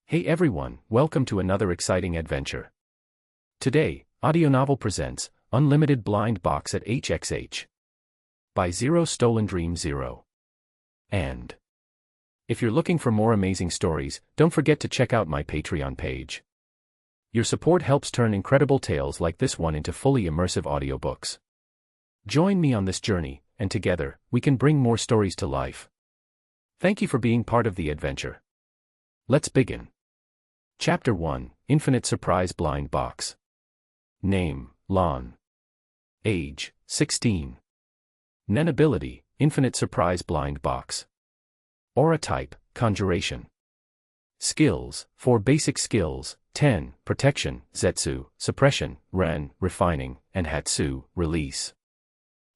Hey everyone, welcome to another exciting adventure. Today, Audio Novel presents Unlimited Blind Box at HxH by Zero Stolen Dream Zero. And if you're looking for more amazing stories, don't forget to check out my Patreon page. Your support helps turn incredible tales like this one into fully immersive audiobooks. Join me on this journey, and together, we can bring more stories to life. Thank you for being part of the adventure. Let's begin. Chapter 1, Infinite Surprise Blind Box. Name, Lon. Age, 16. Nen ability, Infinite Surprise Blind Box. Aura type, Conjuration. Skills, 4 basic skills, 10, Protection, Zetsu, Suppression, Ren, Refining, and Hatsu, Release.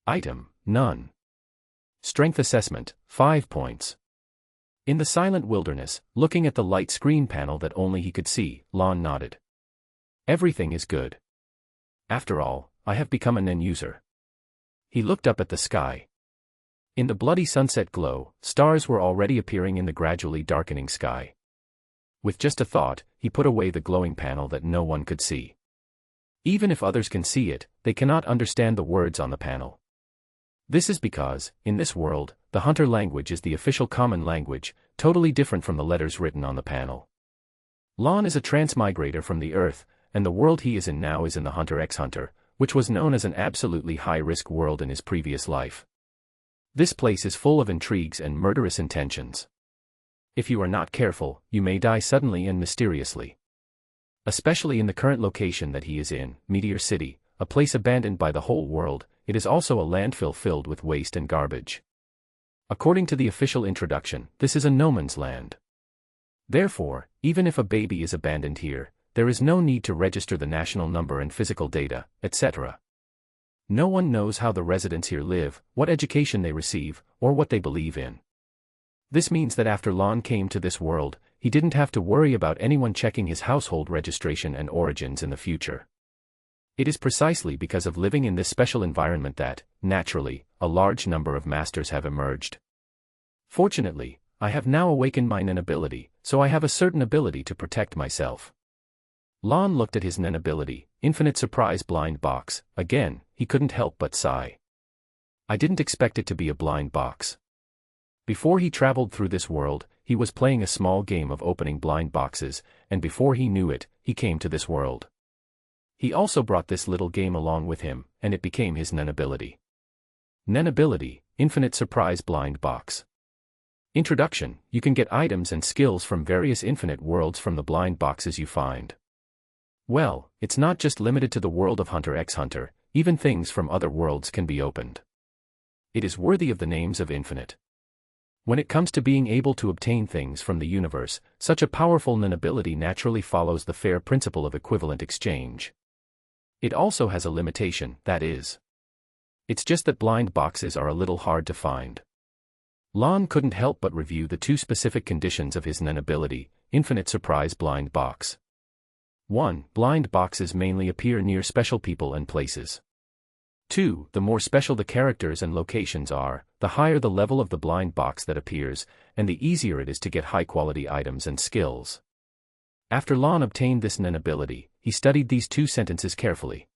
Item, none. Strength assessment, 5 points. In the silent wilderness, looking at the light screen panel that only he could see, Lon nodded. Everything is good. After all, I have become a Nen user. He looked up at the sky. In the bloody sunset glow, stars were already appearing in the gradually darkening sky. With just a thought, he put away the glowing panel that no one could see. Even if others can see it, they cannot understand the words on the panel. This is because, in this world, the hunter language is the official common language, totally different from the letters written on the panel. Lon is a transmigrator from the Earth, and the world he is in now is in the Hunter x Hunter, which was known as an absolutely high-risk world in his previous life. This place is full of intrigues and murderous intentions. If you are not careful, you may die suddenly and mysteriously. Especially in the current location that he is in, Meteor City, a place abandoned by the whole world, it is also a landfill filled with waste and garbage. According to the official introduction, this is a no man's land. Therefore, even if a baby is abandoned here, there is no need to register the national number and physical data, etc. No one knows how the residents here live, what education they receive, or what they believe in. This means that after Lon came to this world, he didn't have to worry about anyone checking his household registration and origins in the future. It is precisely because of living in this special environment that, naturally, a large number of masters have emerged. Fortunately, I have now awakened my Nen ability, so I have a certain ability to protect myself. Lon looked at his Nen ability, Infinite Surprise Blind Box. Again, he couldn't help but sigh. I didn't expect it to be a blind box. Before he traveled through this world, he was playing a small game of opening blind boxes, and before he knew it, he came to this world. He also brought this little game along with him, and it became his Nen ability. Nen ability, Infinite Surprise Blind Box. Introduction: you can get items and skills from various infinite worlds from the blind boxes you find. Well, it's not just limited to the world of Hunter x Hunter, even things from other worlds can be opened. It is worthy of the names of infinite. When it comes to being able to obtain things from the universe, such a powerful Nen ability naturally follows the fair principle of equivalent exchange. It also has a limitation, that is. It's just that blind boxes are a little hard to find. Lon couldn't help but review the 2 specific conditions of his Nen ability, Infinite Surprise Blind Box. 1. Blind boxes mainly appear near special people and places. 2. The more special the characters and locations are, the higher the level of the blind box that appears, and the easier it is to get high-quality items and skills. After Lon obtained this Nen ability, he studied these 2 sentences carefully.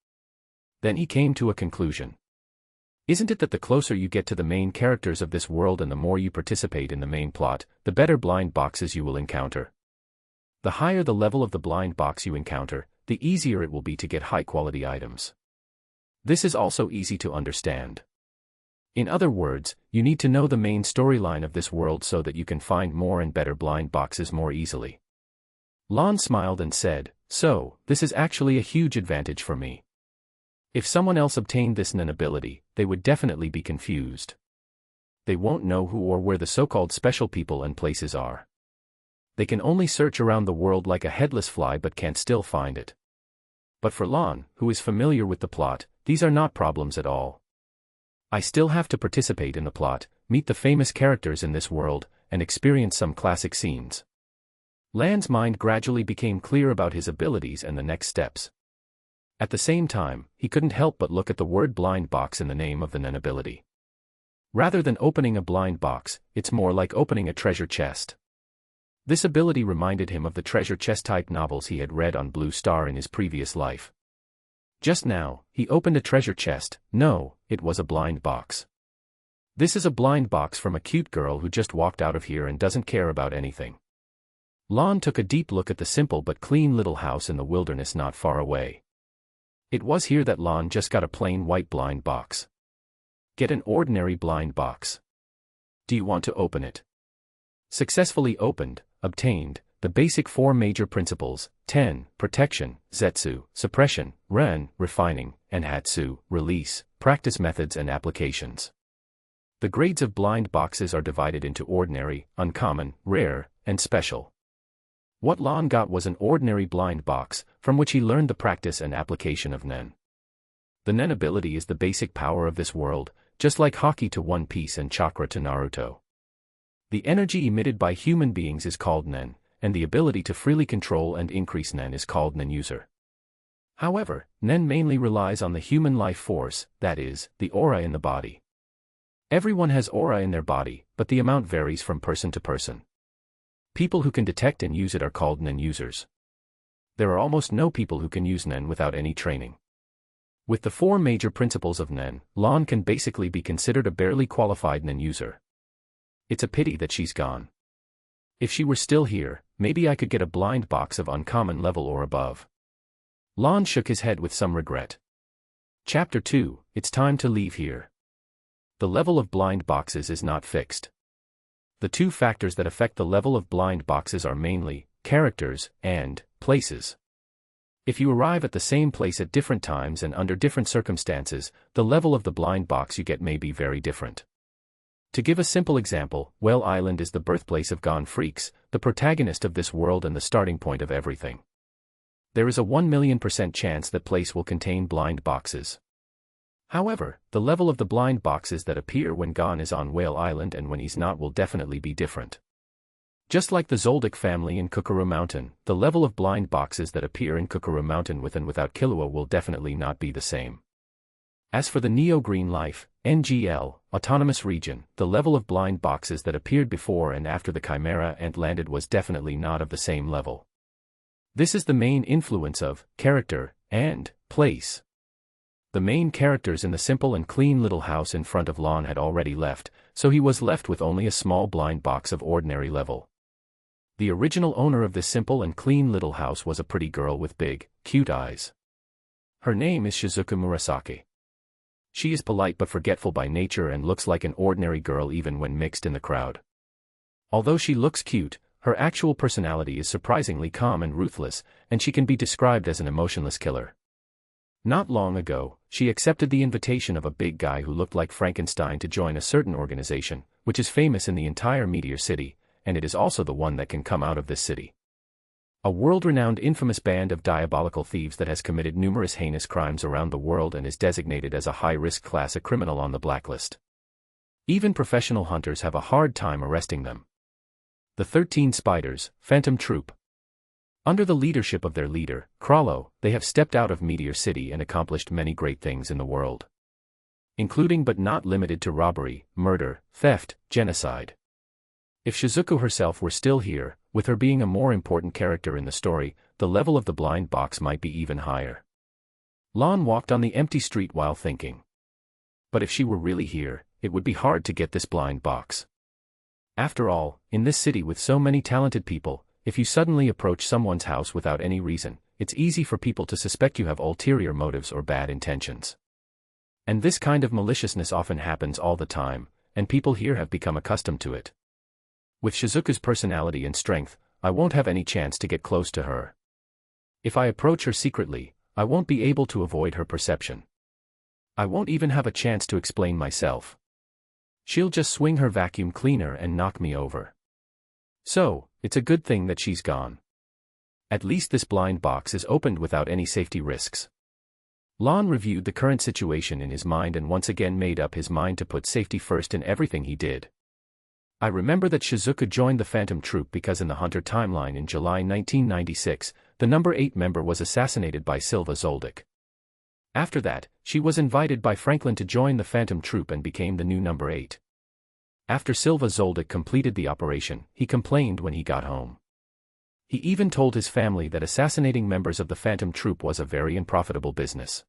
Then he came to a conclusion. Isn't it that the closer you get to the main characters of this world and the more you participate in the main plot, the better blind boxes you will encounter? The higher the level of the blind box you encounter, the easier it will be to get high-quality items. This is also easy to understand. In other words, you need to know the main storyline of this world so that you can find more and better blind boxes more easily. Lon smiled and said, "So, this is actually a huge advantage for me. If someone else obtained this Nen ability, they would definitely be confused. They won't know who or where the so-called special people and places are. They can only search around the world like a headless fly but can't still find it." But for Lon, who is familiar with the plot, these are not problems at all. I still have to participate in the plot, meet the famous characters in this world, and experience some classic scenes. Lan's mind gradually became clear about his abilities and the next steps. At the same time, he couldn't help but look at the word blind box in the name of the Nen ability. Rather than opening a blind box, it's more like opening a treasure chest. This ability reminded him of the treasure chest-type novels he had read on Blue Star in his previous life. Just now, he opened a treasure chest. No, it was a blind box. This is a blind box from a cute girl who just walked out of here and doesn't care about anything. Lon took a deep look at the simple but clean little house in the wilderness not far away. It was here that Lon just got a plain white blind box. Get an ordinary blind box. Do you want to open it? Successfully opened, obtained, the basic 4 major principles, 10, protection, zetsu, suppression, ren, refining, and hatsu, release, practice methods and applications. The grades of blind boxes are divided into ordinary, uncommon, rare, and special. What Lon got was an ordinary blind box, from which he learned the practice and application of Nen. The Nen ability is the basic power of this world, just like Haki to One Piece and Chakra to Naruto. The energy emitted by human beings is called Nen, and the ability to freely control and increase Nen is called Nen user. However, Nen mainly relies on the human life force, that is, the aura in the body. Everyone has aura in their body, but the amount varies from person to person. People who can detect and use it are called Nen users. There are almost no people who can use Nen without any training. With the 4 major principles of Nen, Lon can basically be considered a barely qualified Nen user. It's a pity that she's gone. If she were still here, maybe I could get a blind box of uncommon level or above. Lon shook his head with some regret. Chapter 2, It's time to leave here. The level of blind boxes is not fixed. The 2 factors that affect the level of blind boxes are mainly characters and places. If you arrive at the same place at different times and under different circumstances, the level of the blind box you get may be very different. To give a simple example, Whale Island is the birthplace of Gone Freaks, the protagonist of this world and the starting point of everything. There is a 1,000,000% chance that place will contain blind boxes. However, the level of the blind boxes that appear when Gon is on Whale Island and when he's not will definitely be different. Just like the Zoldyck family in Kukuru Mountain, the level of blind boxes that appear in Kukuru Mountain with and without Killua will definitely not be the same. As for the Neo Green Life, NGL, Autonomous Region, the level of blind boxes that appeared before and after the Chimera Ant landed was definitely not of the same level. This is the main influence of character and place. The main characters in the simple and clean little house in front of Lon had already left, so he was left with only a small blind box of ordinary level. The original owner of this simple and clean little house was a pretty girl with big, cute eyes. Her name is Shizuku Murasaki. She is polite but forgetful by nature and looks like an ordinary girl even when mixed in the crowd. Although she looks cute, her actual personality is surprisingly calm and ruthless, and she can be described as an emotionless killer. Not long ago, she accepted the invitation of a big guy who looked like Frankenstein to join a certain organization, which is famous in the entire Meteor City, and it is also the one that can come out of this city. A world-renowned infamous band of diabolical thieves that has committed numerous heinous crimes around the world and is designated as a high-risk class A criminal on the blacklist. Even professional hunters have a hard time arresting them. The 13 Spiders, Phantom Troop. Under the leadership of their leader, Krallo, they have stepped out of Meteor City and accomplished many great things in the world. Including but not limited to robbery, murder, theft, genocide. If Shizuku herself were still here, with her being a more important character in the story, the level of the blind box might be even higher. Lon walked on the empty street while thinking. But if she were really here, it would be hard to get this blind box. After all, in this city with so many talented people, if you suddenly approach someone's house without any reason, it's easy for people to suspect you have ulterior motives or bad intentions. And this kind of maliciousness often happens all the time, and people here have become accustomed to it. With Shizuku's personality and strength, I won't have any chance to get close to her. If I approach her secretly, I won't be able to avoid her perception. I won't even have a chance to explain myself. She'll just swing her vacuum cleaner and knock me over. So, it's a good thing that she's gone. At least this blind box is opened without any safety risks. Lon reviewed the current situation in his mind and once again made up his mind to put safety first in everything he did. I remember that Shizuku joined the Phantom Troop because in the Hunter timeline in July 1996, the number 8 member was assassinated by Silva Zoldyck. After that, she was invited by Franklin to join the Phantom Troop and became the new number 8. After Silva Zoldyck completed the operation, he complained when he got home. He even told his family that assassinating members of the Phantom Troop was a very unprofitable business.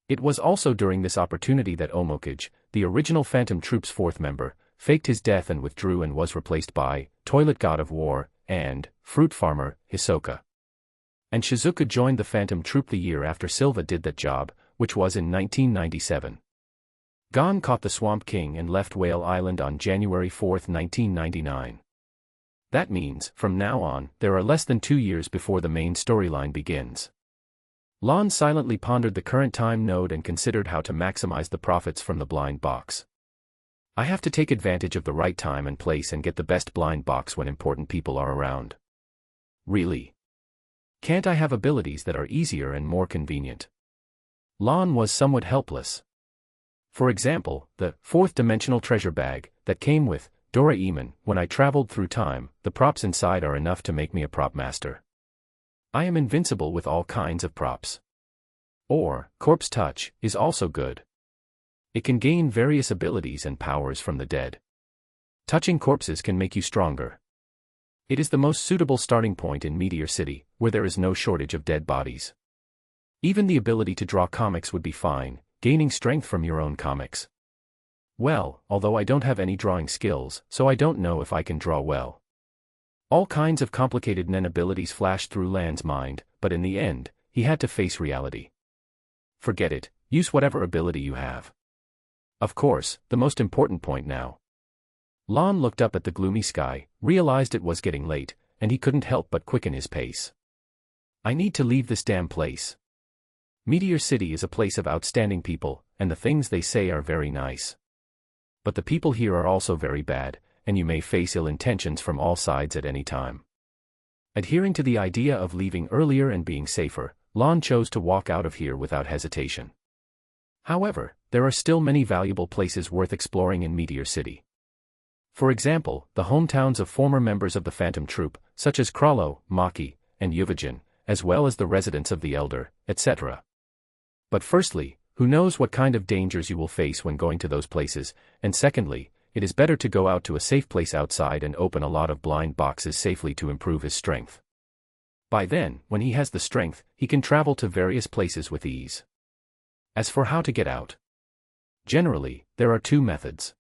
It was also during this opportunity that Omokage, the original Phantom Troop's fourth member, faked his death and withdrew and was replaced by Toilet God of War and Fruit Farmer Hisoka. And Shizuka joined the Phantom Troop the year after Silva did that job, which was in 1997. Gon caught the Swamp King and left Whale Island on January 4, 1999. That means, from now on, there are less than 2 years before the main storyline begins. Lon silently pondered the current time node and considered how to maximize the profits from the blind box. I have to take advantage of the right time and place and get the best blind box when important people are around. Really? Can't I have abilities that are easier and more convenient? Lon was somewhat helpless. For example, the fourth-dimensional treasure bag that came with Doraemon. When I traveled through time, the props inside are enough to make me a prop master. I am invincible with all kinds of props. Or, Corpse Touch is also good. It can gain various abilities and powers from the dead. Touching corpses can make you stronger. It is the most suitable starting point in Meteor City, where there is no shortage of dead bodies. Even the ability to draw comics would be fine, gaining strength from your own comics. Well, although I don't have any drawing skills, so I don't know if I can draw well. All kinds of complicated Nen abilities flashed through Lan's mind, but in the end, he had to face reality. Forget it, use whatever ability you have. Of course, the most important point now. Lon looked up at the gloomy sky, realized it was getting late, and he couldn't help but quicken his pace. I need to leave this damn place. Meteor City is a place of outstanding people, and the things they say are very nice. But the people here are also very bad, and you may face ill intentions from all sides at any time. Adhering to the idea of leaving earlier and being safer, Lon chose to walk out of here without hesitation. However, there are still many valuable places worth exploring in Meteor City. For example, the hometowns of former members of the Phantom Troop, such as Krallo, Maki, and Yuvajin, as well as the residence of the Elder, etc. But firstly, who knows what kind of dangers you will face when going to those places, and secondly, it is better to go out to a safe place outside and open a lot of blind boxes safely to improve his strength. By then, when he has the strength, he can travel to various places with ease. As for how to get out, generally, there are 2 methods.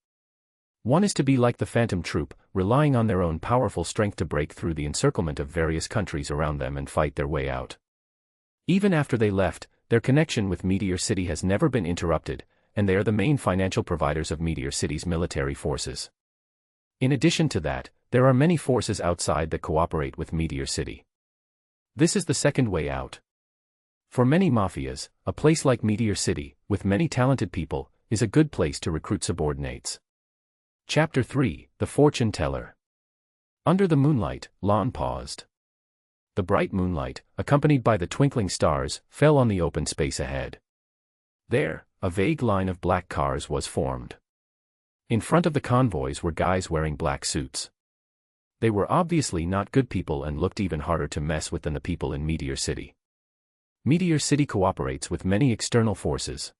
One is to be like the Phantom Troop, relying on their own powerful strength to break through the encirclement of various countries around them and fight their way out. Even after they left, their connection with Meteor City has never been interrupted, and they are the main financial providers of Meteor City's military forces. In addition to that, there are many forces outside that cooperate with Meteor City. This is the second way out. For many mafias, a place like Meteor City, with many talented people, is a good place to recruit subordinates. Chapter 3, The Fortune Teller. Under the moonlight, Lon paused. The bright moonlight, accompanied by the twinkling stars, fell on the open space ahead. There, a vague line of black cars was formed. In front of the convoys were guys wearing black suits. They were obviously not good people and looked even harder to mess with than the people in Meteor City. Meteor City cooperates with many external forces.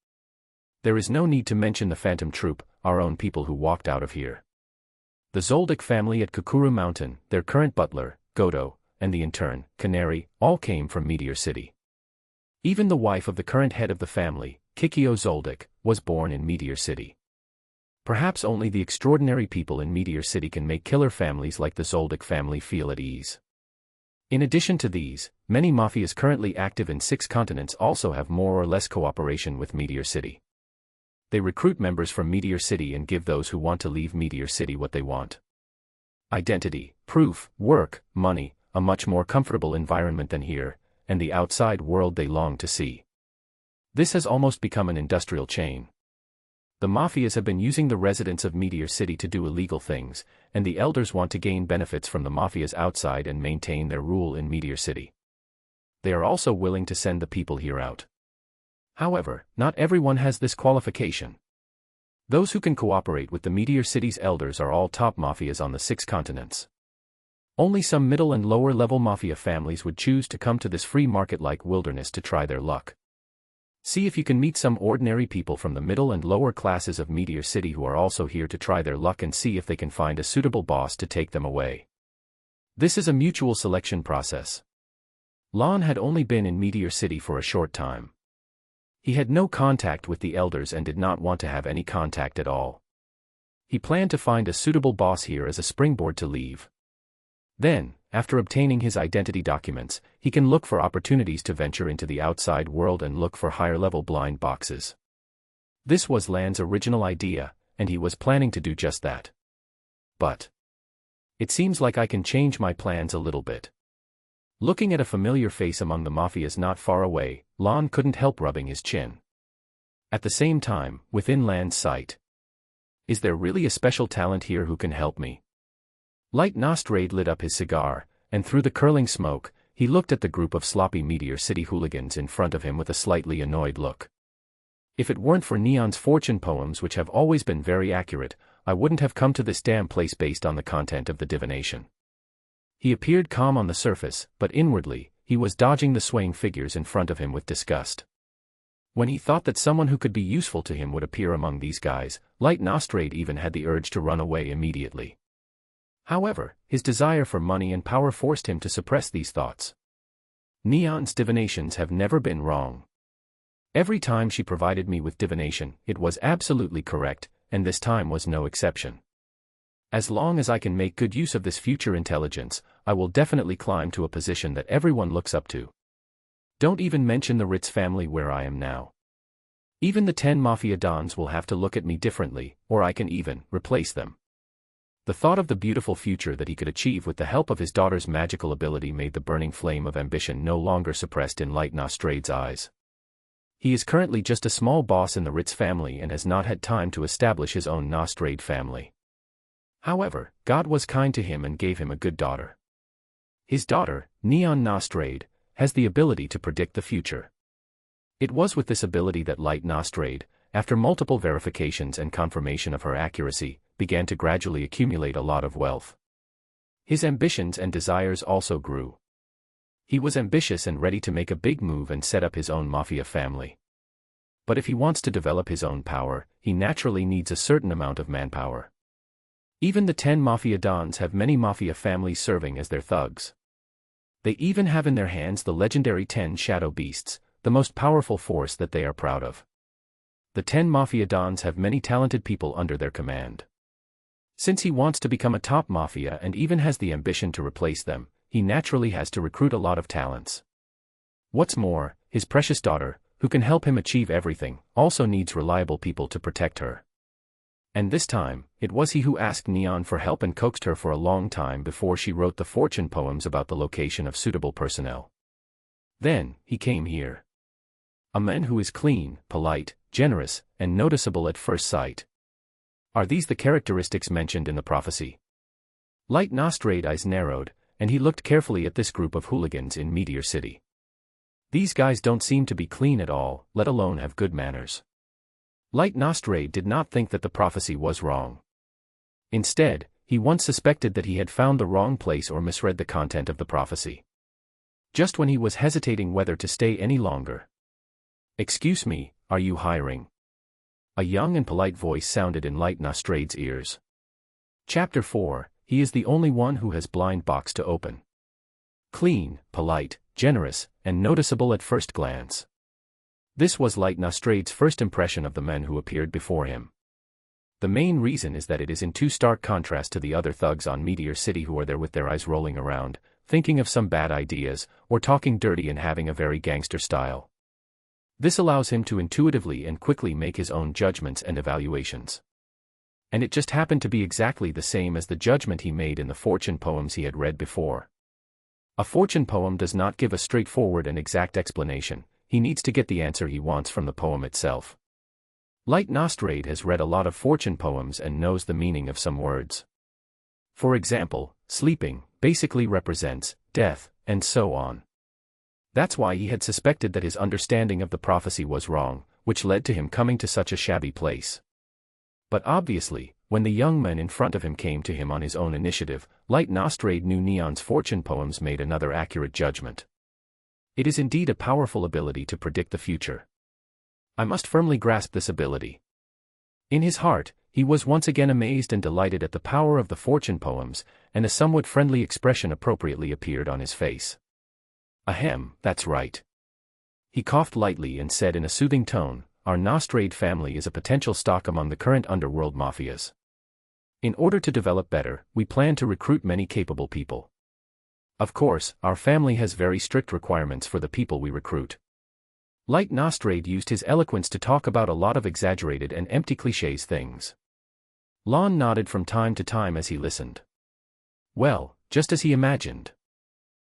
There is no need to mention the Phantom Troop, our own people who walked out of here. The Zoldyck family at Kukuru Mountain, their current butler, Godo, and the intern, Canary, all came from Meteor City. Even the wife of the current head of the family, Kikyo Zoldyck, was born in Meteor City. Perhaps only the extraordinary people in Meteor City can make killer families like the Zoldyck family feel at ease. In addition to these, many mafias currently active in 6 continents also have more or less cooperation with Meteor City. They recruit members from Meteor City and give those who want to leave Meteor City what they want. Identity, proof, work, money, a much more comfortable environment than here, and the outside world they long to see. This has almost become an industrial chain. The mafias have been using the residents of Meteor City to do illegal things, and the elders want to gain benefits from the mafias outside and maintain their rule in Meteor City. They are also willing to send the people here out. However, not everyone has this qualification. Those who can cooperate with the Meteor City's elders are all top mafias on the 6 continents. Only some middle and lower level mafia families would choose to come to this free market-like wilderness to try their luck. See if you can meet some ordinary people from the middle and lower classes of Meteor City who are also here to try their luck and see if they can find a suitable boss to take them away. This is a mutual selection process. Lon had only been in Meteor City for a short time. He had no contact with the elders and did not want to have any contact at all. He planned to find a suitable boss here as a springboard to leave. Then, after obtaining his identity documents, he can look for opportunities to venture into the outside world and look for higher-level blind boxes. This was Lan's original idea, and he was planning to do just that. But it seems like I can change my plans a little bit. Looking at a familiar face among the mafias not far away, Lon couldn't help rubbing his chin. At the same time, within Lan's sight, is there really a special talent here who can help me? Light Nostrade lit up his cigar, and through the curling smoke, he looked at the group of sloppy Meteor City hooligans in front of him with a slightly annoyed look. If it weren't for Neon's fortune poems, which have always been very accurate, I wouldn't have come to this damn place based on the content of the divination. He appeared calm on the surface, but inwardly, he was dodging the swaying figures in front of him with disgust. When he thought that someone who could be useful to him would appear among these guys, Light Nostrade even had the urge to run away immediately. However, his desire for money and power forced him to suppress these thoughts. Neon's divinations have never been wrong. Every time she provided me with divination, it was absolutely correct, and this time was no exception. As long as I can make good use of this future intelligence, I will definitely climb to a position that everyone looks up to. Don't even mention the Ritz family where I am now. Even the 10 Mafia Dons will have to look at me differently, or I can even replace them. The thought of the beautiful future that he could achieve with the help of his daughter's magical ability made the burning flame of ambition no longer suppressed in Light Nostrade's eyes. He is currently just a small boss in the Ritz family and has not had time to establish his own Nostrade family. However, God was kind to him and gave him a good daughter. His daughter, Neon Nostrade, has the ability to predict the future. It was with this ability that Light Nostrade, after multiple verifications and confirmation of her accuracy, began to gradually accumulate a lot of wealth. His ambitions and desires also grew. He was ambitious and ready to make a big move and set up his own mafia family. But if he wants to develop his own power, he naturally needs a certain amount of manpower. Even the 10 Mafia Dons have many mafia families serving as their thugs. They even have in their hands the legendary 10 Shadow Beasts, the most powerful force that they are proud of. The 10 Mafia Dons have many talented people under their command. Since he wants to become a top mafia and even has the ambition to replace them, he naturally has to recruit a lot of talents. What's more, his precious daughter, who can help him achieve everything, also needs reliable people to protect her. And this time, it was he who asked Neon for help and coaxed her for a long time before she wrote the fortune poems about the location of suitable personnel. Then, he came here. A man who is clean, polite, generous, and noticeable at first sight. Are these the characteristics mentioned in the prophecy? Light Nostrade's eyes narrowed, and he looked carefully at this group of hooligans in Meteor City. These guys don't seem to be clean at all, let alone have good manners. Light Nostrade did not think that the prophecy was wrong. Instead, he once suspected that he had found the wrong place or misread the content of the prophecy. Just when he was hesitating whether to stay any longer. "Excuse me, are you hiring?" A young and polite voice sounded in Light Nostrade's ears. Chapter 4, he is the only one who has Blind Box to open. Clean, polite, generous, and noticeable at first glance. This was Light Nostrade's first impression of the men who appeared before him. The main reason is that it is in too stark contrast to the other thugs on Meteor City who are there with their eyes rolling around, thinking of some bad ideas, or talking dirty and having a very gangster style. This allows him to intuitively and quickly make his own judgments and evaluations. And it just happened to be exactly the same as the judgment he made in the fortune poems he had read before. A fortune poem does not give a straightforward and exact explanation. He needs to get the answer he wants from the poem itself. Light Nostrade has read a lot of fortune poems and knows the meaning of some words. For example, sleeping basically represents death, and so on. That's why he had suspected that his understanding of the prophecy was wrong, which led to him coming to such a shabby place. But obviously, when the young men in front of him came to him on his own initiative, Light Nostrade knew Neon's fortune poems made another accurate judgment. It is indeed a powerful ability to predict the future. I must firmly grasp this ability. In his heart, he was once again amazed and delighted at the power of the fortune poems, and a somewhat friendly expression appropriately appeared on his face. Ahem, that's right. He coughed lightly and said in a soothing tone, our Nostrade family is a potential stock among the current underworld mafias. In order to develop better, we plan to recruit many capable people. Of course, our family has very strict requirements for the people we recruit. Light Nostrade used his eloquence to talk about a lot of exaggerated and empty clichés things. Lon nodded from time to time as he listened. Well, just as he imagined.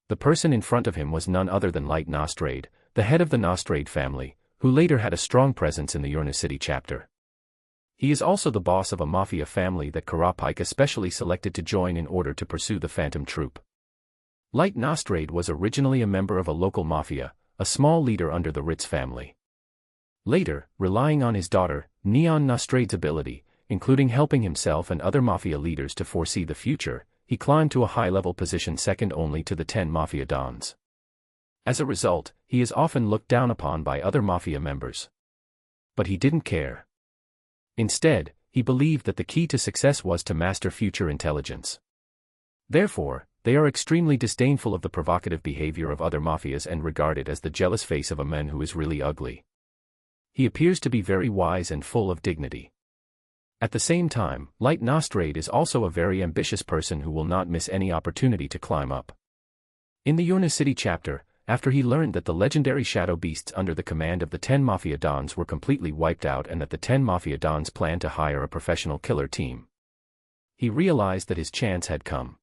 The person in front of him was none other than Light Nostrade, the head of the Nostrade family, who later had a strong presence in the Yorna City chapter. He is also the boss of a mafia family that HxH especially selected to join in order to pursue the Phantom Troop. Light Nostrade was originally a member of a local mafia, a small leader under the Ritz family. Later, relying on his daughter, Neon Nostrade's ability, including helping himself and other mafia leaders to foresee the future, he climbed to a high-level position second only to the 10 mafia dons. As a result, he is often looked down upon by other mafia members. But he didn't care. Instead, he believed that the key to success was to master future intelligence. Therefore, they are extremely disdainful of the provocative behavior of other mafias and regard it as the jealous face of a man who is really ugly. He appears to be very wise and full of dignity. At the same time, Light Nostrade is also a very ambitious person who will not miss any opportunity to climb up. In the Yorna City chapter, after he learned that the legendary shadow beasts under the command of the 10 mafia dons were completely wiped out and that the 10 mafia dons planned to hire a professional killer team, he realized that his chance had come.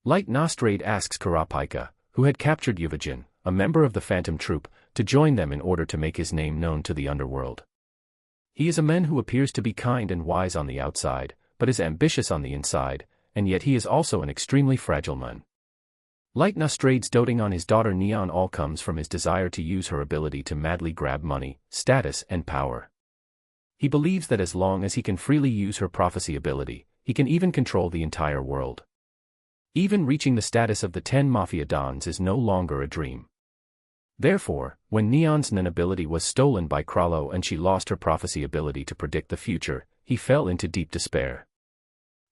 Light Nostrade asks HxH, who had captured Yuvajin, a member of the Phantom Troop, to join them in order to make his name known to the underworld. He is a man who appears to be kind and wise on the outside, but is ambitious on the inside, and yet he is also an extremely fragile man. Light Nostrade's doting on his daughter Neon all comes from his desire to use her ability to madly grab money, status, and power. He believes that as long as he can freely use her prophecy ability, he can even control the entire world. Even reaching the status of the 10 mafia dons is no longer a dream. Therefore, when Neon's Nen ability was stolen by Krallo and she lost her prophecy ability to predict the future, he fell into deep despair.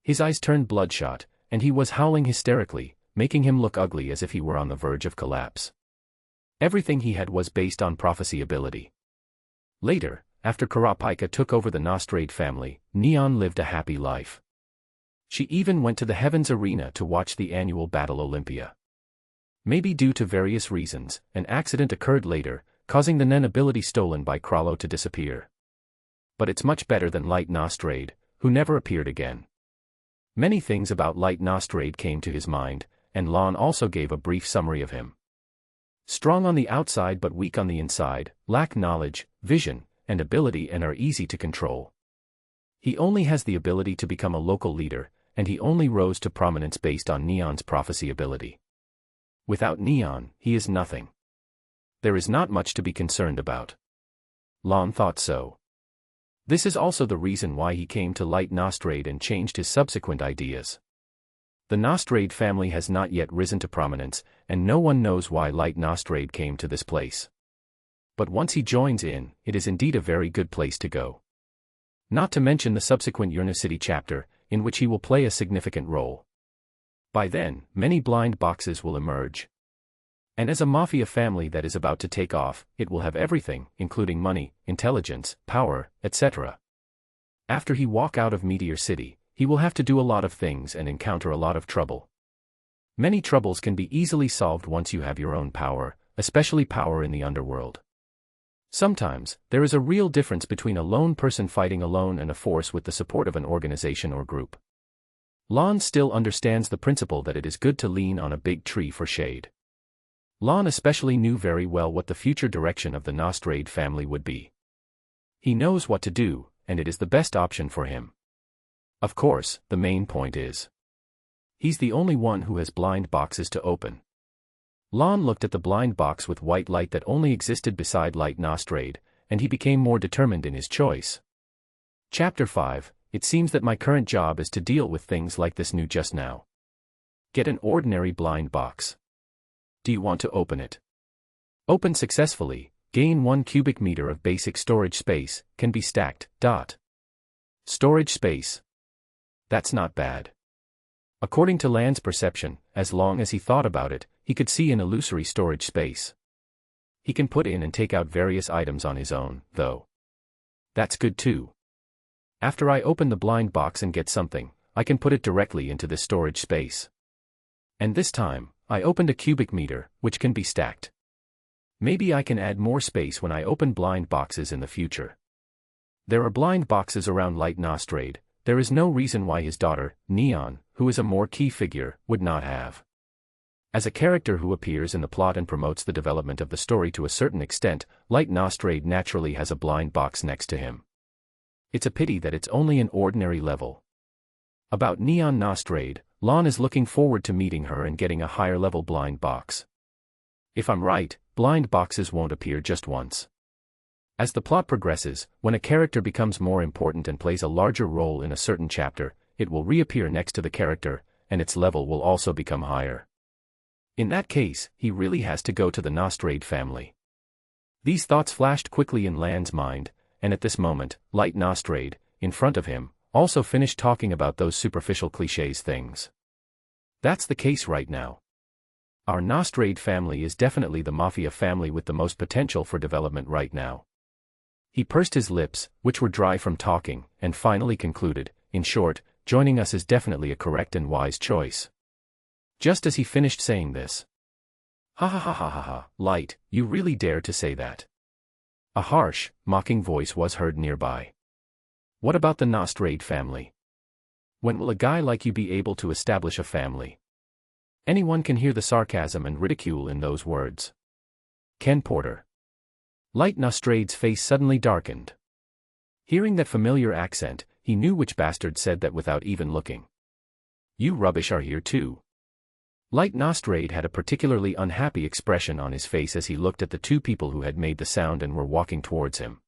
His eyes turned bloodshot, and he was howling hysterically, making him look ugly as if he were on the verge of collapse. Everything he had was based on prophecy ability. Later, after HxH took over the Nostrade family, Neon lived a happy life. She even went to the Heavens Arena to watch the annual Battle Olympia. Maybe due to various reasons, an accident occurred later, causing the Nen ability stolen by Krallo to disappear. But it's much better than Light Nostrade, who never appeared again. Many things about Light Nostrade came to his mind, and Lon also gave a brief summary of him. Strong on the outside but weak on the inside, lack knowledge, vision, and ability and are easy to control. He only has the ability to become a local leader, and he only rose to prominence based on Neon's prophecy ability. Without Neon, he is nothing. There is not much to be concerned about. Lon thought so. This is also the reason why he came to Light Nostrade and changed his subsequent ideas. The Nostrade family has not yet risen to prominence, and no one knows why Light Nostrade came to this place. But once he joins in, it is indeed a very good place to go. Not to mention the subsequent Yorna City chapter, in which he will play a significant role. By then, many blind boxes will emerge. And as a mafia family that is about to take off, it will have everything, including money, intelligence, power, etc. After he walk out of Meteor City, he will have to do a lot of things and encounter a lot of trouble. Many troubles can be easily solved once you have your own power, especially power in the underworld. Sometimes, there is a real difference between a lone person fighting alone and a force with the support of an organization or group. Lon still understands the principle that it is good to lean on a big tree for shade. Lon especially knew very well what the future direction of the Nostrade family would be. He knows what to do, and it is the best option for him. Of course, the main point is, he's the only one who has blind boxes to open. Lon looked at the blind box with white light that only existed beside Light Nostrade, and he became more determined in his choice. Chapter 5. It seems that my current job is to deal with things like this new just now. Get an ordinary blind box. Do you want to open it? Open successfully, Gain 1 cubic meter of basic storage space, can be stacked. Storage space. That's not bad. According to Lan's perception, as long as he thought about it, he could see an illusory storage space. He can put in and take out various items on his own, though. That's good too. After I open the blind box and get something, I can put it directly into this storage space. And this time, I opened a cubic meter, which can be stacked. Maybe I can add more space when I open blind boxes in the future. There are blind boxes around Light Nostrade. There is no reason why his daughter, Neon, who is a more key figure, would not have. As a character who appears in the plot and promotes the development of the story to a certain extent, Light Nostrade naturally has a blind box next to him. It's a pity that it's only an ordinary level. About Neon Nostrade, Lon is looking forward to meeting her and getting a higher level blind box. If I'm right, blind boxes won't appear just once. As the plot progresses, when a character becomes more important and plays a larger role in a certain chapter, it will reappear next to the character, and its level will also become higher. In that case, he really has to go to the Nostrade family. These thoughts flashed quickly in Lan's mind, and at this moment, Light Nostrade, in front of him, also finished talking about those superficial clichés things. That's the case right now. Our Nostrade family is definitely the Mafia family with the most potential for development right now. He pursed his lips, which were dry from talking, and finally concluded, in short, joining us is definitely a correct and wise choice. Just as he finished saying this. Ha ha ha ha ha ha, Light, you really dare to say that? A harsh, mocking voice was heard nearby. What about the Nostrade family? When will a guy like you be able to establish a family? Anyone can hear the sarcasm and ridicule in those words. Ken Porter. Light Nostrade's face suddenly darkened. Hearing that familiar accent, he knew which bastard said that without even looking. You rubbish are here too. Light Nostrade had a particularly unhappy expression on his face as he looked at the two people who had made the sound and were walking towards him.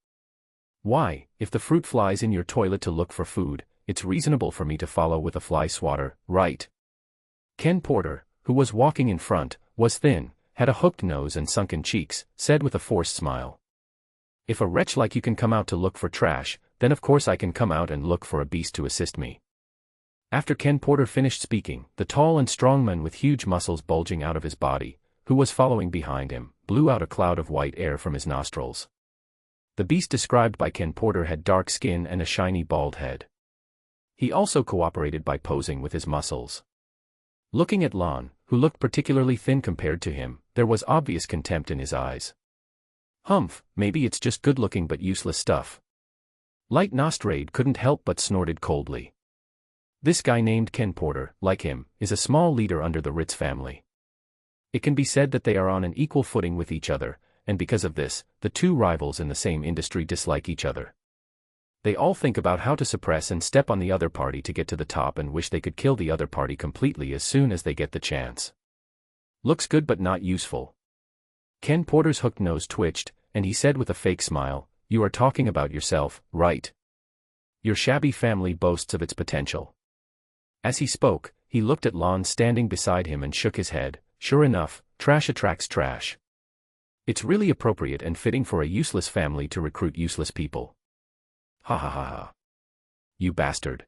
Why, if the fruit flies in your toilet to look for food, it's reasonable for me to follow with a fly swatter, right? Ken Porter, who was walking in front, was thin, had a hooked nose and sunken cheeks, said with a forced smile. If a wretch like you can come out to look for trash, then of course I can come out and look for a beast to assist me. After Ken Porter finished speaking, the tall and strong man with huge muscles bulging out of his body, who was following behind him, blew out a cloud of white air from his nostrils. The beast described by Ken Porter had dark skin and a shiny bald head. He also cooperated by posing with his muscles. Looking at Lon, who looked particularly thin compared to him, there was obvious contempt in his eyes. Humph, maybe it's just good-looking but useless stuff. Light Nostrade couldn't help but snorted coldly. This guy named Ken Porter, like him, is a small leader under the Ritz family. It can be said that they are on an equal footing with each other, and because of this, the two rivals in the same industry dislike each other. They all think about how to suppress and step on the other party to get to the top and wish they could kill the other party completely as soon as they get the chance. Looks good but not useful. Ken Porter's hooked nose twitched, and he said with a fake smile, "You are talking about yourself, right? Your shabby family boasts of its potential." As he spoke, he looked at Lon standing beside him and shook his head. Sure enough, trash attracts trash. It's really appropriate and fitting for a useless family to recruit useless people. Ha ha ha ha. You bastard.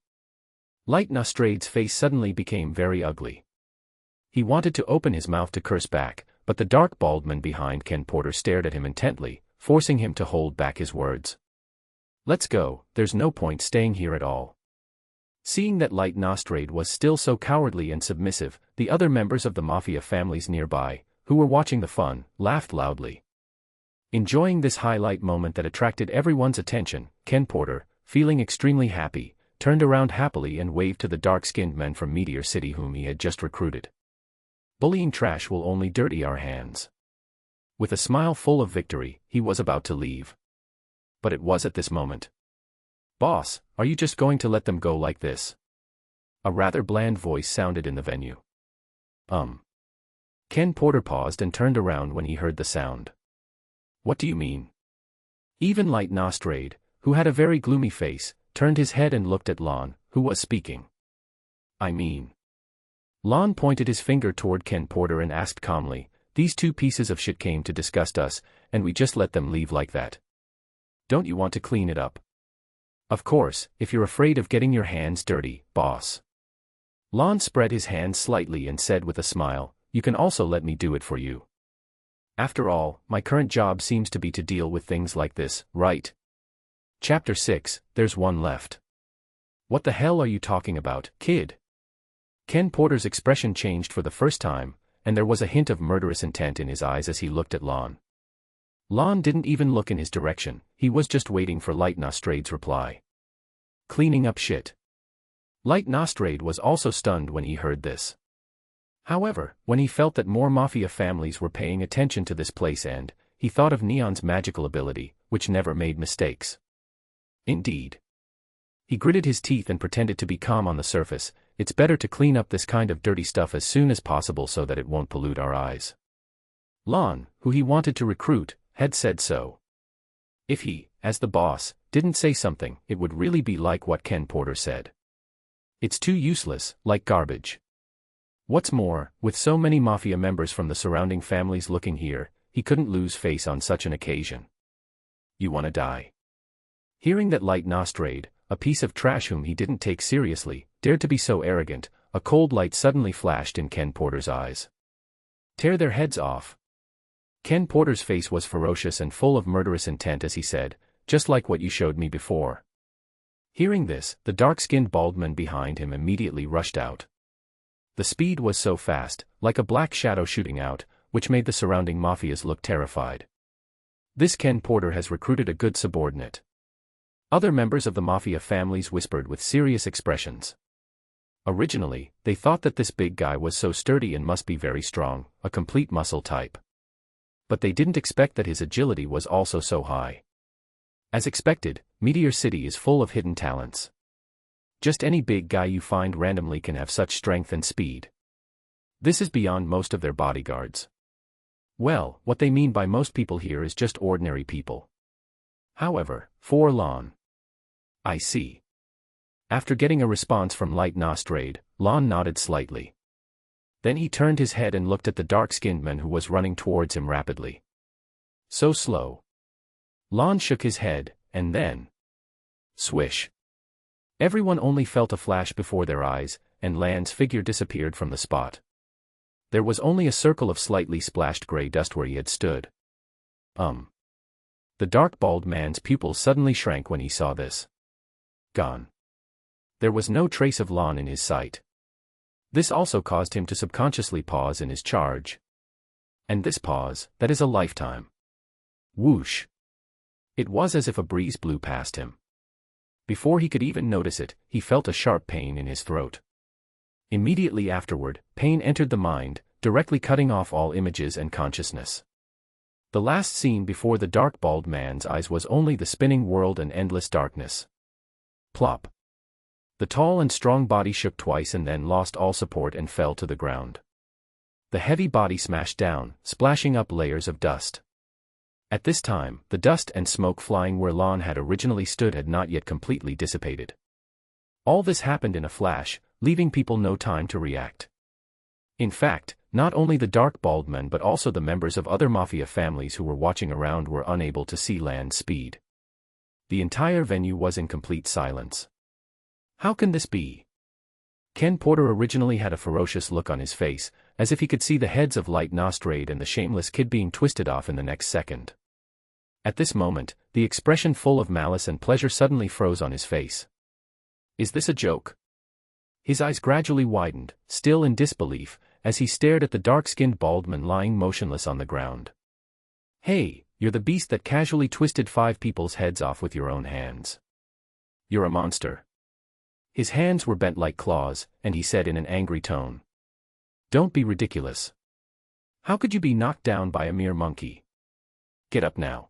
Light Nostrade's face suddenly became very ugly. He wanted to open his mouth to curse back, but the dark bald man behind Ken Porter stared at him intently, forcing him to hold back his words. Let's go, there's no point staying here at all. Seeing that Light Nostrade was still so cowardly and submissive, the other members of the Mafia families nearby, who were watching the fun, laughed loudly. Enjoying this highlight moment that attracted everyone's attention, Ken Porter, feeling extremely happy, turned around happily and waved to the dark-skinned men from Meteor City whom he had just recruited. Bullying trash will only dirty our hands. With a smile full of victory, he was about to leave. But it was at this moment. Boss, are you just going to let them go like this? A rather bland voice sounded in the venue. Ken Porter paused and turned around when he heard the sound. What do you mean? Even Light Nostrade, who had a very gloomy face, turned his head and looked at Lon, who was speaking. I mean. Lon pointed his finger toward Ken Porter and asked calmly, These two pieces of shit came to disgust us, and we just let them leave like that. Don't you want to clean it up? Of course, if you're afraid of getting your hands dirty, boss. Lon spread his hands slightly and said with a smile, you can also let me do it for you. After all, my current job seems to be to deal with things like this, right? Chapter 6, There's One Left. What the hell are you talking about, kid? Ken Porter's expression changed for the first time, and there was a hint of murderous intent in his eyes as he looked at Lon. Lon didn't even look in his direction, he was just waiting for Light Nostrade's reply. Cleaning up shit. Light Nostrade was also stunned when he heard this. However, when he felt that more Mafia families were paying attention to this place and, he thought of Neon's magical ability, which never made mistakes. Indeed. He gritted his teeth and pretended to be calm on the surface. It's better to clean up this kind of dirty stuff as soon as possible so that it won't pollute our eyes. Lon, who he wanted to recruit, had said so. If he, as the boss, didn't say something, it would really be like what Ken Porter said. It's too useless, like garbage. What's more, with so many Mafia members from the surrounding families looking here, he couldn't lose face on such an occasion. You wanna die? Hearing that Light Nostrade, a piece of trash whom he didn't take seriously, dared to be so arrogant, a cold light suddenly flashed in Ken Porter's eyes. Tear their heads off. Ken Porter's face was ferocious and full of murderous intent as he said, just like what you showed me before. Hearing this, the dark-skinned bald man behind him immediately rushed out. The speed was so fast, like a black shadow shooting out, which made the surrounding Mafias look terrified. This Ken Porter has recruited a good subordinate. Other members of the Mafia families whispered with serious expressions. Originally, they thought that this big guy was so sturdy and must be very strong, a complete muscle type. But they didn't expect that his agility was also so high. As expected, Meteor City is full of hidden talents. Just any big guy you find randomly can have such strength and speed. This is beyond most of their bodyguards. Well, what they mean by most people here is just ordinary people. However, for Lon. I see. After getting a response from Light Nostrade, Lon nodded slightly. Then he turned his head and looked at the dark-skinned man who was running towards him rapidly. So slow. Lon shook his head, and then... swish. Everyone only felt a flash before their eyes, and Lan's figure disappeared from the spot. There was only a circle of slightly splashed gray dust where he had stood. The dark bald man's pupils suddenly shrank when he saw this. Gone. There was no trace of Lon in his sight. This also caused him to subconsciously pause in his charge. And this pause, that is a lifetime. Whoosh. It was as if a breeze blew past him. Before he could even notice it, he felt a sharp pain in his throat. Immediately afterward, pain entered the mind, directly cutting off all images and consciousness. The last scene before the dark bald man's eyes was only the spinning world and endless darkness. Plop. The tall and strong body shook twice and then lost all support and fell to the ground. The heavy body smashed down, splashing up layers of dust. At this time, the dust and smoke flying where Lon had originally stood had not yet completely dissipated. All this happened in a flash, leaving people no time to react. In fact, not only the dark bald man but also the members of other Mafia families who were watching around were unable to see Lan's speed. The entire venue was in complete silence. How can this be? Ken Porter originally had a ferocious look on his face, as if he could see the heads of Light Nostrade and the shameless kid being twisted off in the next second. At this moment, the expression full of malice and pleasure suddenly froze on his face. Is this a joke? His eyes gradually widened, still in disbelief, as he stared at the dark-skinned bald man lying motionless on the ground. Hey, you're the beast that casually twisted 5 people's heads off with your own hands. You're a monster. His hands were bent like claws, and he said in an angry tone. Don't be ridiculous. How could you be knocked down by a mere monkey? Get up now.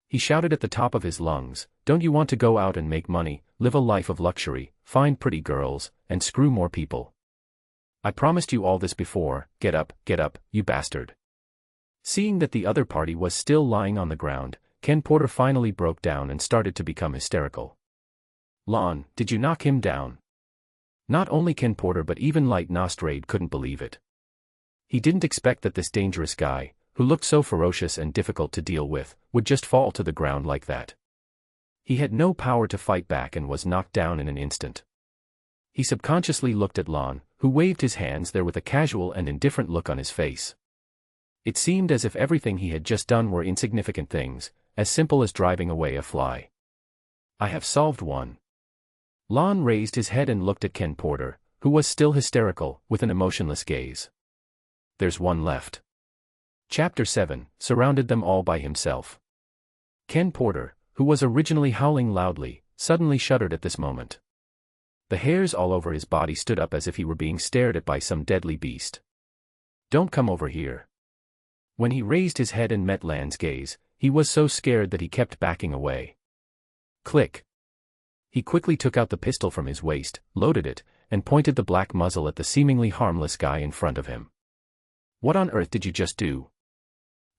He shouted at the top of his lungs, don't you want to go out and make money, live a life of luxury, find pretty girls, and screw more people? I promised you all this before, get up, you bastard. Seeing that the other party was still lying on the ground, Ken Porter finally broke down and started to become hysterical. Lon, did you knock him down? Not only Ken Porter but even Light Nostrade couldn't believe it. He didn't expect that this dangerous guy, who looked so ferocious and difficult to deal with, would just fall to the ground like that. He had no power to fight back and was knocked down in an instant. He subconsciously looked at Lon, who waved his hands there with a casual and indifferent look on his face. It seemed as if everything he had just done were insignificant things, as simple as driving away a fly. I have solved one. Lon raised his head and looked at Ken Porter, who was still hysterical, with an emotionless gaze. There's one left. Chapter 7, surrounded them all by himself. Ken Porter, who was originally howling loudly, suddenly shuddered at this moment. The hairs all over his body stood up as if he were being stared at by some deadly beast. Don't come over here. When he raised his head and met Lan's gaze, he was so scared that he kept backing away. Click. He quickly took out the pistol from his waist, loaded it, and pointed the black muzzle at the seemingly harmless guy in front of him. What on earth did you just do?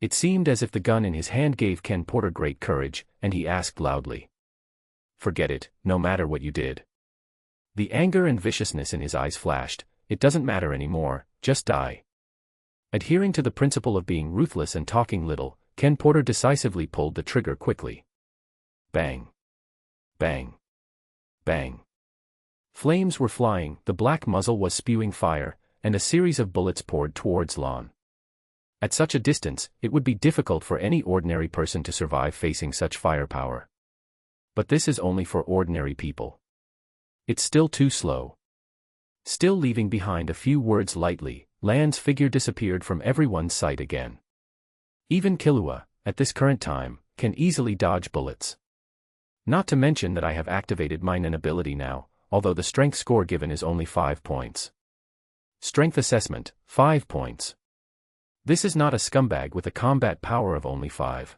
It seemed as if the gun in his hand gave Ken Porter great courage, and he asked loudly. Forget it, no matter what you did. The anger and viciousness in his eyes flashed. It doesn't matter anymore, just die. Adhering to the principle of being ruthless and talking little, Ken Porter decisively pulled the trigger quickly. Bang. Bang. Bang. Flames were flying, the black muzzle was spewing fire, and a series of bullets poured towards Lon. At such a distance, it would be difficult for any ordinary person to survive facing such firepower. But this is only for ordinary people. It's still too slow. Still leaving behind a few words lightly, Lan's figure disappeared from everyone's sight again. Even Killua, at this current time, can easily dodge bullets. Not to mention that I have activated my Nen ability now, although the strength score given is only 5 points. Strength assessment, 5 points. This is not a scumbag with a combat power of only 5.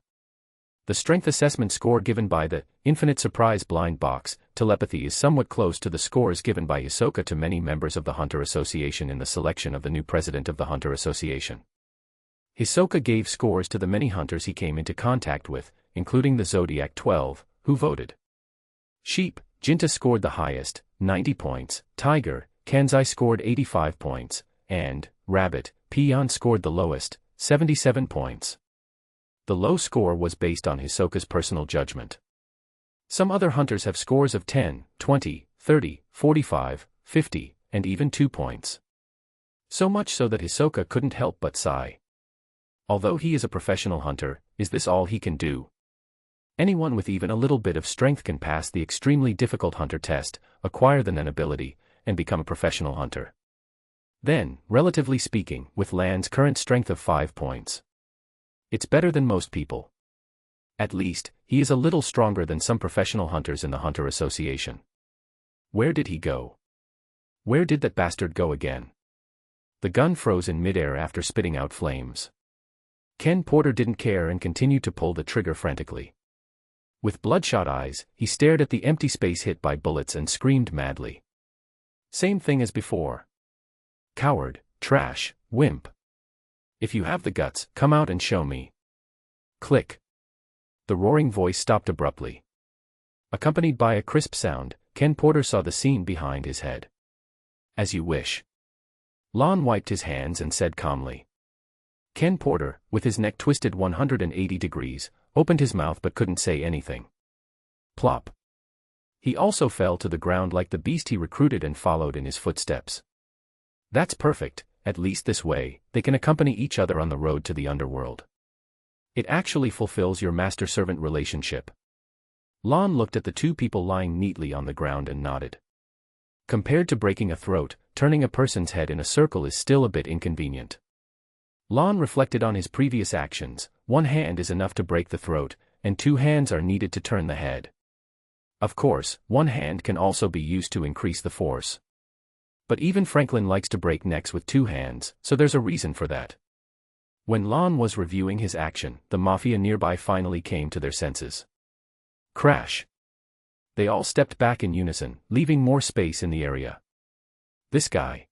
The strength assessment score given by the Infinite Surprise Blind Box telepathy is somewhat close to the scores given by Hisoka to many members of the Hunter Association in the selection of the new president of the Hunter Association. Hisoka gave scores to the many hunters he came into contact with, including the Zodiac 12, who voted. Sheep, Jinta scored the highest, 90 points, Tiger, Kanzai scored 85 points, and Rabbit, Peon scored the lowest, 77 points. The low score was based on Hisoka's personal judgment. Some other hunters have scores of 10, 20, 30, 45, 50, and even 2 points. So much so that Hisoka couldn't help but sigh. Although he is a professional hunter, is this all he can do? Anyone with even a little bit of strength can pass the extremely difficult hunter test, acquire the Nen ability, and become a professional hunter. Then, relatively speaking, with Lan's current strength of 5 points. It's better than most people. At least, he is a little stronger than some professional hunters in the Hunter Association. Where did he go? Where did that bastard go again? The gun froze in midair after spitting out flames. Ken Porter didn't care and continued to pull the trigger frantically. With bloodshot eyes, he stared at the empty space hit by bullets and screamed madly. Same thing as before. Coward, trash, wimp. If you have the guts, come out and show me. Click. The roaring voice stopped abruptly. Accompanied by a crisp sound, Ken Porter saw the scene behind his head. As you wish. Lon wiped his hands and said calmly. Ken Porter, with his neck twisted 180 degrees, opened his mouth but couldn't say anything. Plop. He also fell to the ground like the beast he recruited and followed in his footsteps. That's perfect, at least this way, they can accompany each other on the road to the underworld. It actually fulfills your master-servant relationship. Lon looked at the two people lying neatly on the ground and nodded. Compared to breaking a throat, turning a person's head in a circle is still a bit inconvenient. Lon reflected on his previous actions. 1 hand is enough to break the throat, and 2 hands are needed to turn the head. Of course, 1 hand can also be used to increase the force. But even Franklin likes to break necks with 2 hands, so there's a reason for that. When Lon was reviewing his action, the mafia nearby finally came to their senses. Crash. They all stepped back in unison, leaving more space in the area. This guy.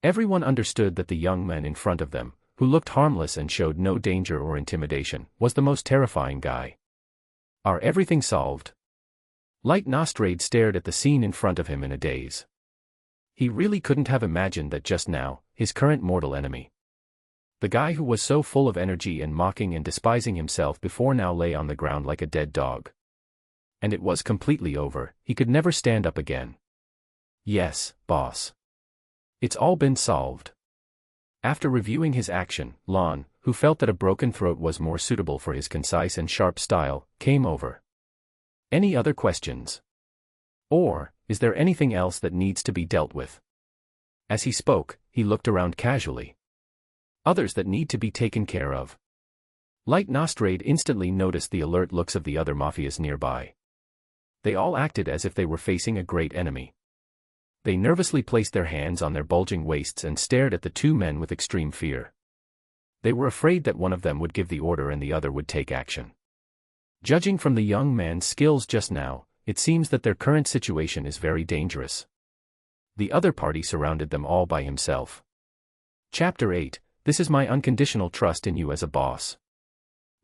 Everyone understood that the young man in front of them, who looked harmless and showed no danger or intimidation, was the most terrifying guy. Are everything solved? Light Nostrade stared at the scene in front of him in a daze. He really couldn't have imagined that just now, his current mortal enemy, The guy who was so full of energy and mocking and despising himself before now lay on the ground like a dead dog. And it was completely over, he could never stand up again. Yes, boss. It's all been solved. After reviewing his action, Lon, who felt that a broken throat was more suitable for his concise and sharp style, came over. Any other questions? Or, is there anything else that needs to be dealt with? As he spoke, he looked around casually. Others that need to be taken care of. Light Nostrade instantly noticed the alert looks of the other mafias nearby. They all acted as if they were facing a great enemy. They nervously placed their hands on their bulging waists and stared at the two men with extreme fear. They were afraid that one of them would give the order and the other would take action. Judging from the young man's skills just now, it seems that their current situation is very dangerous. The other party surrounded them all by himself. Chapter 8. This is my unconditional trust in you as a boss.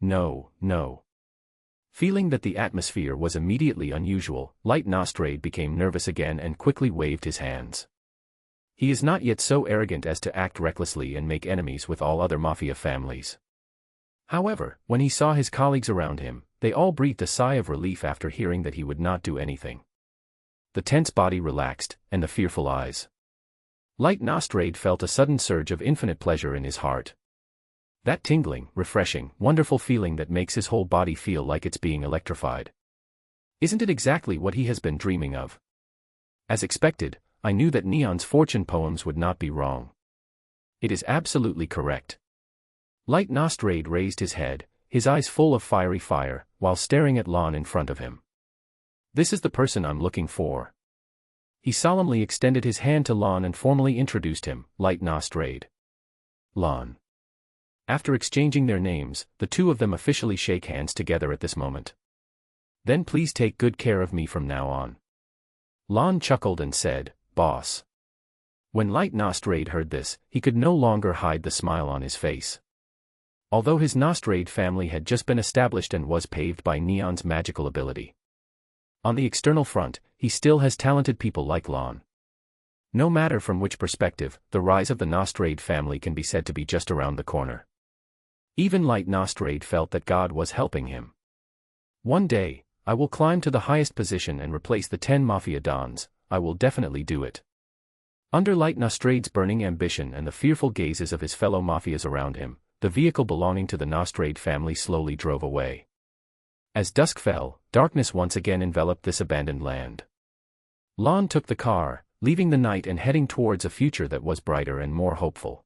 No, no. Feeling that the atmosphere was immediately unusual, Light Nostrade became nervous again and quickly waved his hands. He is not yet so arrogant as to act recklessly and make enemies with all other mafia families. However, when he saw his colleagues around him, they all breathed a sigh of relief after hearing that he would not do anything. The tense body relaxed, and the fearful eyes. Light Nostrade felt a sudden surge of infinite pleasure in his heart. That tingling, refreshing, wonderful feeling that makes his whole body feel like it's being electrified. Isn't it exactly what he has been dreaming of? As expected, I knew that Neon's fortune poems would not be wrong. It is absolutely correct. Light Nostrade raised his head, his eyes full of fiery fire, while staring at Lon in front of him. This is the person I'm looking for. He solemnly extended his hand to Lon and formally introduced him, Light Nostrade. Lon. After exchanging their names, the two of them officially shake hands together at this moment. Then please take good care of me from now on. Lon chuckled and said, Boss. When Light Nostrade heard this, he could no longer hide the smile on his face. Although his Nostrade family had just been established and was paved by Neon's magical ability. On the external front, he still has talented people like Lon. No matter from which perspective, the rise of the Nostrade family can be said to be just around the corner. Even Light Nostrade felt that God was helping him. One day, I will climb to the highest position and replace the 10 Mafia Dons. I will definitely do it. Under Light Nostrade's burning ambition and the fearful gazes of his fellow Mafias around him, the vehicle belonging to the Nostrade family slowly drove away. As dusk fell, darkness once again enveloped this abandoned land. Lon took the car, leaving the night and heading towards a future that was brighter and more hopeful.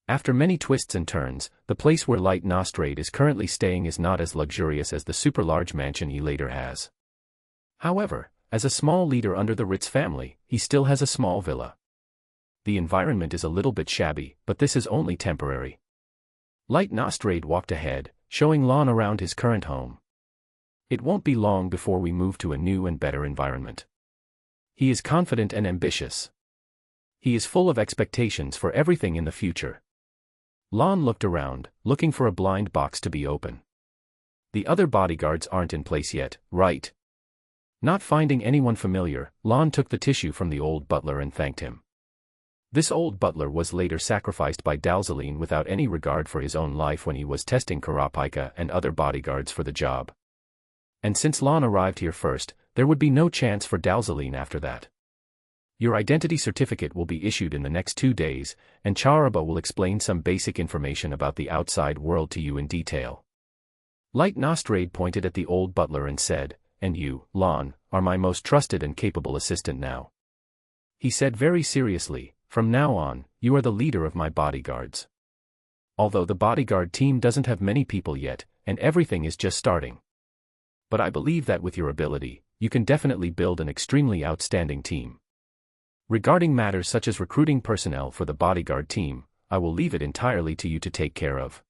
After many twists and turns, the place where Light Nostrade is currently staying is not as luxurious as the super-large mansion he later has. However, as a small leader under the Ritz family, he still has a small villa. The environment is a little bit shabby, but this is only temporary. Light Nostrade walked ahead, showing Lon around his current home. It won't be long before we move to a new and better environment. He is confident and ambitious. He is full of expectations for everything in the future. Lon looked around, looking for a blind box to be open. The other bodyguards aren't in place yet, right? Not finding anyone familiar, Lon took the tissue from the old butler and thanked him. This old butler was later sacrificed by Dalzaline without any regard for his own life when he was testing Karapika and other bodyguards for the job. And since Lon arrived here first, there would be no chance for Dalzaline after that. Your identity certificate will be issued in the next 2 days, and Charaba will explain some basic information about the outside world to you in detail. Light Nostrade pointed at the old butler and said, And you, Lon, are my most trusted and capable assistant now. He said very seriously, From now on, you are the leader of my bodyguards. Although the bodyguard team doesn't have many people yet, and everything is just starting. But I believe that with your ability, you can definitely build an extremely outstanding team. Regarding matters such as recruiting personnel for the bodyguard team, I will leave it entirely to you to take care of.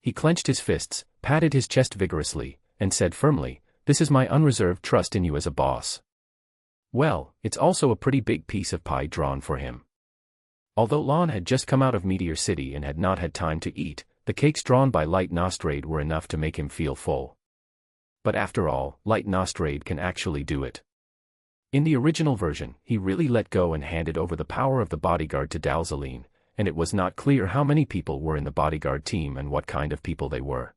He clenched his fists, patted his chest vigorously, and said firmly, This is my unreserved trust in you as a boss. Well, it's also a pretty big piece of pie drawn for him. Although Lon had just come out of Meteor City and had not had time to eat, the cakes drawn by Light Nostrade were enough to make him feel full. But after all, Light Nostrade can actually do it. In the original version, he really let go and handed over the power of the bodyguard to Dalzaline, and it was not clear how many people were in the bodyguard team and what kind of people they were.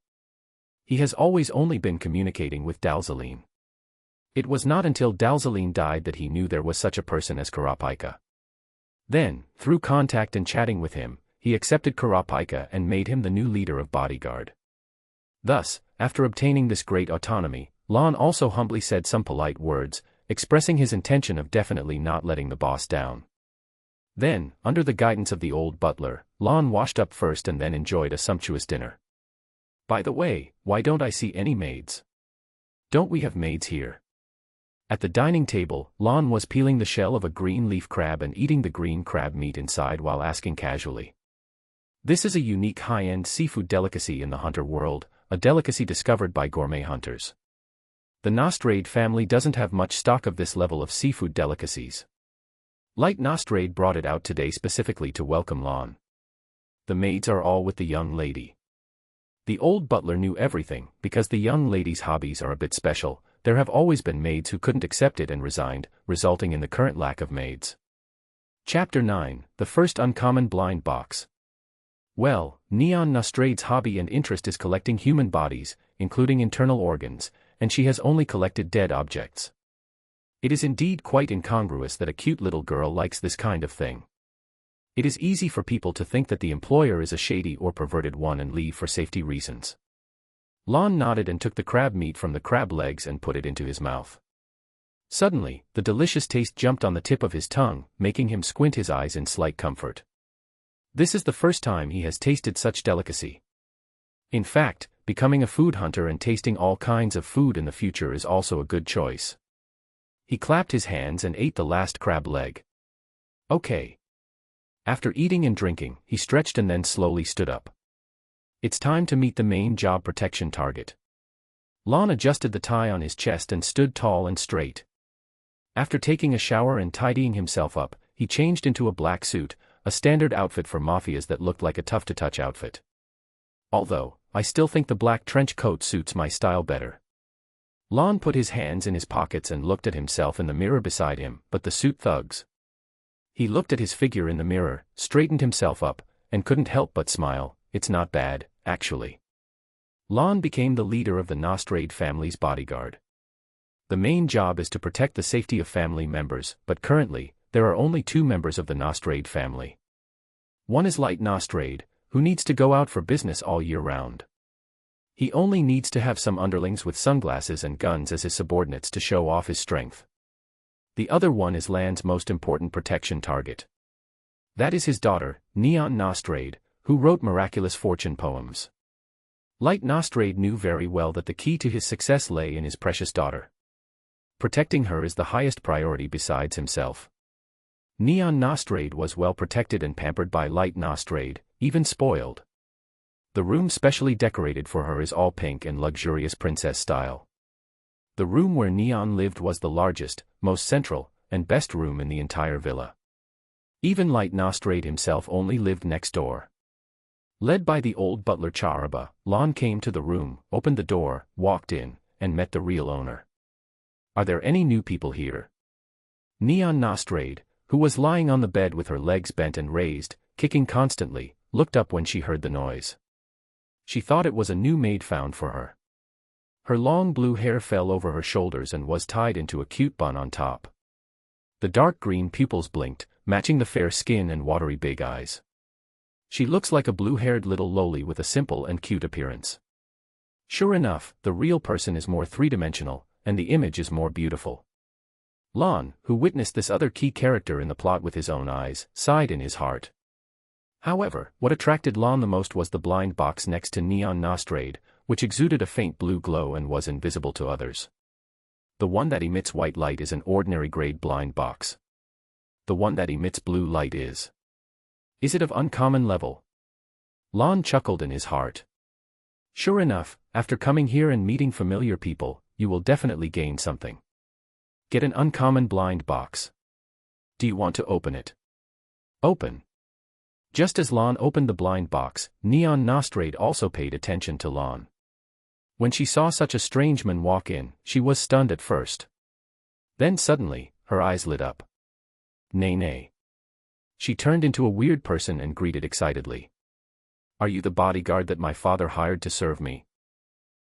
He has always only been communicating with Dalzaline. It was not until Dalzaline died that he knew there was such a person as Kurapika. Then, through contact and chatting with him, he accepted Kurapika and made him the new leader of bodyguard. Thus, after obtaining this great autonomy, Lon also humbly said some polite words, expressing his intention of definitely not letting the boss down. Then, under the guidance of the old butler, Lon washed up first and then enjoyed a sumptuous dinner. By the way, why don't I see any maids? Don't we have maids here? At the dining table, Lon was peeling the shell of a green leaf crab and eating the green crab meat inside while asking casually. This is a unique high-end seafood delicacy in the hunter world, a delicacy discovered by gourmet hunters. The Nostrade family doesn't have much stock of this level of seafood delicacies. Light Nostrade brought it out today specifically to welcome Lon. The maids are all with the young lady. The old butler knew everything, because the young lady's hobbies are a bit special. There have always been maids who couldn't accept it and resigned, resulting in the current lack of maids. Chapter 9, The First Uncommon Blind Box. Well, Neon Nostrade's hobby and interest is collecting human bodies, including internal organs, and she has only collected dead objects. It is indeed quite incongruous that a cute little girl likes this kind of thing. It is easy for people to think that the employer is a shady or perverted one and leave for safety reasons. Lon nodded and took the crab meat from the crab legs and put it into his mouth. Suddenly, the delicious taste jumped on the tip of his tongue, making him squint his eyes in slight comfort. This is the first time he has tasted such delicacy. In fact, becoming a food hunter and tasting all kinds of food in the future is also a good choice. He clapped his hands and ate the last crab leg. Okay. After eating and drinking, he stretched and then slowly stood up. It's time to meet the main job protection target. Lon adjusted the tie on his chest and stood tall and straight. After taking a shower and tidying himself up, he changed into a black suit, a standard outfit for mafias that looked like a tough-to-touch outfit. Although, I still think the black trench coat suits my style better. Lon put his hands in his pockets and looked at himself in the mirror beside him, but the suit thugs. He looked at his figure in the mirror, straightened himself up, and couldn't help but smile. It's not bad, actually. Lon became the leader of the Nostrade family's bodyguard. The main job is to protect the safety of family members, but currently, there are only 2 members of the Nostrade family. One is Light Nostrade, who needs to go out for business all year round. He only needs to have some underlings with sunglasses and guns as his subordinates to show off his strength. The other one is Land's most important protection target. That is his daughter, Neon Nostrade, who wrote miraculous fortune poems. Light Nostrade knew very well that the key to his success lay in his precious daughter. Protecting her is the highest priority besides himself. Neon Nostrade was well protected and pampered by Light Nostrade, even spoiled. The room specially decorated for her is all pink and luxurious princess style. The room where Neon lived was the largest, most central, and best room in the entire villa. Even Light Nostrade himself only lived next door. Led by the old butler Charaba, Lon came to the room, opened the door, walked in, and met the real owner. Are there any new people here? Neon Nostrade, who was lying on the bed with her legs bent and raised, kicking constantly, looked up when she heard the noise. She thought it was a new maid found for her. Her long blue hair fell over her shoulders and was tied into a cute bun on top. The dark green pupils blinked, matching the fair skin and watery big eyes. She looks like a blue-haired little loli with a simple and cute appearance. Sure enough, the real person is more three-dimensional, and the image is more beautiful. Lon, who witnessed this other key character in the plot with his own eyes, sighed in his heart. However, what attracted Lon the most was the blind box next to Neon Nostrade, which exuded a faint blue glow and was invisible to others. The one that emits white light is an ordinary grade blind box. The one that emits blue light is it of uncommon level? Lon chuckled in his heart. Sure enough, after coming here and meeting familiar people, you will definitely gain something. Get an uncommon blind box. Do you want to open it? Open. Just as Lon opened the blind box, Neon Nostrade also paid attention to Lon. When she saw such a strange man walk in, she was stunned at first. Then suddenly, her eyes lit up. Nay. She turned into a weird person and greeted excitedly. Are you the bodyguard that my father hired to serve me?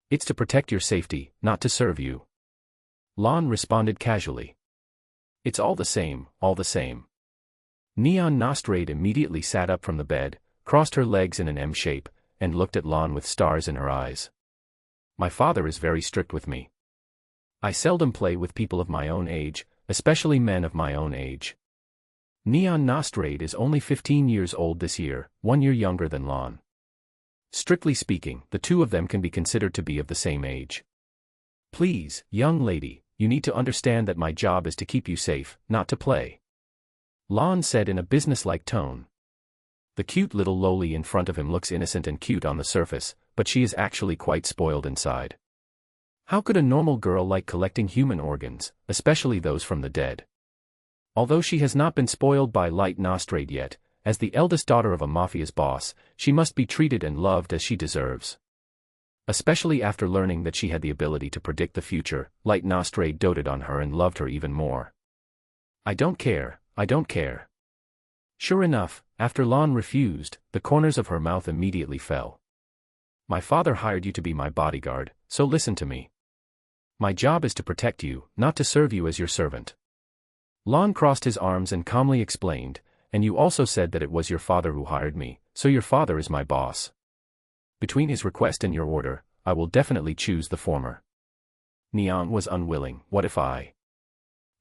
It's to protect your safety, not to serve you. Lon responded casually. It's all the same, all the same. Neon Nostrade immediately sat up from the bed, crossed her legs in an M shape, and looked at Lon with stars in her eyes. My father is very strict with me. I seldom play with people of my own age, especially men of my own age. Neon Nostrade is only 15 years old this year, 1 year younger than Lon. Strictly speaking, the two of them can be considered to be of the same age. Please, young lady, you need to understand that my job is to keep you safe, not to play. Lon said in a businesslike tone. The cute little loli in front of him looks innocent and cute on the surface, but she is actually quite spoiled inside. How could a normal girl like collecting human organs, especially those from the dead? Although she has not been spoiled by Light Nostrade yet, as the eldest daughter of a mafia's boss, she must be treated and loved as she deserves. Especially after learning that she had the ability to predict the future, Light Nostrade doted on her and loved her even more. I don't care, I don't care. Sure enough, after Lon refused, the corners of her mouth immediately fell. My father hired you to be my bodyguard, so listen to me. My job is to protect you, not to serve you as your servant. Lon crossed his arms and calmly explained, and you also said that it was your father who hired me, so your father is my boss. Between his request and your order, I will definitely choose the former. Neon was unwilling. What if I?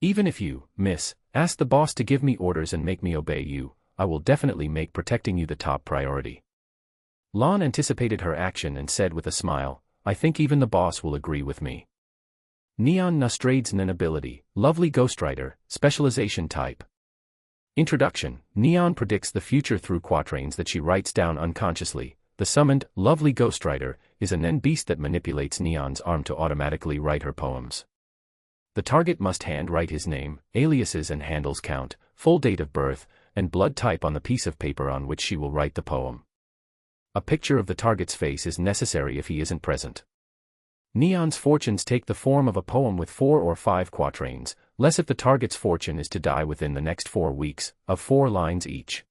Even if you, miss, ask the boss to give me orders and make me obey you, I will definitely make protecting you the top priority. Lon anticipated her action and said with a smile, I think even the boss will agree with me. Neon Nostrade's Nen ability, Lovely Ghostwriter, Specialization Type. Introduction, Neon predicts the future through quatrains that she writes down unconsciously. The summoned, Lovely Ghostwriter, is a Nen beast that manipulates Neon's arm to automatically write her poems. The target must hand-write his name, aliases and handles count, full date of birth, and blood type on the piece of paper on which she will write the poem. A picture of the target's face is necessary if he isn't present. Neon's fortunes take the form of a poem with 4 or 5 quatrains, less if the target's fortune is to die within the next 4 weeks, of 4 lines each.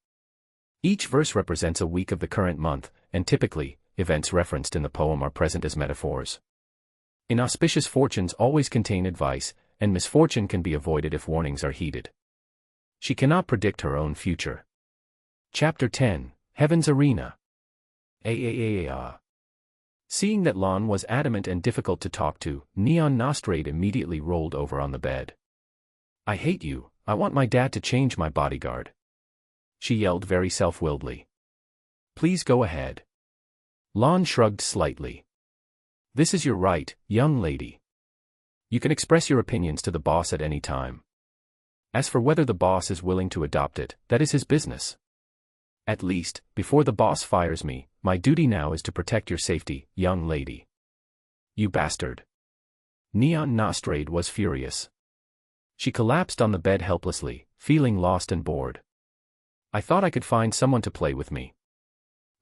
Each verse represents a week of the current month, and typically, events referenced in the poem are present as metaphors. Inauspicious fortunes always contain advice, and misfortune can be avoided if warnings are heeded. She cannot predict her own future. Chapter 10, Heaven's Arena. Seeing that Lon was adamant and difficult to talk to, Neon Nostrade immediately rolled over on the bed. I hate you, I want my dad to change my bodyguard. She yelled very self-willedly. Please go ahead. Lon shrugged slightly. This is your right, young lady. You can express your opinions to the boss at any time. As for whether the boss is willing to adopt it, that is his business. At least, before the boss fires me, my duty now is to protect your safety, young lady. You bastard. Neon Nostrade was furious. She collapsed on the bed helplessly, feeling lost and bored. I thought I could find someone to play with me.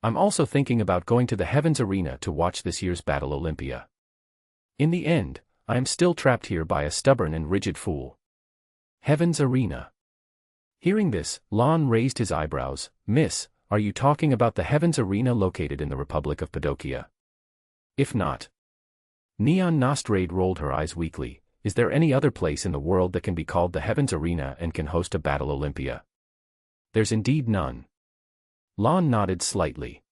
I'm also thinking about going to the Heaven's Arena to watch this year's Battle Olympia. In the end, I am still trapped here by a stubborn and rigid fool. Heaven's Arena. Hearing this, Lon raised his eyebrows. Miss, are you talking about the Heaven's Arena located in the Republic of Padokia? If not. Neon Nostrade rolled her eyes weakly. Is there any other place in the world that can be called the Heaven's Arena and can host a Battle Olympia? There's indeed none. Lon nodded slightly.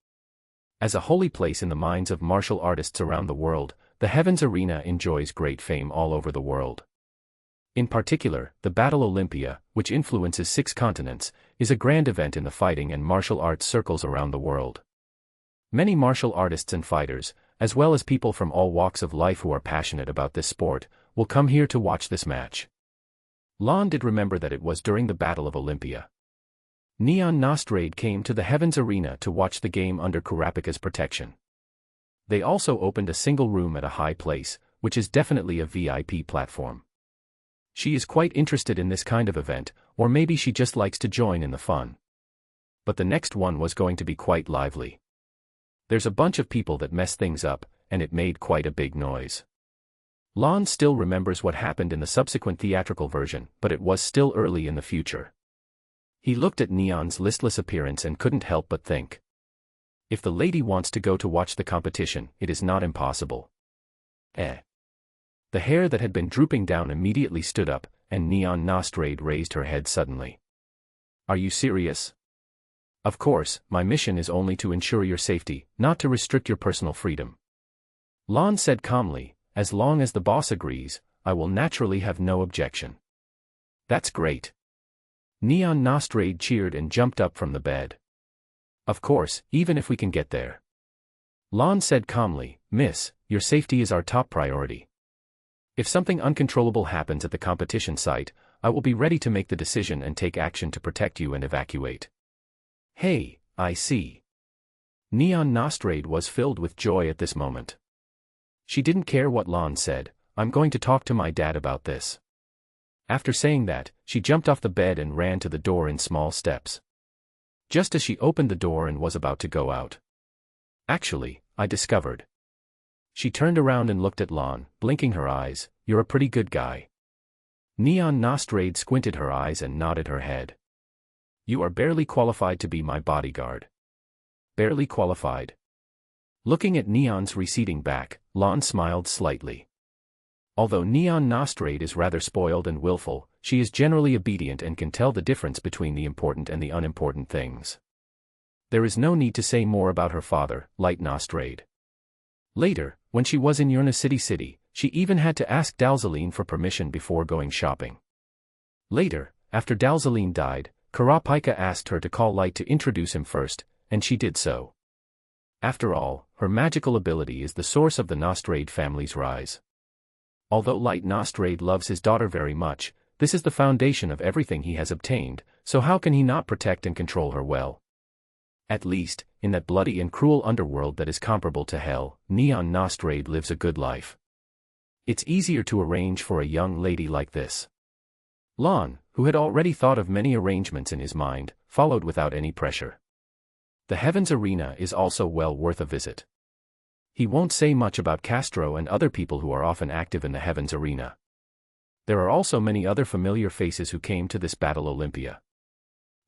As a holy place in the minds of martial artists around the world, the Heaven's Arena enjoys great fame all over the world. In particular, the Battle Olympia, which influences 6 continents, is a grand event in the fighting and martial arts circles around the world. Many martial artists and fighters, as well as people from all walks of life who are passionate about this sport, will come here to watch this match. Lon did remember that it was during the Battle of Olympia. Neon Nostrade came to the Heaven's Arena to watch the game under Kurapika's protection. They also opened a single room at a high place, which is definitely a VIP platform. She is quite interested in this kind of event, or maybe she just likes to join in the fun. But the next one was going to be quite lively. There's a bunch of people that mess things up, and it made quite a big noise. Lon still remembers what happened in the subsequent theatrical version, but it was still early in the future. He looked at Neon's listless appearance and couldn't help but think. If the lady wants to go to watch the competition, it is not impossible. The hair that had been drooping down immediately stood up, and Neon Nostrade raised her head suddenly. Are you serious? Of course, my mission is only to ensure your safety, not to restrict your personal freedom. Lon said calmly, as long as the boss agrees, I will naturally have no objection. That's great. Neon Nostrade cheered and jumped up from the bed. Of course, even if we can get there. Lon said calmly, Miss, your safety is our top priority. If something uncontrollable happens at the competition site, I will be ready to make the decision and take action to protect you and evacuate. Hey, I see. Neon Nostrade was filled with joy at this moment. She didn't care what Lon said, I'm going to talk to my dad about this. After saying that, she jumped off the bed and ran to the door in small steps. Just as she opened the door and was about to go out. Actually, I discovered. She turned around and looked at Lon, blinking her eyes, you're a pretty good guy. Neon Nostrade squinted her eyes and nodded her head. You are barely qualified to be my bodyguard. Barely qualified. Looking at Neon's receding back, Lon smiled slightly. Although Neon Nostrade is rather spoiled and willful, she is generally obedient and can tell the difference between the important and the unimportant things. There is no need to say more about her father, Light Nostrade. Later, when she was in Yurna City, she even had to ask Dalzaline for permission before going shopping. Later, after Dalzaline died, Karapika asked her to call Light to introduce him first, and she did so. After all, her magical ability is the source of the Nostrade family's rise. Although Light Nostrade loves his daughter very much, this is the foundation of everything he has obtained, so how can he not protect and control her well? At least, in that bloody and cruel underworld that is comparable to hell, Neon Nostrade lives a good life. It's easier to arrange for a young lady like this. Lon, who had already thought of many arrangements in his mind, followed without any pressure. The Heavens Arena is also well worth a visit. He won't say much about Castro and other people who are often active in the Heavens Arena. There are also many other familiar faces who came to this Battle Olympia.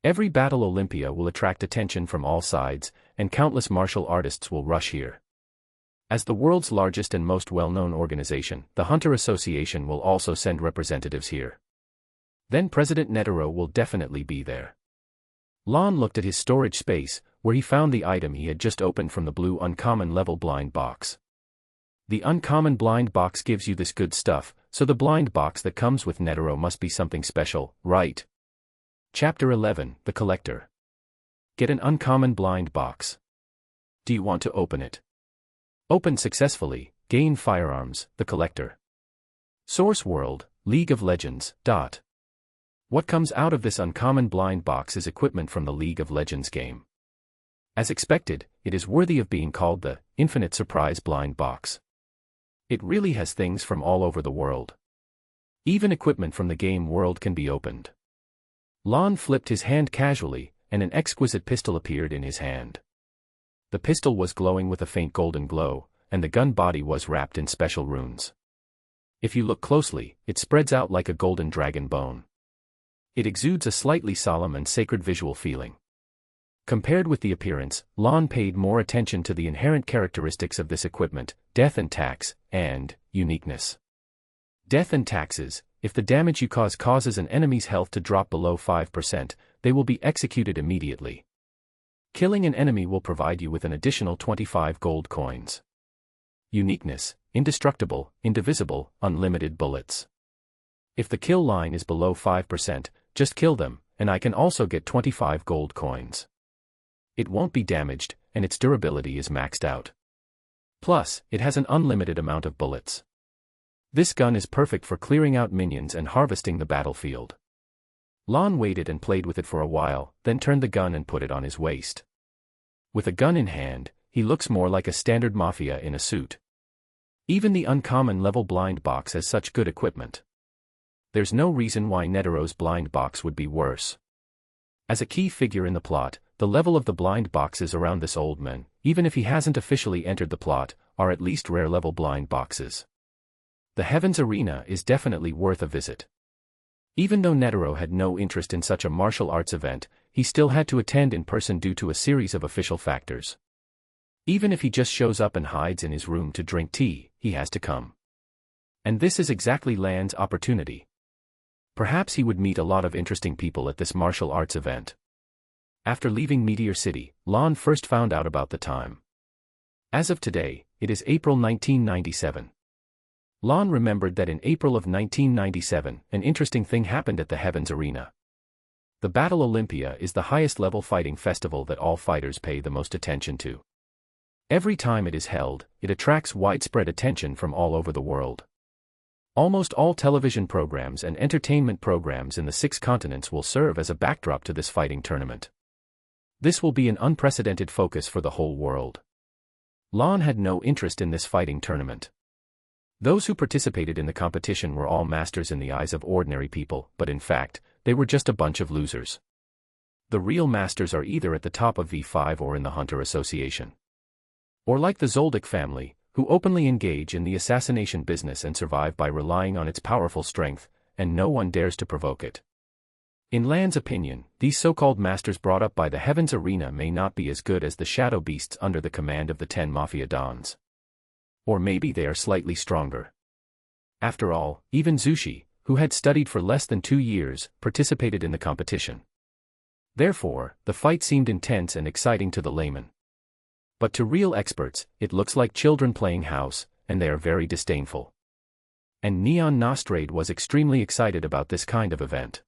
Every Battle Olympia will attract attention from all sides, and countless martial artists will rush here. As the world's largest and most well-known organization, the Hunter Association will also send representatives here. Then President Netero will definitely be there. Lon looked at his storage space, where he found the item he had just opened from the blue uncommon level blind box. The uncommon blind box gives you this good stuff, so the blind box that comes with Netero must be something special, right? Chapter 11, The Collector. Get an uncommon blind box. Do you want to open it? Open successfully, gain firearms, The Collector. Source World, League of Legends. What comes out of this uncommon blind box is equipment from the League of Legends game. As expected, it is worthy of being called the Infinite Surprise Blind Box. It really has things from all over the world. Even equipment from the game world can be opened. Lon flipped his hand casually, and an exquisite pistol appeared in his hand. The pistol was glowing with a faint golden glow, and the gun body was wrapped in special runes. If you look closely, it spreads out like a golden dragon bone. It exudes a slightly solemn and sacred visual feeling. Compared with the appearance, Lon paid more attention to the inherent characteristics of this equipment, death and tax, and uniqueness. Death and taxes. If the damage you cause causes an enemy's health to drop below 5%, they will be executed immediately. Killing an enemy will provide you with an additional 25 gold coins. Uniqueness. Indestructible, indivisible, unlimited bullets. If the kill line is below 5%, just kill them, and I can also get 25 gold coins. It won't be damaged, and its durability is maxed out. Plus, it has an unlimited amount of bullets. This gun is perfect for clearing out minions and harvesting the battlefield. Lon waited and played with it for a while, then turned the gun and put it on his waist. With a gun in hand, he looks more like a standard mafia in a suit. Even the uncommon level blind box has such good equipment. There's no reason why Netero's blind box would be worse. As a key figure in the plot, the level of the blind boxes around this old man, even if he hasn't officially entered the plot, are at least rare level blind boxes. The Heavens Arena is definitely worth a visit. Even though Netero had no interest in such a martial arts event, he still had to attend in person due to a series of official factors. Even if he just shows up and hides in his room to drink tea, he has to come. And this is exactly Lan's opportunity. Perhaps he would meet a lot of interesting people at this martial arts event. After leaving Meteor City, Lan first found out about the time. As of today, it is April 1997. Lan remembered that in April of 1997, an interesting thing happened at the Heavens Arena. The Battle Olympia is the highest-level fighting festival that all fighters pay the most attention to. Every time it is held, it attracts widespread attention from all over the world. Almost all television programs and entertainment programs in the 6 continents will serve as a backdrop to this fighting tournament. This will be an unprecedented focus for the whole world. Lan had no interest in this fighting tournament. Those who participated in the competition were all masters in the eyes of ordinary people, but in fact, they were just a bunch of losers. The real masters are either at the top of V5 or in the Hunter Association. Or like the Zoldyck family, who openly engage in the assassination business and survive by relying on its powerful strength, and no one dares to provoke it. In Lan's opinion, these so-called masters brought up by the Heavens Arena may not be as good as the shadow beasts under the command of the 10 Mafia Dons. Or maybe they are slightly stronger. After all, even Zushi, who had studied for less than 2 years, participated in the competition. Therefore, the fight seemed intense and exciting to the layman. But to real experts, it looks like children playing house, and they are very disdainful. And Neon Nostrade was extremely excited about this kind of event.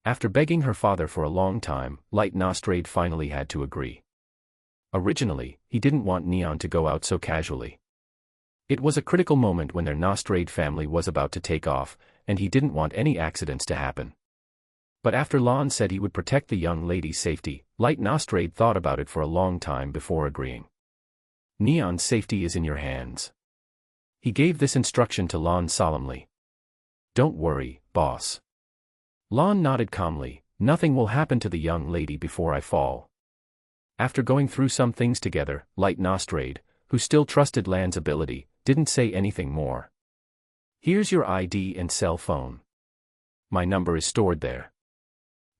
After begging her father for a long time, Light Nostrade finally had to agree. Originally, he didn't want Neon to go out so casually. It was a critical moment when their Nostrade family was about to take off, and he didn't want any accidents to happen. But after Lan said he would protect the young lady's safety, Light Nostrade thought about it for a long time before agreeing. Neon's safety is in your hands. He gave this instruction to Lan solemnly. Don't worry, boss. Lan nodded calmly, nothing will happen to the young lady before I fall. After going through some things together, Light Nostrade, who still trusted Lan's ability, didn't say anything more. Here's your ID and cell phone. My number is stored there.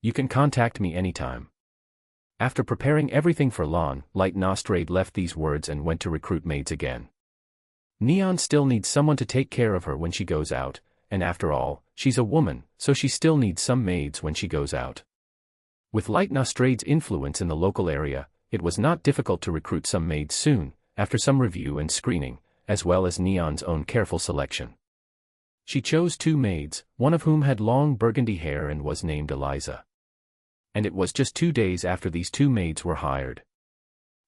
You can contact me anytime. After preparing everything for Lan, Light Nostrade left these words and went to recruit maids again. Neon still needs someone to take care of her when she goes out, and after all, she's a woman, so she still needs some maids when she goes out. With Light Nostrade's influence in the local area, it was not difficult to recruit some maids soon, after some review and screening, as well as Neon's own careful selection. She chose 2 maids, one of whom had long burgundy hair and was named Eliza. And it was just 2 days after these 2 maids were hired.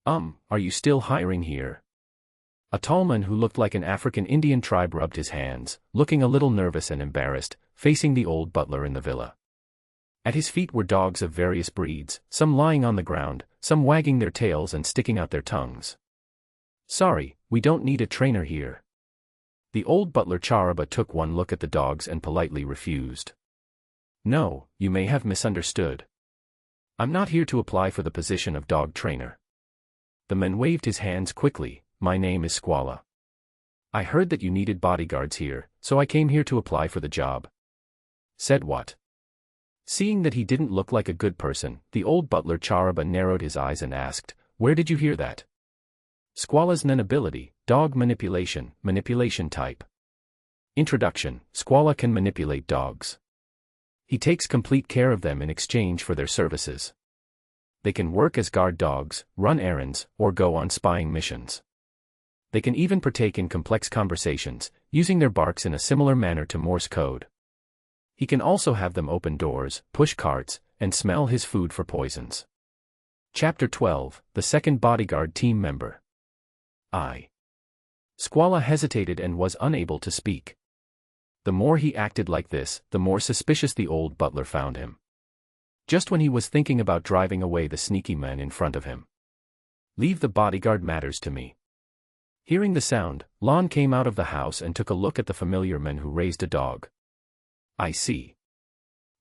Are you still hiring here? A tall man who looked like an African Indian tribe rubbed his hands, looking a little nervous and embarrassed, facing the old butler in the villa. At his feet were dogs of various breeds, some lying on the ground, some wagging their tails and sticking out their tongues. Sorry, we don't need a trainer here. The old butler Charaba took one look at the dogs and politely refused. No, you may have misunderstood. I'm not here to apply for the position of dog trainer. The man waved his hands quickly. My name is Squala. I heard that you needed bodyguards here, so I came here to apply for the job. Said what? Seeing that he didn't look like a good person, the old butler Charaba narrowed his eyes and asked, where did you hear that? Squala's Nen ability, dog manipulation type. Introduction, Squala can manipulate dogs. He takes complete care of them in exchange for their services. They can work as guard dogs, run errands, or go on spying missions. They can even partake in complex conversations, using their barks in a similar manner to Morse code. He can also have them open doors, push carts, and smell his food for poisons. Chapter 12, The Second Bodyguard Team Member. Squala hesitated and was unable to speak. The more he acted like this, the more suspicious the old butler found him. Just when he was thinking about driving away the sneaky man in front of him. Leave the bodyguard matters to me. Hearing the sound, Lan came out of the house and took a look at the familiar man who raised a dog. I see.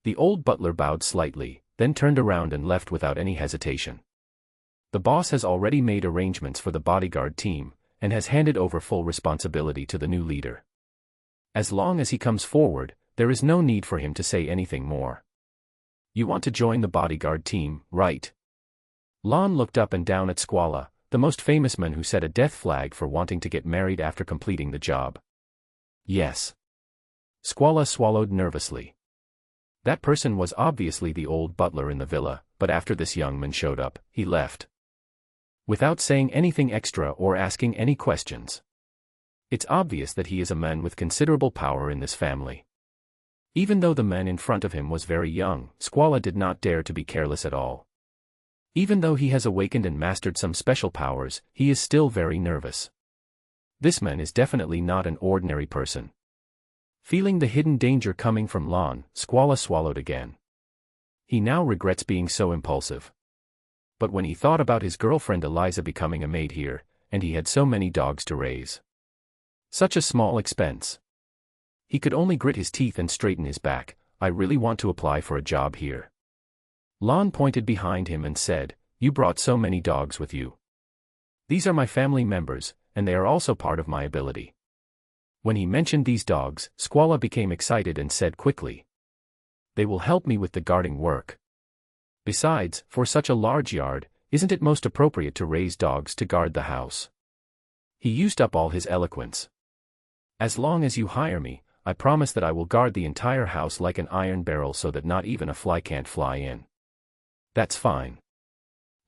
The old butler bowed slightly, then turned around and left without any hesitation. The boss has already made arrangements for the bodyguard team, and has handed over full responsibility to the new leader. As long as he comes forward, there is no need for him to say anything more. You want to join the bodyguard team, right? Lon looked up and down at Squala, the most famous man who set a death flag for wanting to get married after completing the job. Yes. Squala swallowed nervously. That person was obviously the old butler in the villa, but after this young man showed up, he left. Without saying anything extra or asking any questions. It's obvious that he is a man with considerable power in this family. Even though the man in front of him was very young, Squala did not dare to be careless at all. Even though he has awakened and mastered some special powers, he is still very nervous. This man is definitely not an ordinary person. Feeling the hidden danger coming from Lon, Squala swallowed again. He now regrets being so impulsive. But when he thought about his girlfriend Eliza becoming a maid here, and he had so many dogs to raise. Such a small expense. He could only grit his teeth and straighten his back. I really want to apply for a job here. Lon pointed behind him and said, You brought so many dogs with you. These are my family members, and they are also part of my ability. When he mentioned these dogs, Squala became excited and said quickly, They will help me with the guarding work. Besides, for such a large yard, isn't it most appropriate to raise dogs to guard the house? He used up all his eloquence. As long as you hire me, I promise that I will guard the entire house like an iron barrel so that not even a fly can't fly in. That's fine.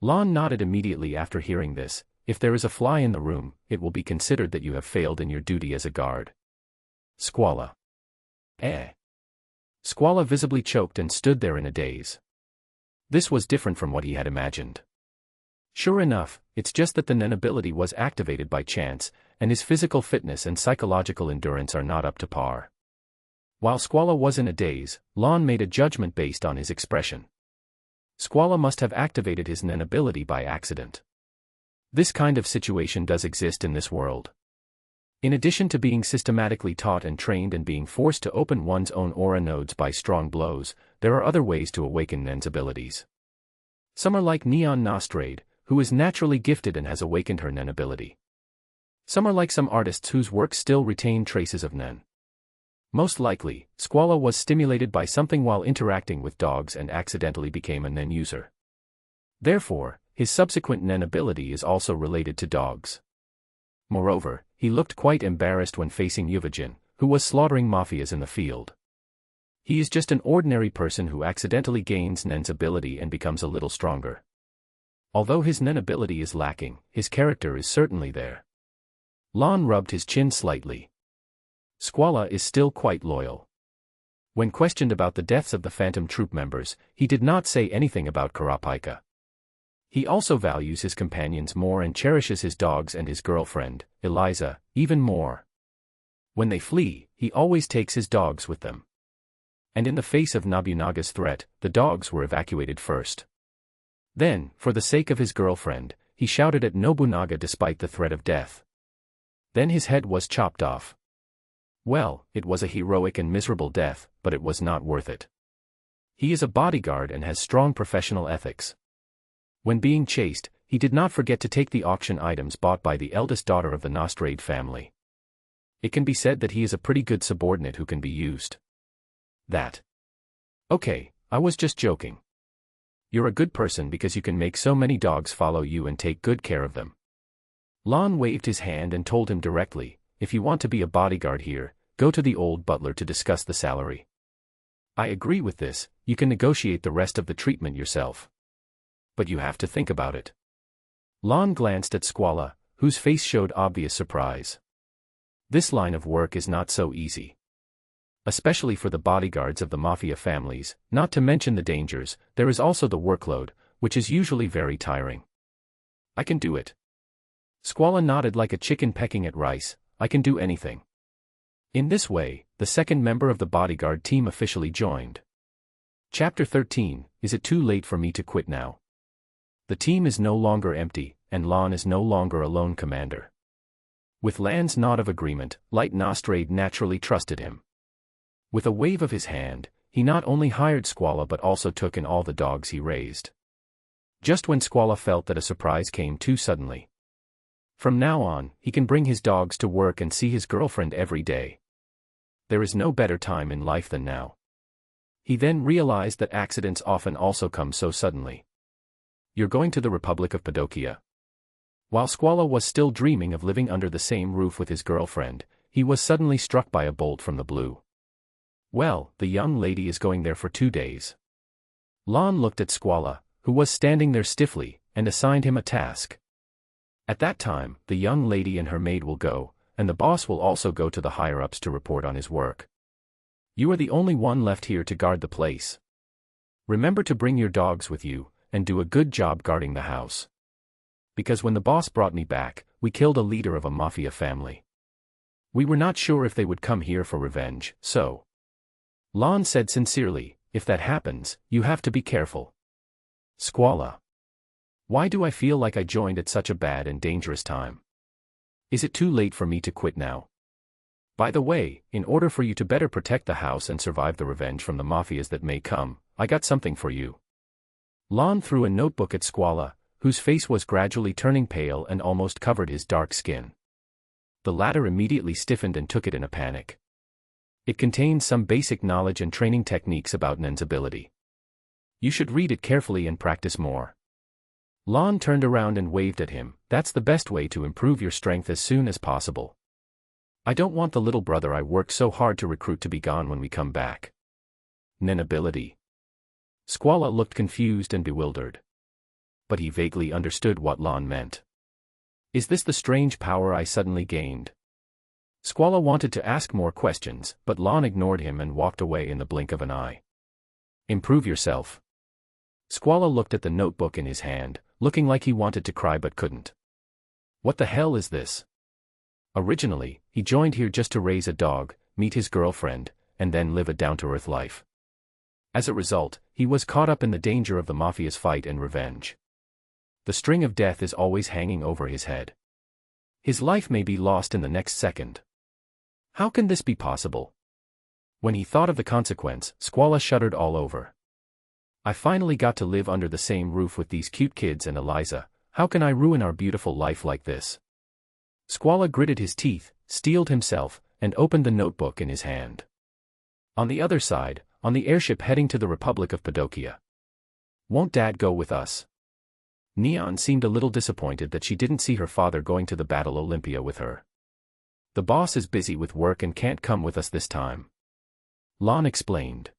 Lon nodded immediately after hearing this. If there is a fly in the room, it will be considered that you have failed in your duty as a guard. Squala. Squala visibly choked and stood there in a daze. This was different from what he had imagined. Sure enough, it's just that the Nen ability was activated by chance, and his physical fitness and psychological endurance are not up to par. While Squala was in a daze, Lon made a judgment based on his expression. Squala must have activated his Nen ability by accident. This kind of situation does exist in this world. In addition to being systematically taught and trained and being forced to open one's own aura nodes by strong blows, there are other ways to awaken Nen's abilities. Some are like Neon Nostrade, who is naturally gifted and has awakened her Nen ability. Some are like some artists whose works still retain traces of Nen. Most likely, Squala was stimulated by something while interacting with dogs and accidentally became a Nen user. Therefore, his subsequent Nen ability is also related to dogs. Moreover, he looked quite embarrassed when facing Yuvajin, who was slaughtering mafias in the field. He is just an ordinary person who accidentally gains Nen's ability and becomes a little stronger. Although his Nen ability is lacking, his character is certainly there. Lon rubbed his chin slightly. Squala is still quite loyal. When questioned about the deaths of the Phantom Troop members, he did not say anything about Karapaika. He also values his companions more and cherishes his dogs and his girlfriend, Eliza, even more. When they flee, he always takes his dogs with them. And in the face of Nobunaga's threat, the dogs were evacuated first. Then, for the sake of his girlfriend, he shouted at Nobunaga despite the threat of death. Then his head was chopped off. Well, it was a heroic and miserable death, but it was not worth it. He is a bodyguard and has strong professional ethics. When being chased, he did not forget to take the auction items bought by the eldest daughter of the Nostrade family. It can be said that he is a pretty good subordinate who can be used. Okay, I was just joking. You're a good person because you can make so many dogs follow you and take good care of them. Lon waved his hand and told him directly, if you want to be a bodyguard here, go to the old butler to discuss the salary. I agree with this, you can negotiate the rest of the treatment yourself. But you have to think about it. Lon glanced at Squala, whose face showed obvious surprise. This line of work is not so easy. Especially for the bodyguards of the mafia families, not to mention the dangers, there is also the workload, which is usually very tiring. I can do it. Squala nodded like a chicken pecking at rice, I can do anything. In this way, the second member of the bodyguard team officially joined. Chapter 13, Is it too late for me to quit now? The team is no longer empty, and Lon is no longer a lone commander. With Lan's nod of agreement, Light Nostrade naturally trusted him. With a wave of his hand, he not only hired Squala but also took in all the dogs he raised. Just when Squala felt that a surprise came too suddenly. From now on, he can bring his dogs to work and see his girlfriend every day. There is no better time in life than now. He then realized that accidents often also come so suddenly. You're going to the Republic of Padokia. While Squala was still dreaming of living under the same roof with his girlfriend, he was suddenly struck by a bolt from the blue. Well, the young lady is going there for 2 days. Lon looked at Squala, who was standing there stiffly, and assigned him a task. At that time, the young lady and her maid will go, and the boss will also go to the higher-ups to report on his work. You are the only one left here to guard the place. Remember to bring your dogs with you, and do a good job guarding the house. Because when the boss brought me back, we killed a leader of a mafia family. We were not sure if they would come here for revenge, so. Lon said sincerely, if that happens, you have to be careful. Squala. Why do I feel like I joined at such a bad and dangerous time? Is it too late for me to quit now? By the way, in order for you to better protect the house and survive the revenge from the mafias that may come, I got something for you. Lon threw a notebook at Squala, whose face was gradually turning pale and almost covered his dark skin. The latter immediately stiffened and took it in a panic. It contained some basic knowledge and training techniques about Nen's ability. You should read it carefully and practice more. Lon turned around and waved at him. That's the best way to improve your strength as soon as possible. I don't want the little brother I worked so hard to recruit to be gone when we come back. Nen ability. Squala looked confused and bewildered. But he vaguely understood what Lon meant. Is this the strange power I suddenly gained? Squala wanted to ask more questions, but Lon ignored him and walked away in the blink of an eye. Improve yourself. Squala looked at the notebook in his hand, looking like he wanted to cry but couldn't. What the hell is this? Originally, he joined here just to raise a dog, meet his girlfriend, and then live a down-to-earth life. As a result, he was caught up in the danger of the mafia's fight and revenge. The string of death is always hanging over his head. His life may be lost in the next second. How can this be possible? When he thought of the consequence, Squala shuddered all over. I finally got to live under the same roof with these cute kids and Eliza. How can I ruin our beautiful life like this? Squala gritted his teeth, steeled himself, and opened the notebook in his hand. On the other side, on the airship heading to the Republic of Padokia. Won't Dad go with us? Neon seemed a little disappointed that she didn't see her father going to the Battle Olympia with her. The boss is busy with work and can't come with us this time. Lon explained.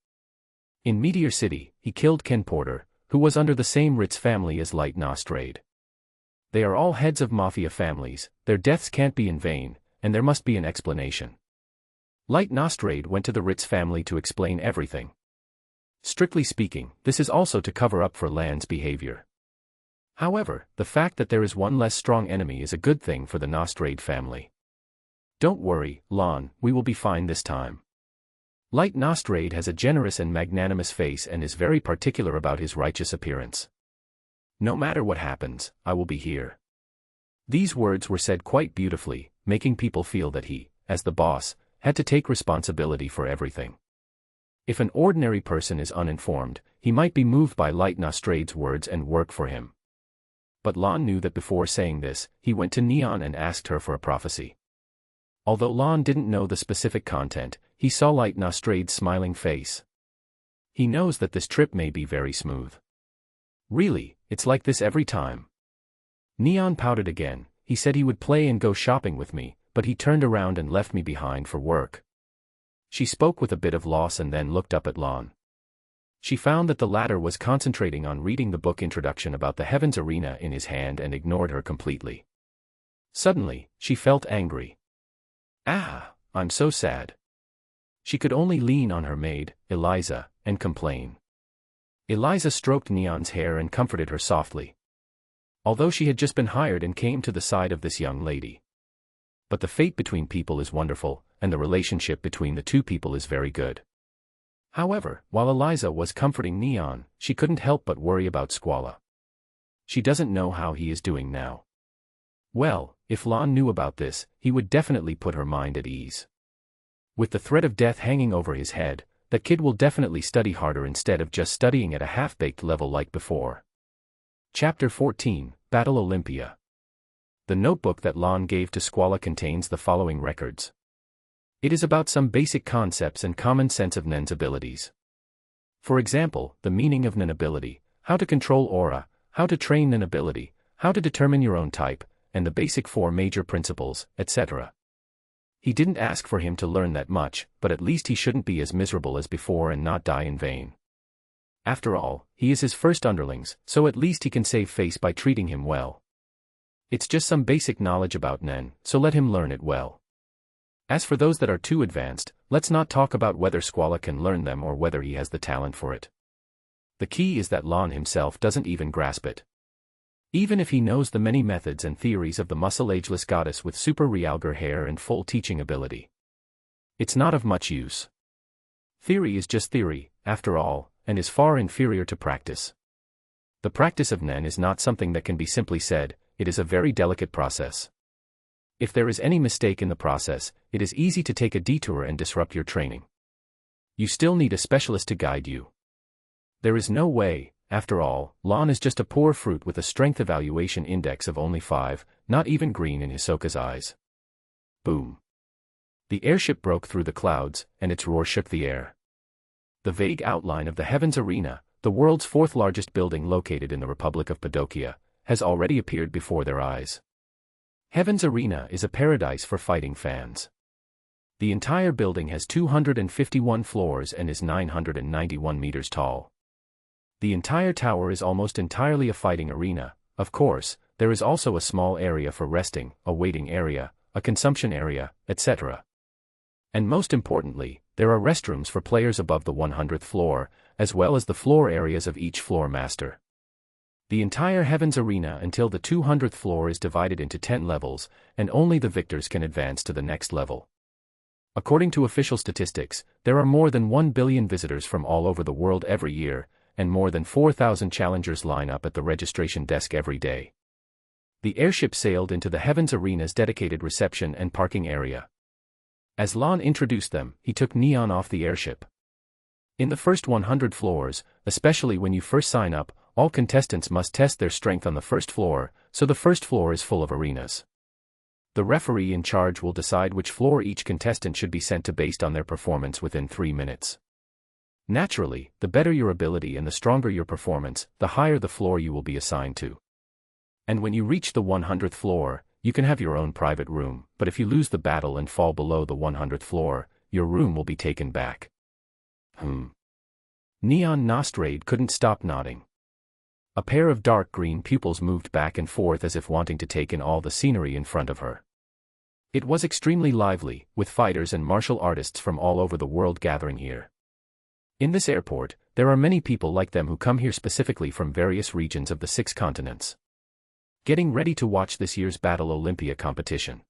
In Meteor City, he killed Ken Porter, who was under the same Ritz family as Light Nostrade. They are all heads of mafia families, their deaths can't be in vain, and there must be an explanation. Light Nostrade went to the Ritz family to explain everything. Strictly speaking, this is also to cover up for Lan's behavior. However, the fact that there is one less strong enemy is a good thing for the Nostrade family. Don't worry, Lon, we will be fine this time. Light Nostrade has a generous and magnanimous face and is very particular about his righteous appearance. No matter what happens, I will be here. These words were said quite beautifully, making people feel that he, as the boss, had to take responsibility for everything. If an ordinary person is uninformed, he might be moved by Light Nostrade's words and work for him. But Lon knew that before saying this, he went to Neon and asked her for a prophecy. Although Lon didn't know the specific content, he saw Light Nostrade's smiling face. He knows that this trip may be very smooth. Really, it's like this every time. Neon pouted again. He said he would play and go shopping with me, but he turned around and left me behind for work. She spoke with a bit of loss and then looked up at Lon. She found that the latter was concentrating on reading the book introduction about the Heavens Arena in his hand and ignored her completely. Suddenly, she felt angry. Ah, I'm so sad. She could only lean on her maid, Eliza, and complain. Eliza stroked Neon's hair and comforted her softly. Although she had just been hired and came to the side of this young lady. But the fate between people is wonderful, and the relationship between the two people is very good. However, while Eliza was comforting Neon, she couldn't help but worry about Squala. She doesn't know how he is doing now. Well, if Lon knew about this, he would definitely put her mind at ease. With the threat of death hanging over his head, that kid will definitely study harder instead of just studying at a half-baked level like before. Chapter 14, Battle Olympia. The notebook that Lon gave to Squala contains the following records. It is about some basic concepts and common sense of Nen's abilities. For example, the meaning of Nen ability, how to control aura, how to train Nen ability, how to determine your own type, and the basic 4 major principles, etc. He didn't ask for him to learn that much, but at least he shouldn't be as miserable as before and not die in vain. After all, he is his first underlings, so at least he can save face by treating him well. It's just some basic knowledge about Nen, so let him learn it well. As for those that are too advanced, let's not talk about whether Squalla can learn them or whether he has the talent for it. The key is that Lon himself doesn't even grasp it. Even if he knows the many methods and theories of the muscle-ageless goddess with super realgar hair and full teaching ability, it's not of much use. Theory is just theory, after all, and is far inferior to practice. The practice of Nen is not something that can be simply said, it is a very delicate process. If there is any mistake in the process, it is easy to take a detour and disrupt your training. You still need a specialist to guide you. There is no way, after all, Lon is just a poor fruit with a strength evaluation index of only 5, not even green in Hisoka's eyes. Boom. The airship broke through the clouds, and its roar shook the air. The vague outline of the Heavens Arena, the world's 4th largest building located in the Republic of Padokia, has already appeared before their eyes. Heavens Arena is a paradise for fighting fans. The entire building has 251 floors and is 991 meters tall. The entire tower is almost entirely a fighting arena. Of course, there is also a small area for resting, a waiting area, a consumption area, etc. And most importantly, there are restrooms for players above the 100th floor, as well as the floor areas of each floor master. The entire Heavens Arena until the 200th floor is divided into 10 levels, and only the victors can advance to the next level. According to official statistics, there are more than 1 billion visitors from all over the world every year, and more than 4,000 challengers line up at the registration desk every day. The airship sailed into the Heavens Arena's dedicated reception and parking area. As Lon introduced them, he took Neon off the airship. In the first 100 floors, especially when you first sign up, all contestants must test their strength on the first floor, so the first floor is full of arenas. The referee in charge will decide which floor each contestant should be sent to based on their performance within 3 minutes. Naturally, the better your ability and the stronger your performance, the higher the floor you will be assigned to. And when you reach the 100th floor, you can have your own private room, but if you lose the battle and fall below the 100th floor, your room will be taken back. Neon Nostrade couldn't stop nodding. A pair of dark green pupils moved back and forth as if wanting to take in all the scenery in front of her. It was extremely lively, with fighters and martial artists from all over the world gathering here. In this airport, there are many people like them who come here specifically from various regions of the 6 continents, getting ready to watch this year's Battle Olympia competition.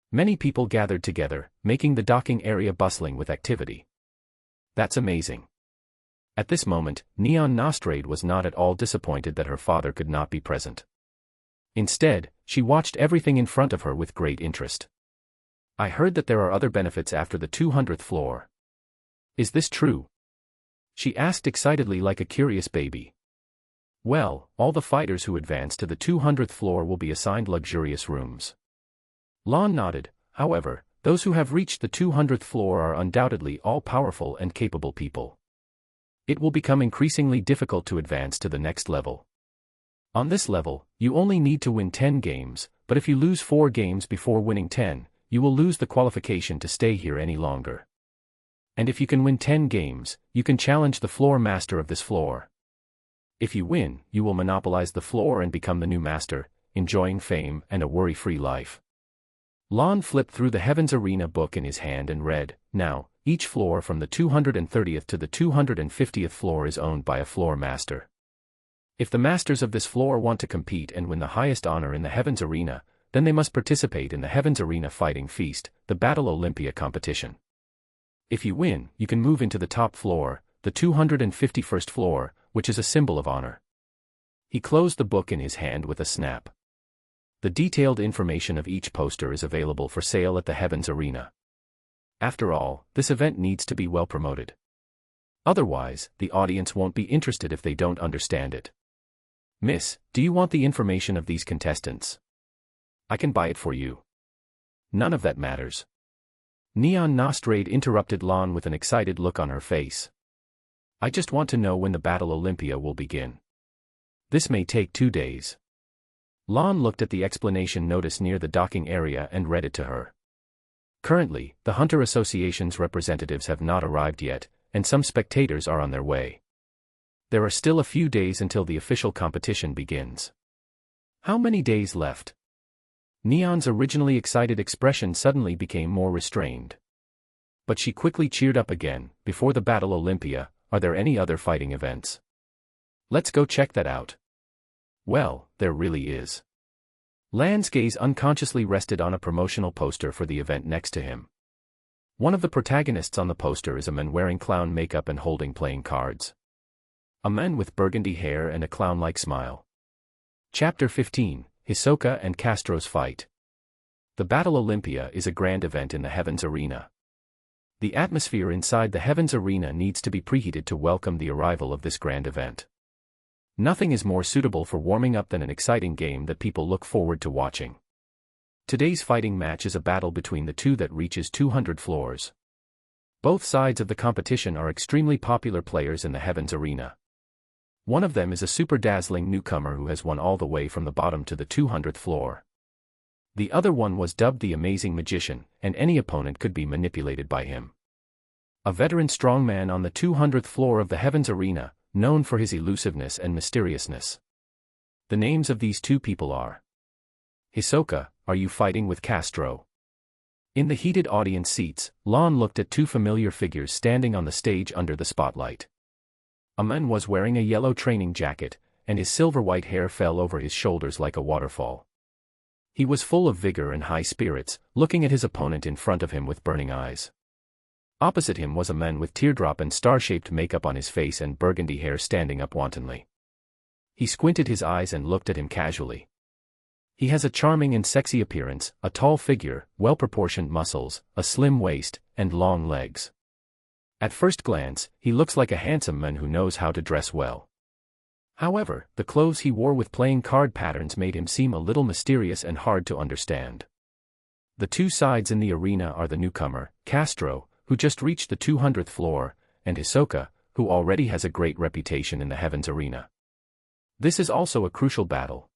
Many people gathered together, making the docking area bustling with activity. That's amazing. At this moment, Neon Nostrade was not at all disappointed that her father could not be present. Instead, she watched everything in front of her with great interest. I heard that there are other benefits after the 200th floor. Is this true? She asked excitedly like a curious baby. Well, all the fighters who advance to the 200th floor will be assigned luxurious rooms. Lon nodded. However, those who have reached the 200th floor are undoubtedly all-powerful and capable people. It will become increasingly difficult to advance to the next level. On this level, you only need to win 10 games, but if you lose 4 games before winning 10, you will lose the qualification to stay here any longer. And if you can win 10 games, you can challenge the floor master of this floor. If you win, you will monopolize the floor and become the new master, enjoying fame and a worry-free life. Lon flipped through the Heavens Arena book in his hand and read, now, each floor from the 230th to the 250th floor is owned by a floor master. If the masters of this floor want to compete and win the highest honor in the Heavens Arena, then they must participate in the Heavens Arena Fighting Feast, the Battle Olympia competition. If you win, you can move into the top floor, the 251st floor, which is a symbol of honor. He closed the book in his hand with a snap. The detailed information of each poster is available for sale at the Heavens Arena. After all, this event needs to be well promoted. Otherwise, the audience won't be interested if they don't understand it. Miss, do you want the information of these contestants? I can buy it for you. None of that matters. Neon Nostrade interrupted Lon with an excited look on her face. I just want to know when the Battle Olympia will begin. This may take 2 days. Lon looked at the explanation notice near the docking area and read it to her. Currently, the Hunter Association's representatives have not arrived yet, and some spectators are on their way. There are still a few days until the official competition begins. How many days left? Neon's originally excited expression suddenly became more restrained. But she quickly cheered up again. Before the Battle Olympia, are there any other fighting events? Let's go check that out. Well, there really is. Lan's gaze unconsciously rested on a promotional poster for the event next to him. One of the protagonists on the poster is a man wearing clown makeup and holding playing cards. A man with burgundy hair and a clown-like smile. Chapter 15, Hisoka and Castro's Fight. The Battle Olympia is a grand event in the Heavens Arena. The atmosphere inside the Heavens Arena needs to be preheated to welcome the arrival of this grand event. Nothing is more suitable for warming up than an exciting game that people look forward to watching. Today's fighting match is a battle between the two that reaches 200 floors. Both sides of the competition are extremely popular players in the Heavens Arena. One of them is a super dazzling newcomer who has won all the way from the bottom to the 200th floor. The other one was dubbed the Amazing Magician, and any opponent could be manipulated by him. A veteran strongman on the 200th floor of the Heavens Arena, known for his elusiveness and mysteriousness. The names of these two people are: Hisoka, are you fighting with Castro? In the heated audience seats, Lon looked at two familiar figures standing on the stage under the spotlight. A man was wearing a yellow training jacket, and his silver-white hair fell over his shoulders like a waterfall. He was full of vigor and high spirits, looking at his opponent in front of him with burning eyes. Opposite him was a man with teardrop and star-shaped makeup on his face and burgundy hair standing up wantonly. He squinted his eyes and looked at him casually. He has a charming and sexy appearance, a tall figure, well-proportioned muscles, a slim waist, and long legs. At first glance, he looks like a handsome man who knows how to dress well. However, the clothes he wore with playing card patterns made him seem a little mysterious and hard to understand. The two sides in the arena are the newcomer, Castro, who just reached the 200th floor, and Hisoka, who already has a great reputation in the Heavens Arena. This is also a crucial battle.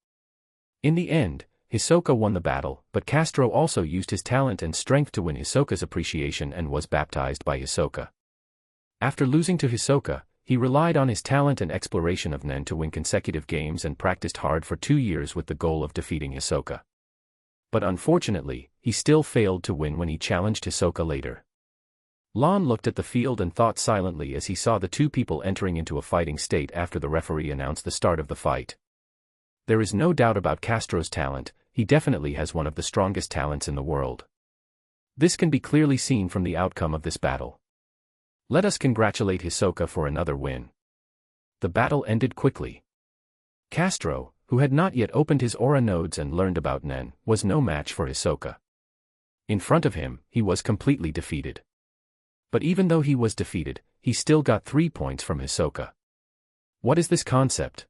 In the end, Hisoka won the battle, but Castro also used his talent and strength to win Hisoka's appreciation and was baptized by Hisoka. After losing to Hisoka, he relied on his talent and exploration of Nen to win consecutive games and practiced hard for 2 years with the goal of defeating Hisoka. But unfortunately, he still failed to win when he challenged Hisoka later. Lon looked at the field and thought silently as he saw the two people entering into a fighting state after the referee announced the start of the fight. There is no doubt about Castro's talent, he definitely has one of the strongest talents in the world. This can be clearly seen from the outcome of this battle. Let us congratulate Hisoka for another win. The battle ended quickly. Castro, who had not yet opened his aura nodes and learned about Nen, was no match for Hisoka. In front of him, he was completely defeated. But even though he was defeated, he still got 3 points from Hisoka. What is this concept?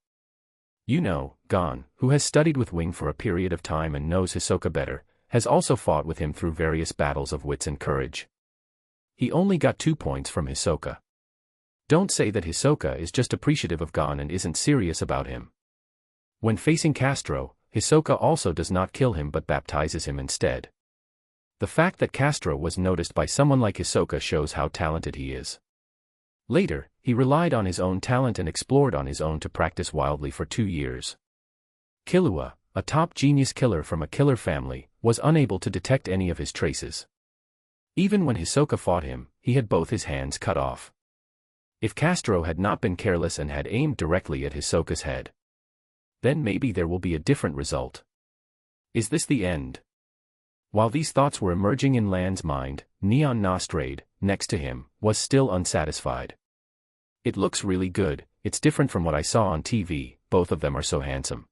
You know, Gon, who has studied with Wing for a period of time and knows Hisoka better, has also fought with him through various battles of wits and courage. He only got 2 points from Hisoka. Don't say that Hisoka is just appreciative of Gon and isn't serious about him. When facing Castro, Hisoka also does not kill him but baptizes him instead. The fact that Castro was noticed by someone like Hisoka shows how talented he is. Later, he relied on his own talent and explored on his own to practice wildly for 2 years. Killua, a top genius killer from a killer family, was unable to detect any of his traces. Even when Hisoka fought him, he had both his hands cut off. If Castro had not been careless and had aimed directly at Hisoka's head, then maybe there will be a different result. Is this the end? While these thoughts were emerging in Lan's mind, Neon Nostrade, next to him, was still unsatisfied. It looks really good, it's different from what I saw on TV, both of them are so handsome.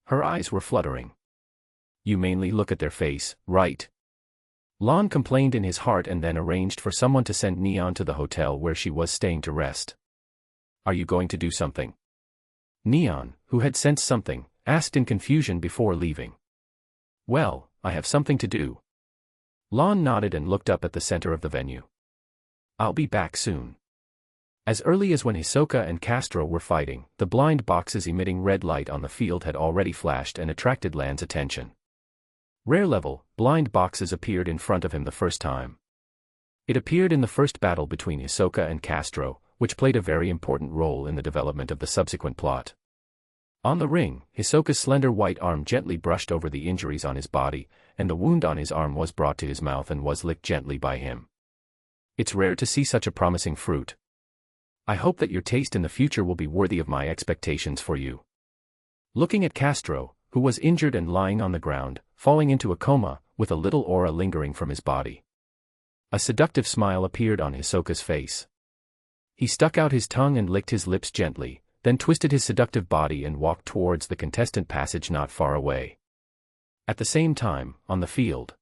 Her eyes were fluttering. You mainly look at their face, right? Lon complained in his heart and then arranged for someone to send Neon to the hotel where she was staying to rest. Are you going to do something? Neon, who had sensed something, asked in confusion before leaving. Well, I have something to do. Lon nodded and looked up at the center of the venue. I'll be back soon. As early as when Hisoka and Castro were fighting, the blind box's emitting red light on the field had already flashed and attracted Lan's attention. Rare level, blind boxes appeared in front of him the first time. It appeared in the first battle between Hisoka and Castro, which played a very important role in the development of the subsequent plot. On the ring, Hisoka's slender white arm gently brushed over the injuries on his body, and the wound on his arm was brought to his mouth and was licked gently by him. It's rare to see such a promising fruit. I hope that your taste in the future will be worthy of my expectations for you. Looking at Castro, who was injured and lying on the ground, falling into a coma, with a little aura lingering from his body. A seductive smile appeared on Hisoka's face. He stuck out his tongue and licked his lips gently, then twisted his seductive body and walked towards the contestant passage not far away. At the same time, on the field.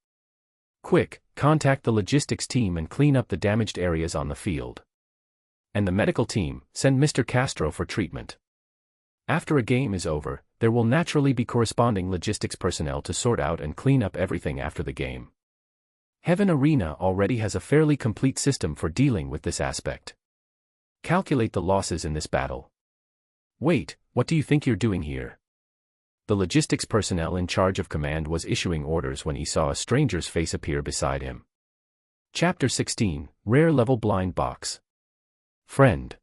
Quick, contact the logistics team and clean up the damaged areas on the field. And the medical team, send Mr. Castro for treatment. After a game is over, there will naturally be corresponding logistics personnel to sort out and clean up everything after the game. Heaven Arena already has a fairly complete system for dealing with this aspect. Calculate the losses in this battle. Wait, what do you think you're doing here? The logistics personnel in charge of command was issuing orders when he saw a stranger's face appear beside him. Chapter 16, Rare Level Blind Box. Friend.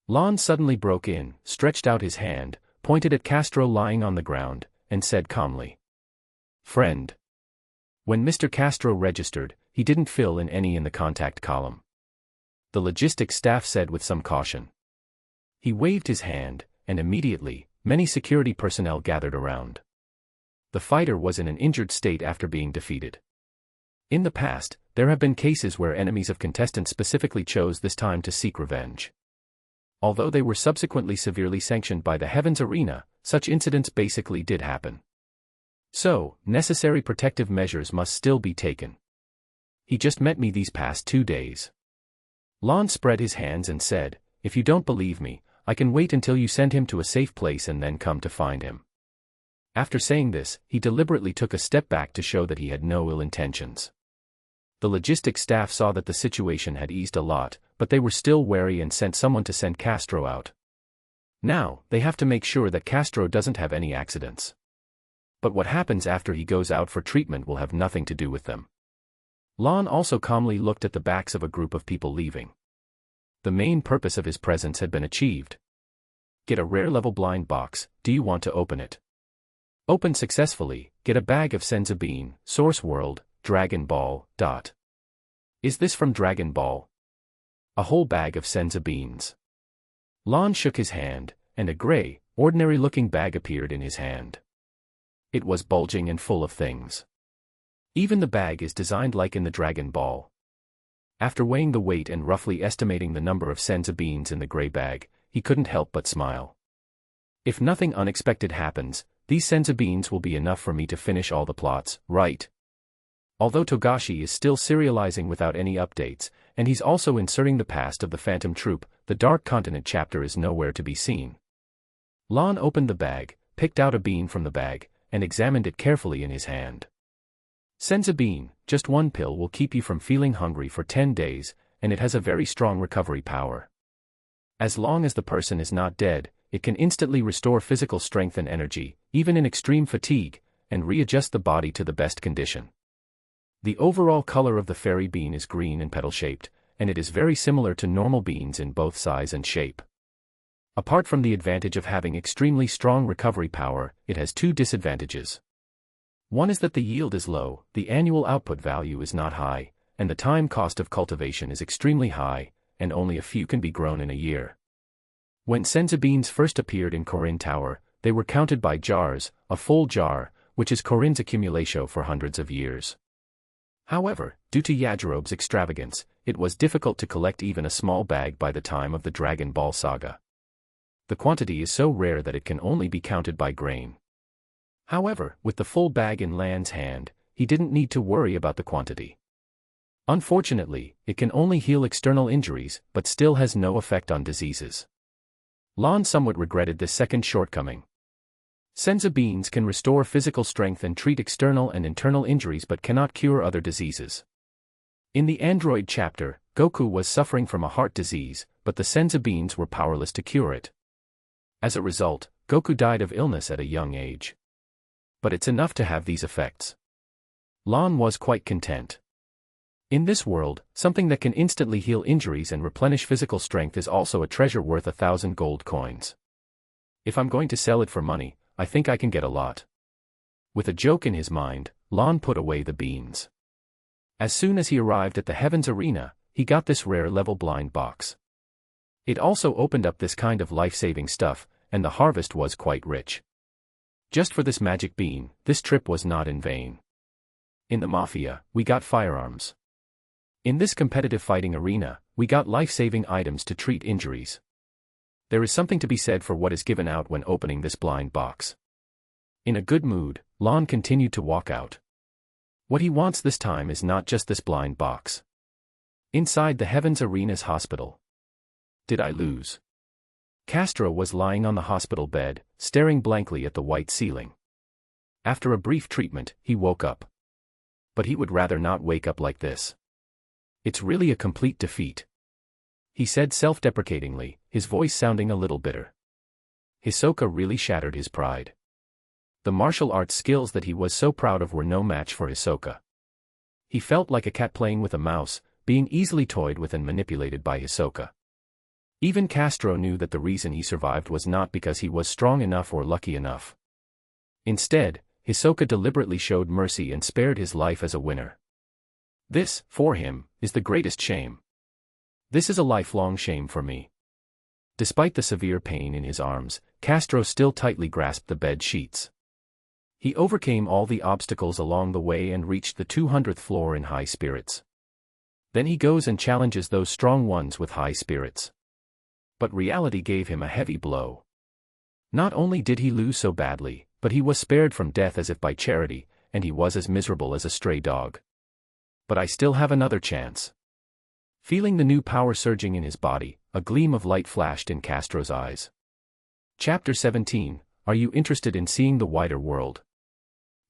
Lon suddenly broke in, stretched out his hand, pointed at Castro lying on the ground, and said calmly. Friend. When Mr. Castro registered, he didn't fill in any in the contact column. The logistics staff said with some caution. He waved his hand, and immediately, many security personnel gathered around. The fighter was in an injured state after being defeated. In the past, there have been cases where enemies of contestants specifically chose this time to seek revenge. Although they were subsequently severely sanctioned by the Heavens Arena, such incidents basically did happen. So, necessary protective measures must still be taken. He just met me these past 2 days. Lon spread his hands and said, if you don't believe me, I can wait until you send him to a safe place and then come to find him. After saying this, he deliberately took a step back to show that he had no ill intentions. The logistics staff saw that the situation had eased a lot, but they were still wary and sent someone to send Castro out. Now, they have to make sure that Castro doesn't have any accidents. But what happens after he goes out for treatment will have nothing to do with them. Lon also calmly looked at the backs of a group of people leaving. The main purpose of his presence had been achieved. Get a rare level blind box, do you want to open it? Open successfully, get a bag of Senzu Bean, Source World, Dragon Ball, ... Is this from Dragon Ball? A whole bag of Senzu Beans. Lon shook his hand, and a gray, ordinary-looking bag appeared in his hand. It was bulging and full of things. Even the bag is designed like in the Dragon Ball. After weighing the weight and roughly estimating the number of Senzu Beans in the gray bag, he couldn't help but smile. If nothing unexpected happens, these Senzu Beans will be enough for me to finish all the plots, right? Although Togashi is still serializing without any updates, and he's also inserting the past of the Phantom Troop, the Dark Continent chapter is nowhere to be seen. Lon opened the bag, picked out a bean from the bag, and examined it carefully in his hand. Senzu Bean, just one pill will keep you from feeling hungry for 10 days, and it has a very strong recovery power. As long as the person is not dead, it can instantly restore physical strength and energy, even in extreme fatigue, and readjust the body to the best condition. The overall color of the fairy bean is green and petal-shaped, and it is very similar to normal beans in both size and shape. Apart from the advantage of having extremely strong recovery power, it has 2 disadvantages. One is that the yield is low, the annual output value is not high, and the time cost of cultivation is extremely high, and only a few can be grown in a year. When Senzu Beans first appeared in Korin Tower, they were counted by jars, a full jar, which is Korin's accumulatio for hundreds of years. However, due to Yajirobe's extravagance, it was difficult to collect even a small bag by the time of the Dragon Ball saga. The quantity is so rare that it can only be counted by grain. However, with the full bag in Lan's hand, he didn't need to worry about the quantity. Unfortunately, it can only heal external injuries, but still has no effect on diseases. Lon somewhat regretted this second shortcoming. Senza beans can restore physical strength and treat external and internal injuries but cannot cure other diseases. In the Android chapter, Goku was suffering from a heart disease, but the Senza beans were powerless to cure it. As a result, Goku died of illness at a young age. But it's enough to have these effects. Lon was quite content. In this world, something that can instantly heal injuries and replenish physical strength is also a treasure worth 1,000 gold coins. If I'm going to sell it for money, I think I can get a lot. With a joke in his mind, Lon put away the beans. As soon as he arrived at the Heavens Arena, he got this rare level blind box. It also opened up this kind of life-saving stuff, and the harvest was quite rich. Just for this magic bean, this trip was not in vain. In the Mafia, we got firearms. In this competitive fighting arena, we got life-saving items to treat injuries. There is something to be said for what is given out when opening this blind box. In a good mood, Lon continued to walk out. What he wants this time is not just this blind box. Inside the Heavens Arena's hospital. Did I lose? Castro was lying on the hospital bed, staring blankly at the white ceiling. After a brief treatment, he woke up. But he would rather not wake up like this. It's really a complete defeat, he said self-deprecatingly, his voice sounding a little bitter. Hisoka really shattered his pride. The martial arts skills that he was so proud of were no match for Hisoka. He felt like a cat playing with a mouse, being easily toyed with and manipulated by Hisoka. Even Castro knew that the reason he survived was not because he was strong enough or lucky enough. Instead, Hisoka deliberately showed mercy and spared his life as a winner. This, for him, is the greatest shame. This is a lifelong shame for me. Despite the severe pain in his arms, Castro still tightly grasped the bed sheets. He overcame all the obstacles along the way and reached the 200th floor in high spirits. Then he goes and challenges those strong ones with high spirits. But reality gave him a heavy blow. Not only did he lose so badly, but he was spared from death as if by charity, and he was as miserable as a stray dog. But I still have another chance. Feeling the new power surging in his body, a gleam of light flashed in Castro's eyes. Chapter 17, Are you interested in seeing the wider world?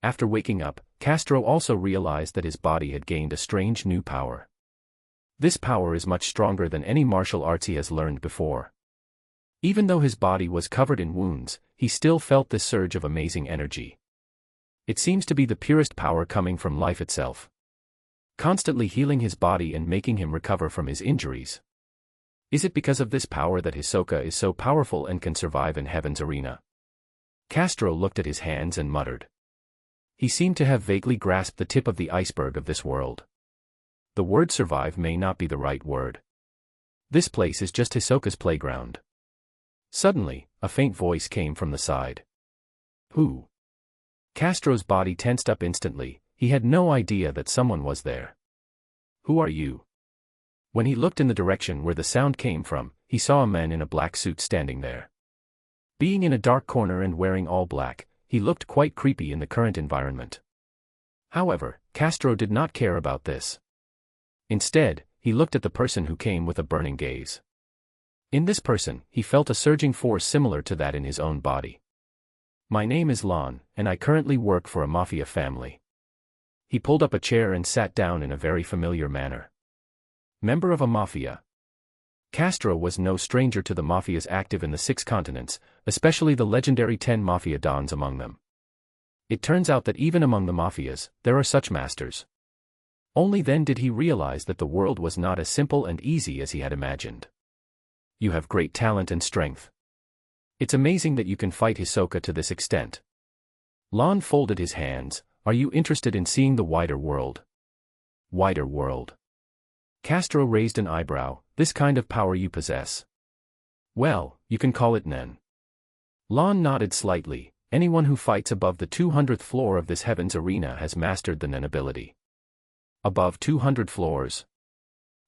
After waking up, Castro also realized that his body had gained a strange new power. This power is much stronger than any martial arts he has learned before. Even though his body was covered in wounds, he still felt this surge of amazing energy. It seems to be the purest power coming from life itself, constantly healing his body and making him recover from his injuries. Is it because of this power that Hisoka is so powerful and can survive in Heaven's Arena? Castro looked at his hands and muttered. He seemed to have vaguely grasped the tip of the iceberg of this world. The word survive may not be the right word. This place is just Hisoka's playground. Suddenly, a faint voice came from the side. Who? Castro's body tensed up instantly, he had no idea that someone was there. Who are you? When he looked in the direction where the sound came from, he saw a man in a black suit standing there. Being in a dark corner and wearing all black, he looked quite creepy in the current environment. However, Castro did not care about this. Instead, he looked at the person who came with a burning gaze. In this person, he felt a surging force similar to that in his own body. My name is Lon, and I currently work for a mafia family. He pulled up a chair and sat down in a very familiar manner. Member of a mafia. Castro was no stranger to the mafias active in the 6 continents, especially the legendary 10 mafia dons among them. It turns out that even among the mafias, there are such masters. Only then did he realize that the world was not as simple and easy as he had imagined. You have great talent and strength. It's amazing that you can fight Hisoka to this extent. Lon folded his hands. Are you interested in seeing the wider world? Wider world. Castro raised an eyebrow. This kind of power you possess. Well, you can call it Nen. Lon nodded slightly. Anyone who fights above the 200th floor of this Heaven's Arena has mastered the Nen ability. Above 200 floors.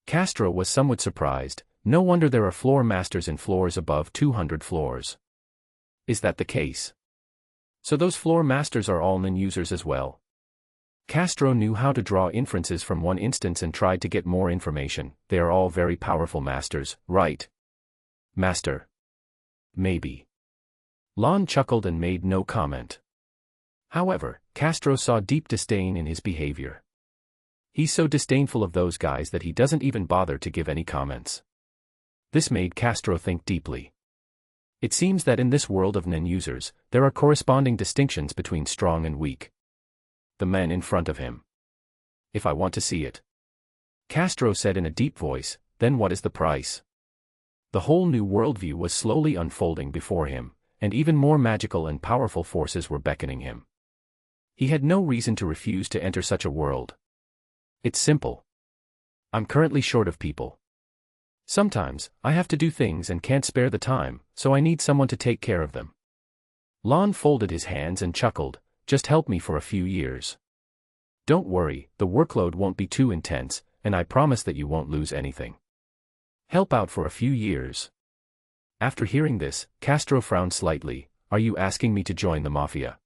Castro was somewhat surprised. No wonder there are floor masters in floors above 200 floors. Is that the case? So those floor masters are all Nen users as well. Castro knew how to draw inferences from one instance and tried to get more information. They are all very powerful masters, right? Master. Maybe. Lon chuckled and made no comment. However, Castro saw deep disdain in his behavior. He's so disdainful of those guys that he doesn't even bother to give any comments. This made Castro think deeply. It seems that in this world of NEN users, there are corresponding distinctions between strong and weak. The men in front of him. If I want to see it. Castro said in a deep voice, then what is the price? The whole new worldview was slowly unfolding before him, and even more magical and powerful forces were beckoning him. He had no reason to refuse to enter such a world. It's simple. I'm currently short of people. Sometimes, I have to do things and can't spare the time, so I need someone to take care of them. Lon folded his hands and chuckled, just help me for a few years. Don't worry, the workload won't be too intense, and I promise that you won't lose anything. Help out for a few years. After hearing this, Castro frowned slightly. Are you asking me to join the mafia?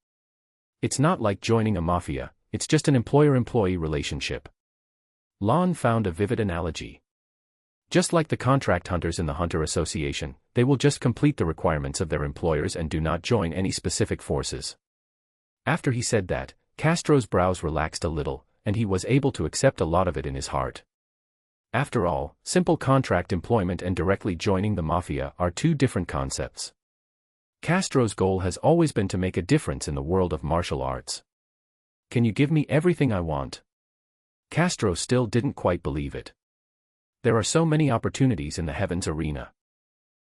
It's not like joining a mafia, it's just an employer-employee relationship. Lon found a vivid analogy. Just like the contract hunters in the Hunter Association, they will just complete the requirements of their employers and do not join any specific forces. After he said that, Castro's brows relaxed a little, and he was able to accept a lot of it in his heart. After all, simple contract employment and directly joining the mafia are two different concepts. Castro's goal has always been to make a difference in the world of martial arts. Can you give me everything I want? Castro still didn't quite believe it. There are so many opportunities in the heavens arena.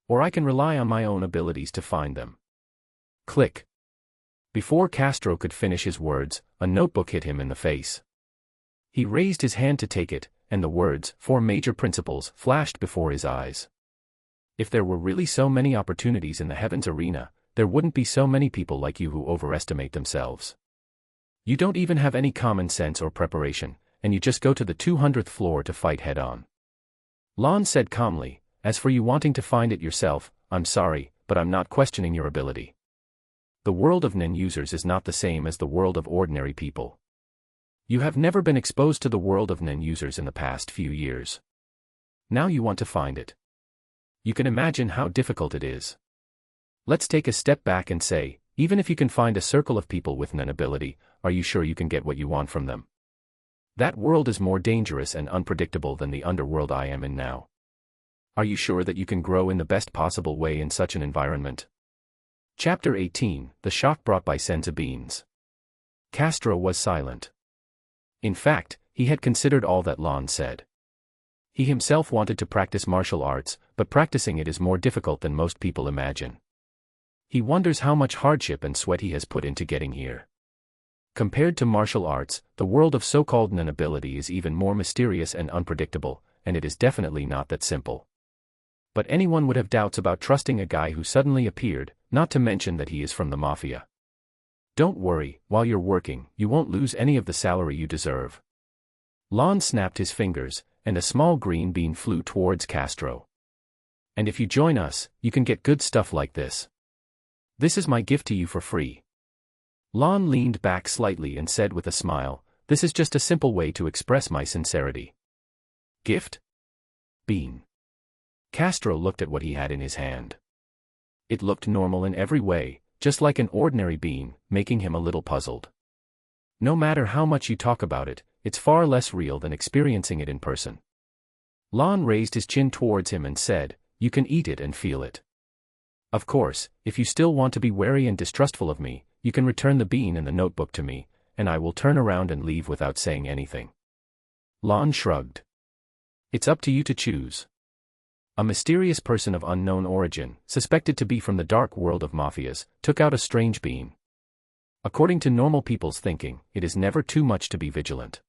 Or I can rely on my own abilities to find them. Click. Before Castro could finish his words, a notebook hit him in the face. He raised his hand to take it, and the words, 4 major principles, flashed before his eyes. If there were really so many opportunities in the heavens arena, there wouldn't be so many people like you who overestimate themselves. You don't even have any common sense or preparation, and you just go to the 200th floor to fight head-on. Lon said calmly, as for you wanting to find it yourself, I'm sorry, but I'm not questioning your ability. The world of NEN users is not the same as the world of ordinary people. You have never been exposed to the world of NEN users in the past few years. Now you want to find it. You can imagine how difficult it is. Let's take a step back and say, even if you can find a circle of people with NEN ability, are you sure you can get what you want from them? That world is more dangerous and unpredictable than the underworld I am in now. Are you sure that you can grow in the best possible way in such an environment? Chapter 18, The Shock Brought by Senza Beans. Castro was silent. In fact, he had considered all that Lon said. He himself wanted to practice martial arts, but practicing it is more difficult than most people imagine. He wonders how much hardship and sweat he has put into getting here. Compared to martial arts, the world of so-called NEN ability is even more mysterious and unpredictable, and it is definitely not that simple. But anyone would have doubts about trusting a guy who suddenly appeared, not to mention that he is from the mafia. Don't worry, while you're working, you won't lose any of the salary you deserve. Lon snapped his fingers, and a small green bean flew towards Castro. And if you join us, you can get good stuff like this. This is my gift to you for free. Lon leaned back slightly and said with a smile, this is just a simple way to express my sincerity. Gift? Bean. Castro looked at what he had in his hand. It looked normal in every way, just like an ordinary bean, making him a little puzzled. No matter how much you talk about it, it's far less real than experiencing it in person. Lon raised his chin towards him and said, you can eat it and feel it. Of course, if you still want to be wary and distrustful of me, you can return the bean and the notebook to me, and I will turn around and leave without saying anything. Lon shrugged. It's up to you to choose. A mysterious person of unknown origin, suspected to be from the dark world of mafias, took out a strange bean. According to normal people's thinking, it is never too much to be vigilant.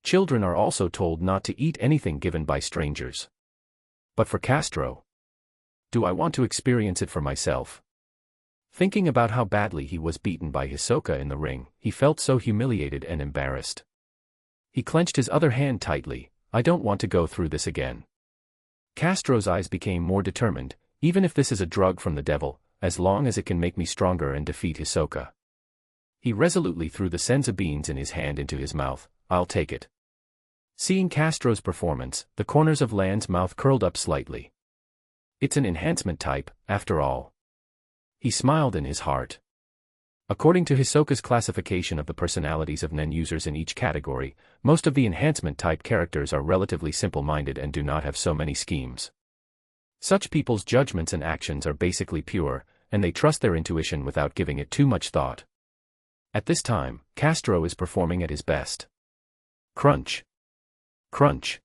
Children are also told not to eat anything given by strangers. But for Castro, do I want to experience it for myself? Thinking about how badly he was beaten by Hisoka in the ring, he felt so humiliated and embarrassed. He clenched his other hand tightly. I don't want to go through this again. Castro's eyes became more determined. Even if this is a drug from the devil, as long as it can make me stronger and defeat Hisoka. He resolutely threw the senza beans in his hand into his mouth. I'll take it. Seeing Castro's performance, the corners of Lan's mouth curled up slightly. It's an enhancement type, after all. He smiled in his heart. According to Hisoka's classification of the personalities of Nen users in each category, most of the enhancement-type characters are relatively simple-minded and do not have so many schemes. Such people's judgments and actions are basically pure, and they trust their intuition without giving it too much thought. At this time, Castro is performing at his best. Crunch. Crunch.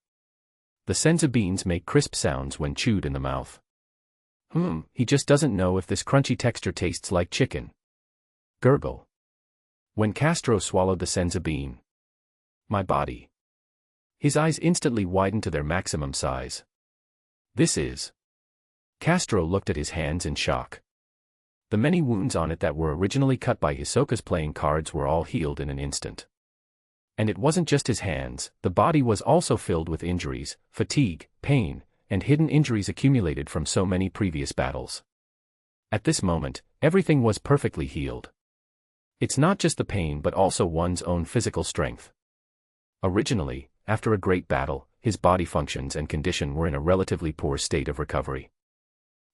The senzu beans make crisp sounds when chewed in the mouth. He just doesn't know if this crunchy texture tastes like chicken. Gurgle. When Castro swallowed the senzu bean. My body. His eyes instantly widened to their maximum size. This is. Castro looked at his hands in shock. The many wounds on it that were originally cut by Hisoka's playing cards were all healed in an instant. And it wasn't just his hands, the body was also filled with injuries, fatigue, pain, and hidden injuries accumulated from so many previous battles. At this moment, everything was perfectly healed. It's not just the pain but also one's own physical strength. Originally, after a great battle, his body functions and condition were in a relatively poor state of recovery.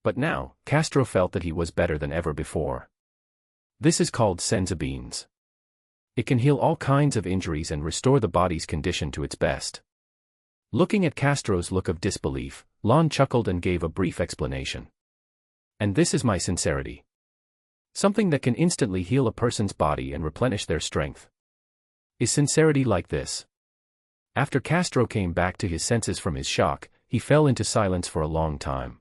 But now, Castro felt that he was better than ever before. This is called senzu beans. It can heal all kinds of injuries and restore the body's condition to its best. Looking at Castro's look of disbelief, Lon chuckled and gave a brief explanation. And this is my sincerity. Something that can instantly heal a person's body and replenish their strength. Is sincerity like this? After Castro came back to his senses from his shock, he fell into silence for a long time.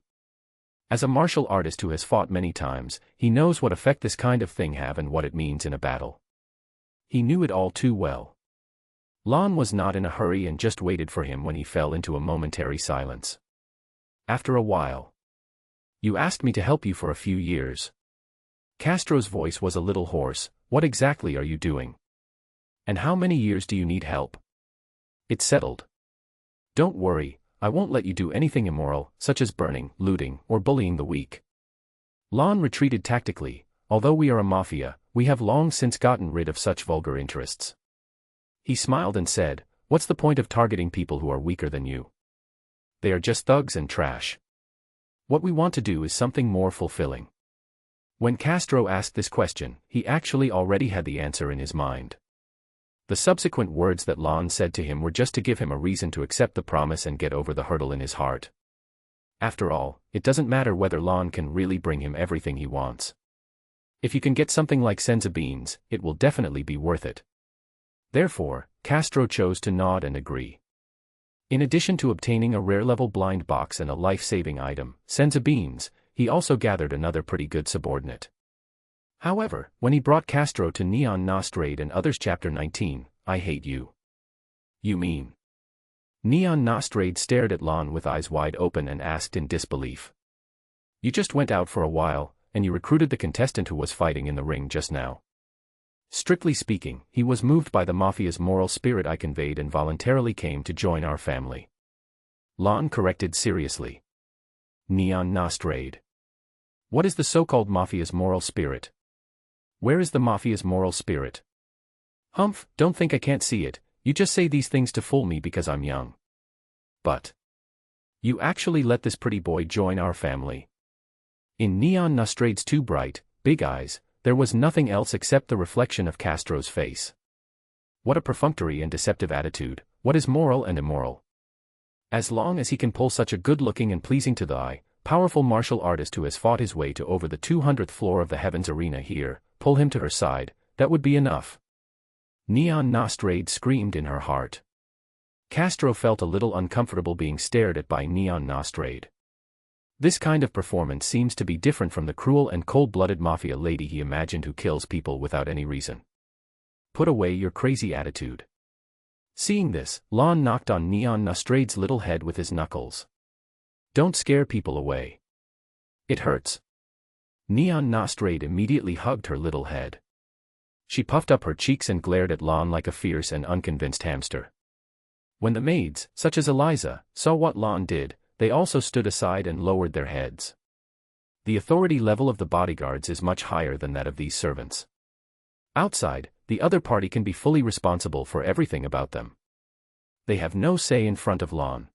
As a martial artist who has fought many times, he knows what effect this kind of thing have and what it means in a battle. He knew it all too well. Lon was not in a hurry and just waited for him when he fell into a momentary silence. After a while. You asked me to help you for a few years. Castro's voice was a little hoarse. What exactly are you doing? And how many years do you need help? It's settled. Don't worry, I won't let you do anything immoral, such as burning, looting, or bullying the weak. Lon retreated tactically. Although we are a mafia, we have long since gotten rid of such vulgar interests. He smiled and said, what's the point of targeting people who are weaker than you? They are just thugs and trash. What we want to do is something more fulfilling. When Castro asked this question, he actually already had the answer in his mind. The subsequent words that Lon said to him were just to give him a reason to accept the promise and get over the hurdle in his heart. After all, it doesn't matter whether Lon can really bring him everything he wants. If you can get something like senzu beans, it will definitely be worth it. Therefore, Castro chose to nod and agree. In addition to obtaining a rare-level blind box and a life-saving item, senzu beans, he also gathered another pretty good subordinate. However, when he brought Castro to Neon Nostrade and Others Chapter 19, I hate you. You mean? Neon Nostrade stared at Lon with eyes wide open and asked in disbelief. You just went out for a while, and you recruited the contestant who was fighting in the ring just now. Strictly speaking, he was moved by the Mafia's moral spirit I conveyed and voluntarily came to join our family. Lon corrected seriously. Neon Nostrade. What is the so-called Mafia's moral spirit? Where is the Mafia's moral spirit? Humph, don't think I can't see it, you just say these things to fool me because I'm young. But you actually let this pretty boy join our family. In Neon Nostrade's two bright, big eyes, there was nothing else except the reflection of Castro's face. What a perfunctory and deceptive attitude, what is moral and immoral? As long as he can pull such a good-looking and pleasing to the eye, powerful martial artist who has fought his way to over the 200th floor of the Heavens Arena here, pull him to her side, that would be enough. Neon Nostrade screamed in her heart. Castro felt a little uncomfortable being stared at by Neon Nostrade. This kind of performance seems to be different from the cruel and cold-blooded mafia lady he imagined who kills people without any reason. Put away your crazy attitude. Seeing this, Lon knocked on Neon Nostrade's little head with his knuckles. Don't scare people away. It hurts. Neon Nostrade immediately hugged her little head. She puffed up her cheeks and glared at Lon like a fierce and unconvinced hamster. When the maids, such as Eliza, saw what Lon did, they also stood aside and lowered their heads. The authority level of the bodyguards is much higher than that of these servants. Outside, the other party can be fully responsible for everything about them. They have no say in front of Lon.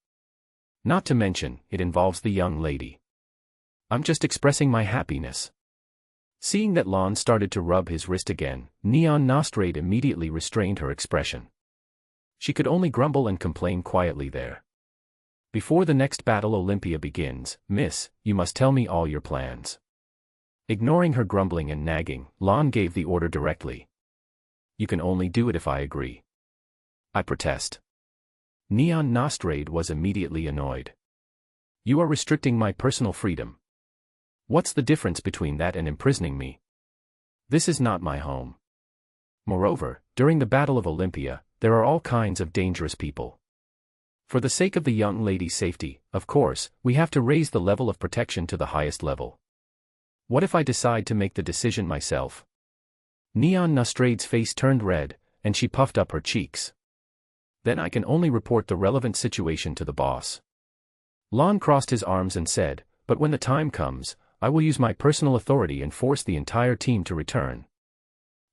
Not to mention, it involves the young lady. I'm just expressing my happiness. Seeing that Lon started to rub his wrist again, Neon Nostrade immediately restrained her expression. She could only grumble and complain quietly there. Before the next battle Olympia begins, Miss, you must tell me all your plans. Ignoring her grumbling and nagging, Lon gave the order directly. You can only do it if I agree. I protest. Neon Nostrade was immediately annoyed. You are restricting my personal freedom. What's the difference between that and imprisoning me? This is not my home. Moreover, during the Battle of Olympia, there are all kinds of dangerous people. For the sake of the young lady's safety, of course, we have to raise the level of protection to the highest level. What if I decide to make the decision myself? Neon Nostrade's face turned red, and she puffed up her cheeks. Then I can only report the relevant situation to the boss. Lon crossed his arms and said, but when the time comes, I will use my personal authority and force the entire team to return.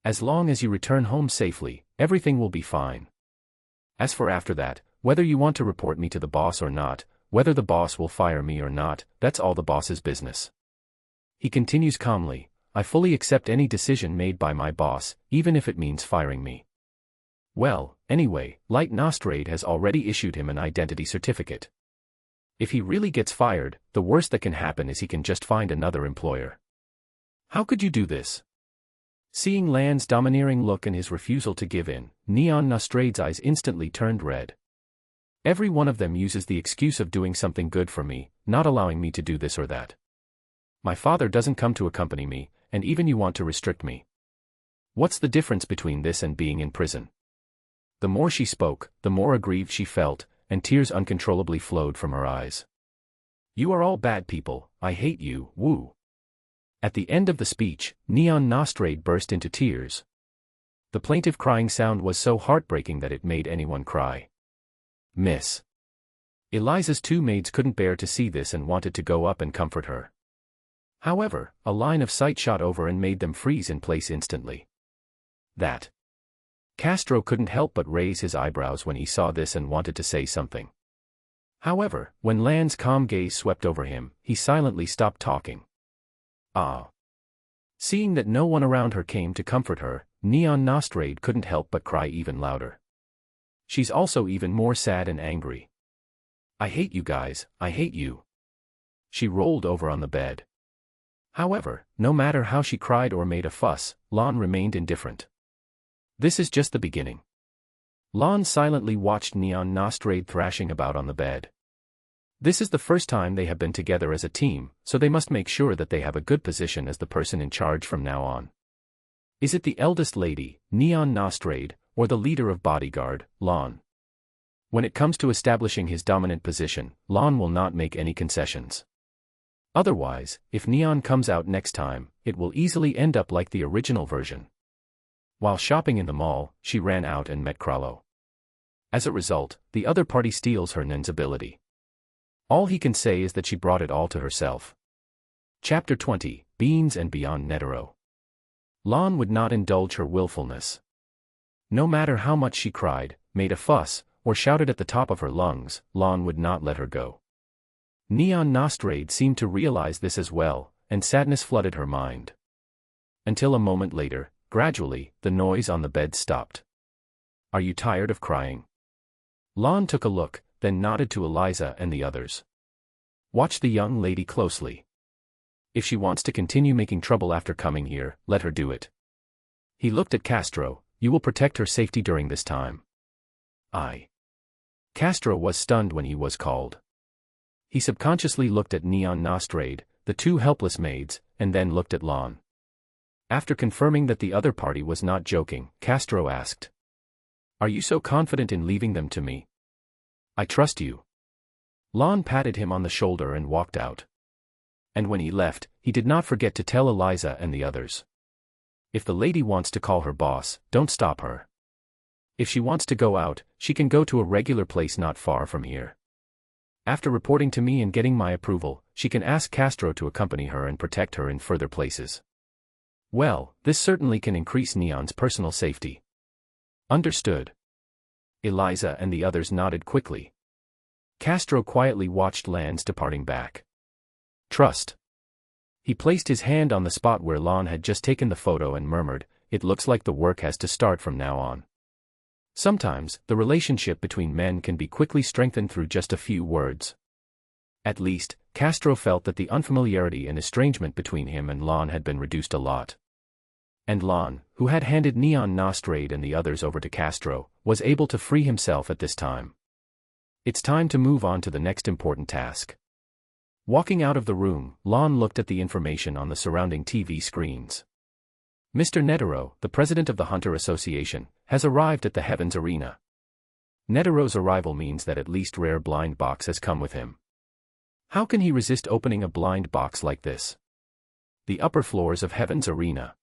As long as you return home safely, everything will be fine. As for after that, whether you want to report me to the boss or not, whether the boss will fire me or not, that's all the boss's business. He continues calmly, I fully accept any decision made by my boss, even if it means firing me. Well, anyway, Light Nostrade has already issued him an identity certificate. If he really gets fired, the worst that can happen is he can just find another employer. How could you do this? Seeing Lan's domineering look and his refusal to give in, Neon Nostrade's eyes instantly turned red. Every one of them uses the excuse of doing something good for me, not allowing me to do this or that. My father doesn't come to accompany me, and even you want to restrict me. What's the difference between this and being in prison? The more she spoke, the more aggrieved she felt, and tears uncontrollably flowed from her eyes. You are all bad people, I hate you, woo. At the end of the speech, Neon Nostrade burst into tears. The plaintive crying sound was so heartbreaking that it made anyone cry. Miss Eliza's two maids couldn't bear to see this and wanted to go up and comfort her. However, a line of sight shot over and made them freeze in place instantly. That. Castro couldn't help but raise his eyebrows when he saw this and wanted to say something. However, when Lan's calm gaze swept over him, he silently stopped talking. Ah. Seeing that no one around her came to comfort her, Neon Nostrade couldn't help but cry even louder. She's also even more sad and angry. I hate you guys, I hate you. She rolled over on the bed. However, no matter how she cried or made a fuss, Lon remained indifferent. This is just the beginning. Lon silently watched Neon Nostrade thrashing about on the bed. This is the first time they have been together as a team, so they must make sure that they have a good position as the person in charge from now on. Is it the eldest lady, Neon Nostrade, or the leader of bodyguard, Lon? When it comes to establishing his dominant position, Lon will not make any concessions. Otherwise, if Neon comes out next time, it will easily end up like the original version. While shopping in the mall, she ran out and met Krallo. As a result, the other party steals her Nin's ability. All he can say is that she brought it all to herself. Chapter 20, Beans and Beyond Netero. Lon would not indulge her willfulness. No matter how much she cried, made a fuss, or shouted at the top of her lungs, Lon would not let her go. Neon Nostrade seemed to realize this as well, and sadness flooded her mind. Until a moment later, gradually, the noise on the bed stopped. Are you tired of crying? Lon took a look, then nodded to Eliza and the others. Watch the young lady closely. If she wants to continue making trouble after coming here, let her do it. He looked at Castro. You will protect her safety during this time. Castro was stunned when he was called. He subconsciously looked at Neon Nostrade, the two helpless maids, and then looked at Lon. After confirming that the other party was not joking, Castro asked, Are you so confident in leaving them to me? I trust you. Lon patted him on the shoulder and walked out. And when he left, he did not forget to tell Eliza and the others. If the lady wants to call her boss, don't stop her. If she wants to go out, she can go to a regular place not far from here. After reporting to me and getting my approval, she can ask Castro to accompany her and protect her in further places. Well, this certainly can increase Neon's personal safety. Understood. Eliza and the others nodded quickly. Castro quietly watched Lan's departing back. Trust. He placed his hand on the spot where Lon had just taken the photo and murmured, "It looks like the work has to start from now on." Sometimes, the relationship between men can be quickly strengthened through just a few words. At least, Castro felt that the unfamiliarity and estrangement between him and Lon had been reduced a lot. And Lon, who had handed Neon Nostrade and the others over to Castro, was able to free himself at this time. It's time to move on to the next important task. Walking out of the room, Lon looked at the information on the surrounding TV screens. Mr. Netero, the president of the Hunter Association, has arrived at the Heavens Arena. Netero's arrival means that at least rare blind box has come with him. How can he resist opening a blind box like this? The upper floors of Heaven's Arena.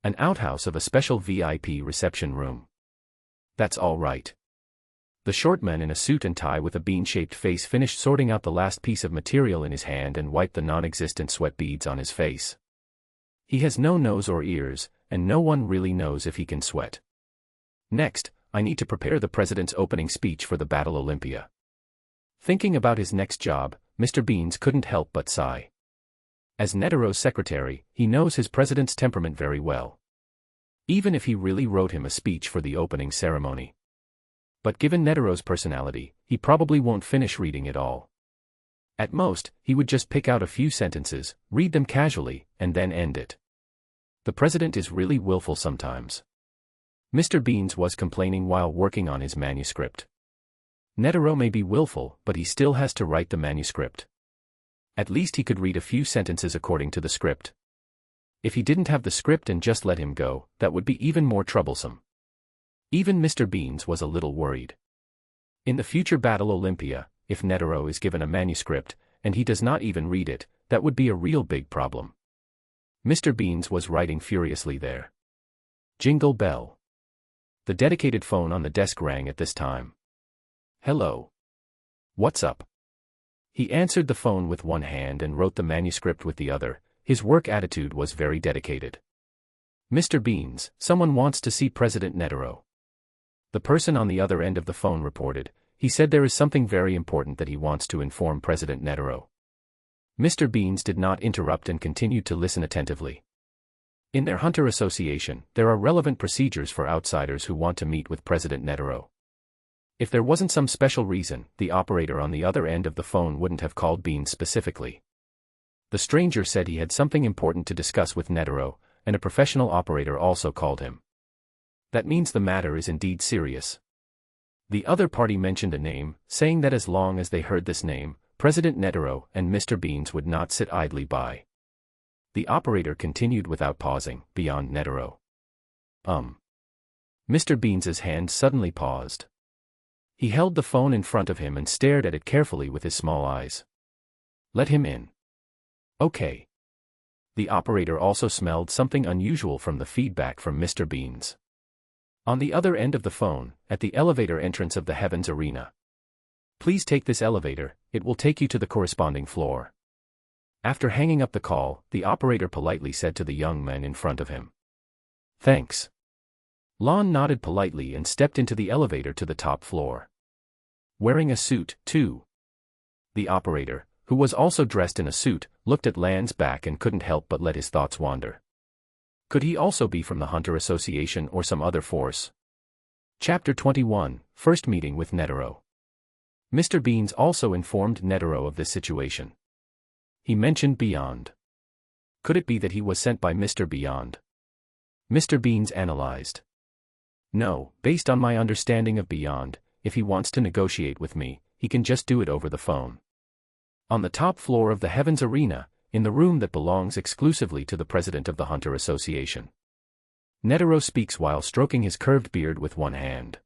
An outhouse of a special VIP reception room. That's all right. The short man in a suit and tie with a bean-shaped face finished sorting out the last piece of material in his hand and wiped the non-existent sweat beads on his face. He has no nose or ears, and no one really knows if he can sweat. Next, I need to prepare the president's opening speech for the Battle Olympia. Thinking about his next job, Mr. Beans couldn't help but sigh. As Netero's secretary, he knows his president's temperament very well. Even if he really wrote him a speech for the opening ceremony. But given Netero's personality, he probably won't finish reading it all. At most, he would just pick out a few sentences, read them casually, and then end it. The president is really willful sometimes. Mr. Beans was complaining while working on his manuscript. Netero may be willful, but he still has to write the manuscript. At least he could read a few sentences according to the script. If he didn't have the script and just let him go, that would be even more troublesome. Even Mr. Beans was a little worried. In the future Battle Olympia, if Netero is given a manuscript, and he does not even read it, that would be a real big problem. Mr. Beans was writing furiously there. Jingle bell. The dedicated phone on the desk rang at this time. "Hello. What's up?" He answered the phone with one hand and wrote the manuscript with the other. His work attitude was very dedicated. "Mr. Beans, someone wants to see President Netero." The person on the other end of the phone reported. He said there is something very important that he wants to inform President Netero. Mr. Beans did not interrupt and continued to listen attentively. In their Hunter Association, there are relevant procedures for outsiders who want to meet with President Netero. If there wasn't some special reason, the operator on the other end of the phone wouldn't have called Beans specifically. The stranger said he had something important to discuss with Netero, and a professional operator also called him. That means the matter is indeed serious. The other party mentioned a name, saying that as long as they heard this name, President Netero and Mr. Beans would not sit idly by. The operator continued without pausing, "Beyond Netero." Mr. Beans's hand suddenly paused. He held the phone in front of him and stared at it carefully with his small eyes. "Let him in." "Okay." The operator also smelled something unusual from the feedback from Mr. Beans. On the other end of the phone, at the elevator entrance of the Heavens Arena. "Please take this elevator, it will take you to the corresponding floor." After hanging up the call, the operator politely said to the young man in front of him, "Thanks." Lon nodded politely and stepped into the elevator to the top floor. Wearing a suit, too. The operator, who was also dressed in a suit, looked at Lan's back and couldn't help but let his thoughts wander. Could he also be from the Hunter Association or some other force? Chapter 21, First Meeting with Netero. Mr. Beans also informed Netero of this situation. He mentioned Beyond. Could it be that he was sent by Mr. Beyond? Mr. Beans analyzed. No, based on my understanding of Beyond, if he wants to negotiate with me, he can just do it over the phone. On the top floor of the Heavens Arena, in the room that belongs exclusively to the president of the Hunter Association. Netero speaks while stroking his curved beard with one hand.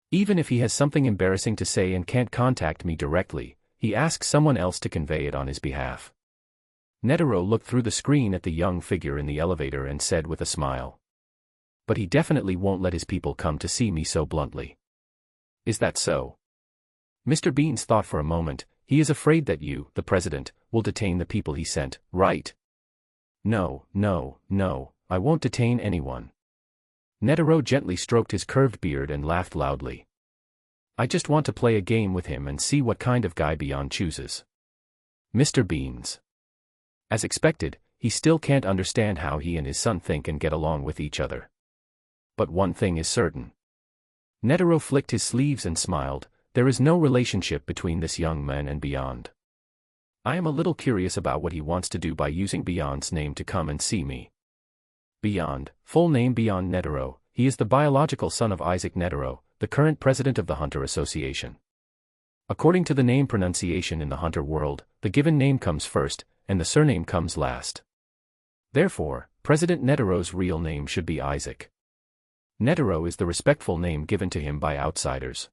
Even if he has something embarrassing to say and can't contact me directly, he asks someone else to convey it on his behalf. Netero looked through the screen at the young figure in the elevator and said with a smile. But he definitely won't let his people come to see me so bluntly. Is that so? Mr. Beans thought for a moment. He is afraid that you, the president, will detain the people he sent, right? No, I won't detain anyone. Netero gently stroked his curved beard and laughed loudly. I just want to play a game with him and see what kind of guy Beyond chooses. Mr. Beans. As expected, he still can't understand how he and his son think and get along with each other. But one thing is certain. Netero flicked his sleeves and smiled. There is no relationship between this young man and Beyond. I am a little curious about what he wants to do by using Beyond's name to come and see me. Beyond, full name Beyond Netero, he is the biological son of Isaac Netero, the current president of the Hunter Association. According to the name pronunciation in the Hunter world, the given name comes first, and the surname comes last. Therefore, President Netero's real name should be Isaac. Netero is the respectful name given to him by outsiders.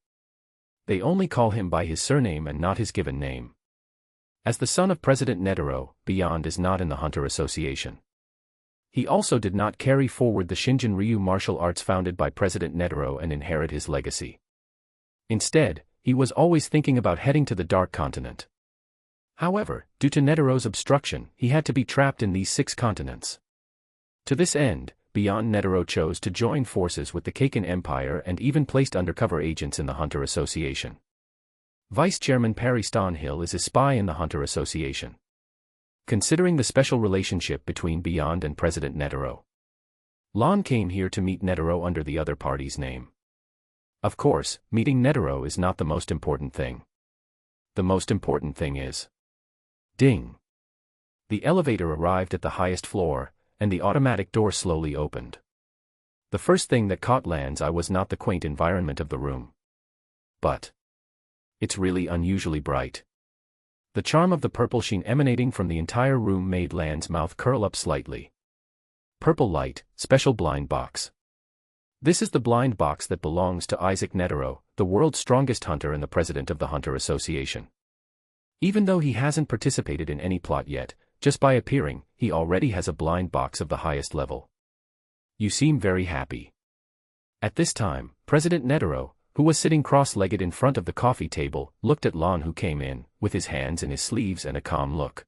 They only call him by his surname and not his given name. As the son of President Netero, Beyond is not in the Hunter Association. He also did not carry forward the Shinjin Ryu martial arts founded by President Netero and inherit his legacy. Instead, he was always thinking about heading to the Dark Continent. However, due to Netero's obstruction, he had to be trapped in these 6 continents. To this end, Beyond Netero chose to join forces with the Kaken Empire and even placed undercover agents in the Hunter Association. Vice Chairman Parry Stonehill is a spy in the Hunter Association. Considering the special relationship between Beyond and President Netero, Lon came here to meet Netero under the other party's name. Of course, meeting Netero is not the most important thing. The most important thing is... Ding! The elevator arrived at the highest floor, and the automatic door slowly opened. The first thing that caught Lan's eye was not the quaint environment of the room, but it's really unusually bright. The charm of the purple sheen emanating from the entire room made Lan's mouth curl up slightly. Purple light, special blind box. This is the blind box that belongs to Isaac Netero, the world's strongest hunter and the president of the Hunter Association. Even though he hasn't participated in any plot yet, just by appearing, he already has a blind box of the highest level. You seem very happy. At this time, President Netero, who was sitting cross-legged in front of the coffee table, looked at Lon, who came in, with his hands in his sleeves and a calm look.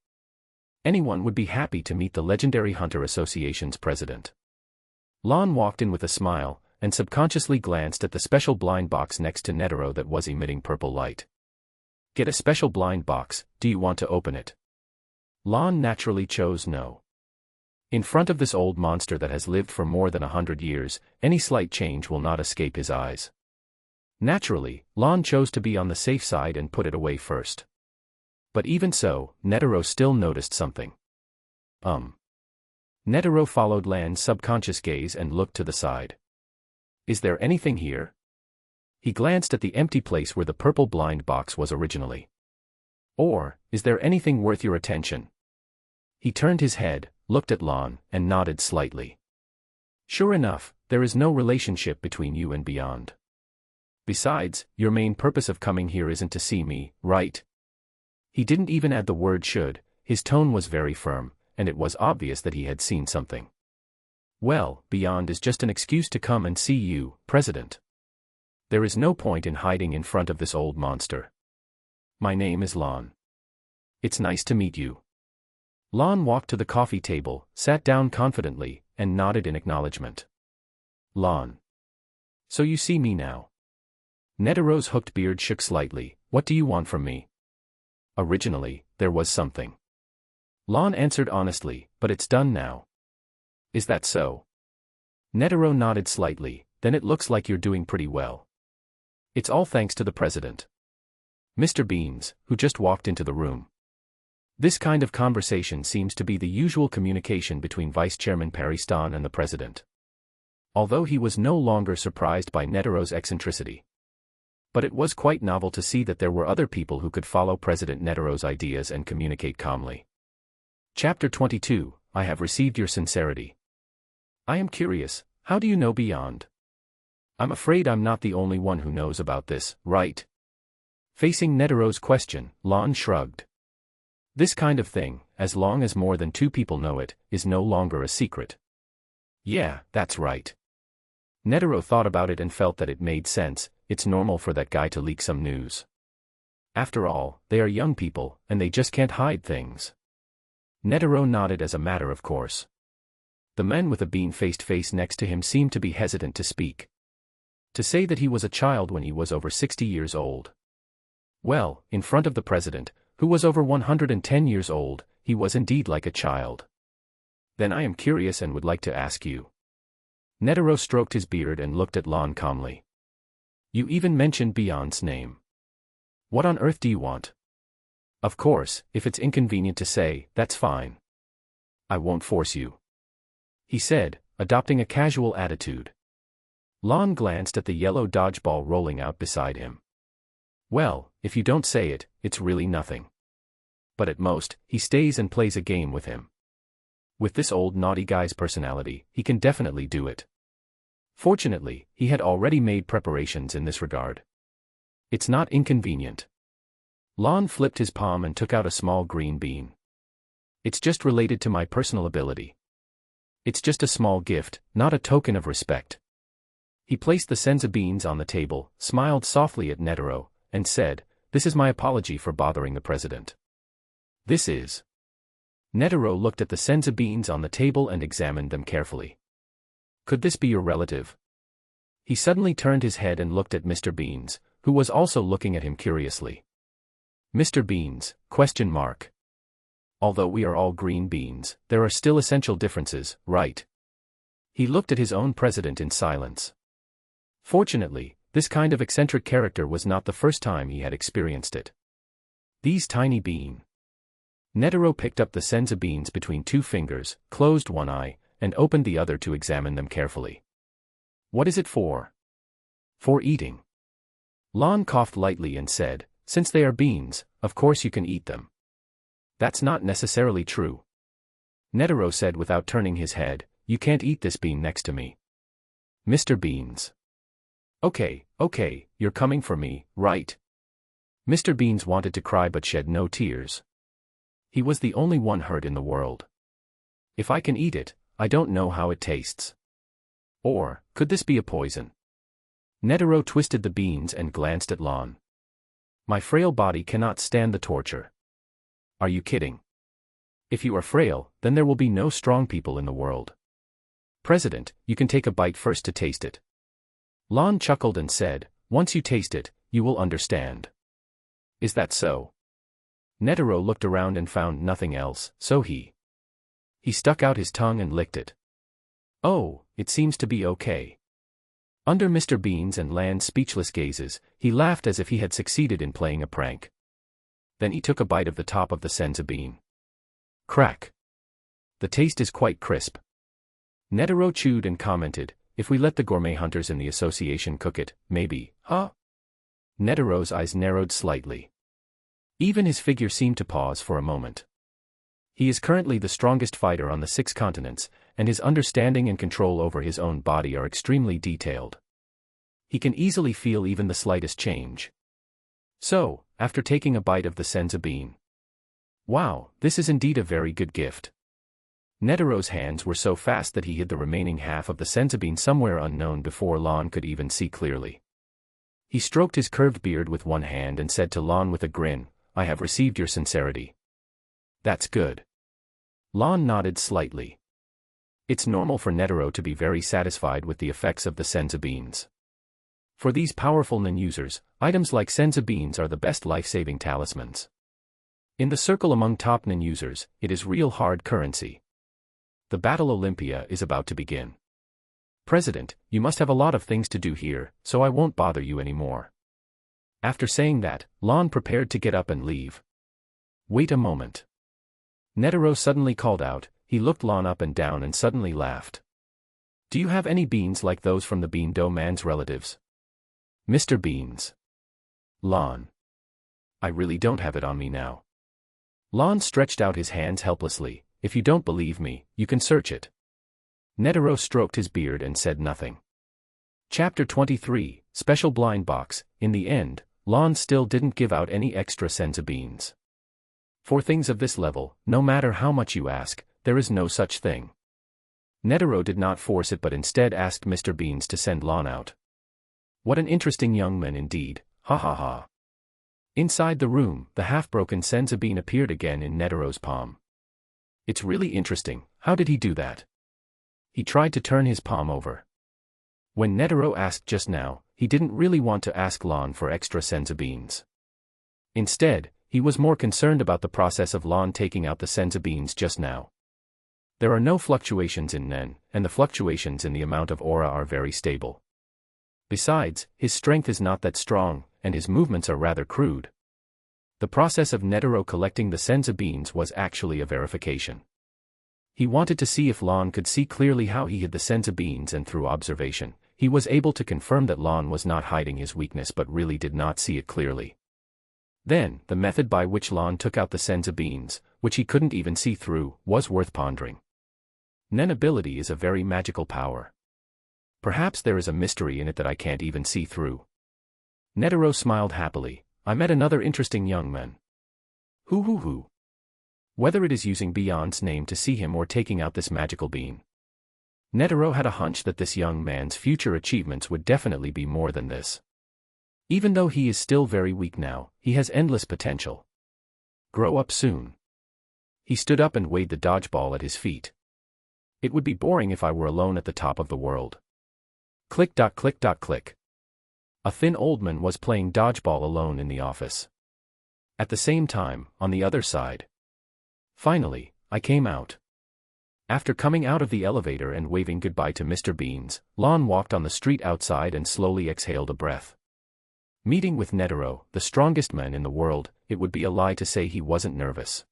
Anyone would be happy to meet the legendary Hunter Association's president. Lon walked in with a smile, and subconsciously glanced at the special blind box next to Netero that was emitting purple light. Get a special blind box, do you want to open it? Lon naturally chose no. In front of this old monster that has lived for more than 100 years, any slight change will not escape his eyes. Naturally, Lon chose to be on the safe side and put it away first. But even so, Netero still noticed something. Netero followed Lan's subconscious gaze and looked to the side. Is there anything here? He glanced at the empty place where the purple blind box was originally. Or, is there anything worth your attention? He turned his head, looked at Lon, and nodded slightly. Sure enough, there is no relationship between you and Beyond. Besides, your main purpose of coming here isn't to see me, right? He didn't even add the word should, his tone was very firm, and it was obvious that he had seen something. Well, Beyond is just an excuse to come and see you, President. There is no point in hiding in front of this old monster. My name is Lon. It's nice to meet you. Lon walked to the coffee table, sat down confidently, and nodded in acknowledgement. Lon. So you see me now. Netero's hooked beard shook slightly. What do you want from me? Originally, there was something. Lon answered honestly, but it's done now. Is that so? Netero nodded slightly. Then it looks like you're doing pretty well. It's all thanks to the president. Mr. Beans, who just walked into the room. This kind of conversation seems to be the usual communication between Vice Chairman Parry Stone and the president. Although he was no longer surprised by Netero's eccentricity. But it was quite novel to see that there were other people who could follow President Netero's ideas and communicate calmly. Chapter 22, I have received your sincerity. I am curious, how do you know Beyond? I'm afraid I'm not the only one who knows about this, right? Facing Netero's question, Lon shrugged. This kind of thing, as long as more than 2 people know it, is no longer a secret. Yeah, that's right. Netero thought about it and felt that it made sense. It's normal for that guy to leak some news. After all, they are young people, and they just can't hide things. Netero nodded as a matter of course. The man with a bean-faced face next to him seemed to be hesitant to speak. To say that he was a child when he was over 60 years old. Well, in front of the president, who was over 110 years old, he was indeed like a child. Then I am curious and would like to ask you. Netero stroked his beard and looked at Lon calmly. You even mentioned Beyond's name. What on earth do you want? Of course, if it's inconvenient to say, that's fine. I won't force you, he said, adopting a casual attitude. Lon glanced at the yellow dodgeball rolling out beside him. Well, if you don't say it, it's really nothing. But at most, he stays and plays a game with him. With this old naughty guy's personality, he can definitely do it. Fortunately, he had already made preparations in this regard. It's not inconvenient. Lon flipped his palm and took out a small green bean. It's just related to my personal ability. It's just a small gift, not a token of respect. He placed the senza beans on the table, smiled softly at Netero, and said, This is my apology for bothering the president. This is. Netero looked at the senza beans on the table and examined them carefully. Could this be your relative? He suddenly turned his head and looked at Mr. Beans, who was also looking at him curiously. Mr. Beans, ? Although we are all green beans, there are still essential differences, right? He looked at his own president in silence. Fortunately, this kind of eccentric character was not the first time he had experienced it. These tiny bean. Netero picked up the senza beans between two fingers, closed one eye, and opened the other to examine them carefully. What is it for? For eating. Lon coughed lightly and said, Since they are beans, of course you can eat them. That's not necessarily true. Netero said without turning his head, You can't eat this bean next to me. Mr. Beans. Okay, you're coming for me, right? Mr. Beans wanted to cry but shed no tears. He was the only one hurt in the world. If I can eat it, I don't know how it tastes. Or, could this be a poison? Netero twisted the beans and glanced at Lon. My frail body cannot stand the torture. Are you kidding? If you are frail, then there will be no strong people in the world. President, you can take a bite first to taste it. Lon chuckled and said, Once you taste it, you will understand. Is that so? Netero looked around and found nothing else, so he stuck out his tongue and licked it. Oh, it seems to be okay. Under Mr. Beans and Lan's speechless gazes, he laughed as if he had succeeded in playing a prank. Then he took a bite of the top of the senza bean. Crack. The taste is quite crisp. Netero chewed and commented, If we let the gourmet hunters in the association cook it, maybe, huh? Netero's eyes narrowed slightly. Even his figure seemed to pause for a moment. He is currently the strongest fighter on the 6 continents, and his understanding and control over his own body are extremely detailed. He can easily feel even the slightest change. So, after taking a bite of the senza bean. Wow, this is indeed a very good gift. Netero's hands were so fast that he hid the remaining half of the senza bean somewhere unknown before Lon could even see clearly. He stroked his curved beard with one hand and said to Lon with a grin, I have received your sincerity. That's good. Lon nodded slightly. It's normal for Netero to be very satisfied with the effects of the senza beans. For these powerful Nin users, items like senza beans are the best life-saving talismans. In the circle among top Nin users, it is real hard currency. The Battle Olympia is about to begin. President, you must have a lot of things to do here, so I won't bother you anymore. After saying that, Lon prepared to get up and leave. Wait a moment. Netero suddenly called out. He looked Lon up and down and suddenly laughed. Do you have any beans like those from the Bean Dough Man's relatives? Mr. Beans. Lon. I really don't have it on me now. Lon stretched out his hands helplessly. If you don't believe me, you can search it. Netero stroked his beard and said nothing. Chapter 23, Special Blind Box. In the end, Lon still didn't give out any extra senza beans. For things of this level, no matter how much you ask, there is no such thing. Netero did not force it but instead asked Mr. Beans to send Lon out. What an interesting young man indeed, ha ha ha. Inside the room, the half-broken senza bean appeared again in Netero's palm. It's really interesting, how did he do that? He tried to turn his palm over. When Netero asked just now, he didn't really want to ask Lon for extra senza beans. Instead, he was more concerned about the process of Lan taking out the senza beans just now. There are no fluctuations in Nen, and the fluctuations in the amount of aura are very stable. Besides, his strength is not that strong, and his movements are rather crude. The process of Netero collecting the senza beans was actually a verification. He wanted to see if Lan could see clearly how he hid the senza beans, and through observation, he was able to confirm that Lan was not hiding his weakness but really did not see it clearly. Then, the method by which Lan took out the senza beans, which he couldn't even see through, was worth pondering. Nen ability is a very magical power. Perhaps there is a mystery in it that I can't even see through. Netero smiled happily. I met another interesting young man. Who? Whether it is using Beyond's name to see him or taking out this magical bean. Netero had a hunch that this young man's future achievements would definitely be more than this. Even though he is still very weak now, he has endless potential. Grow up soon. He stood up and weighed the dodgeball at his feet. It would be boring if I were alone at the top of the world. Click. Click. A thin old man was playing dodgeball alone in the office. At the same time, on the other side. Finally, I came out. After coming out of the elevator and waving goodbye to Mr. Beans, Lan walked on the street outside and slowly exhaled a breath. Meeting with Netero, the strongest man in the world, it would be a lie to say he wasn't nervous.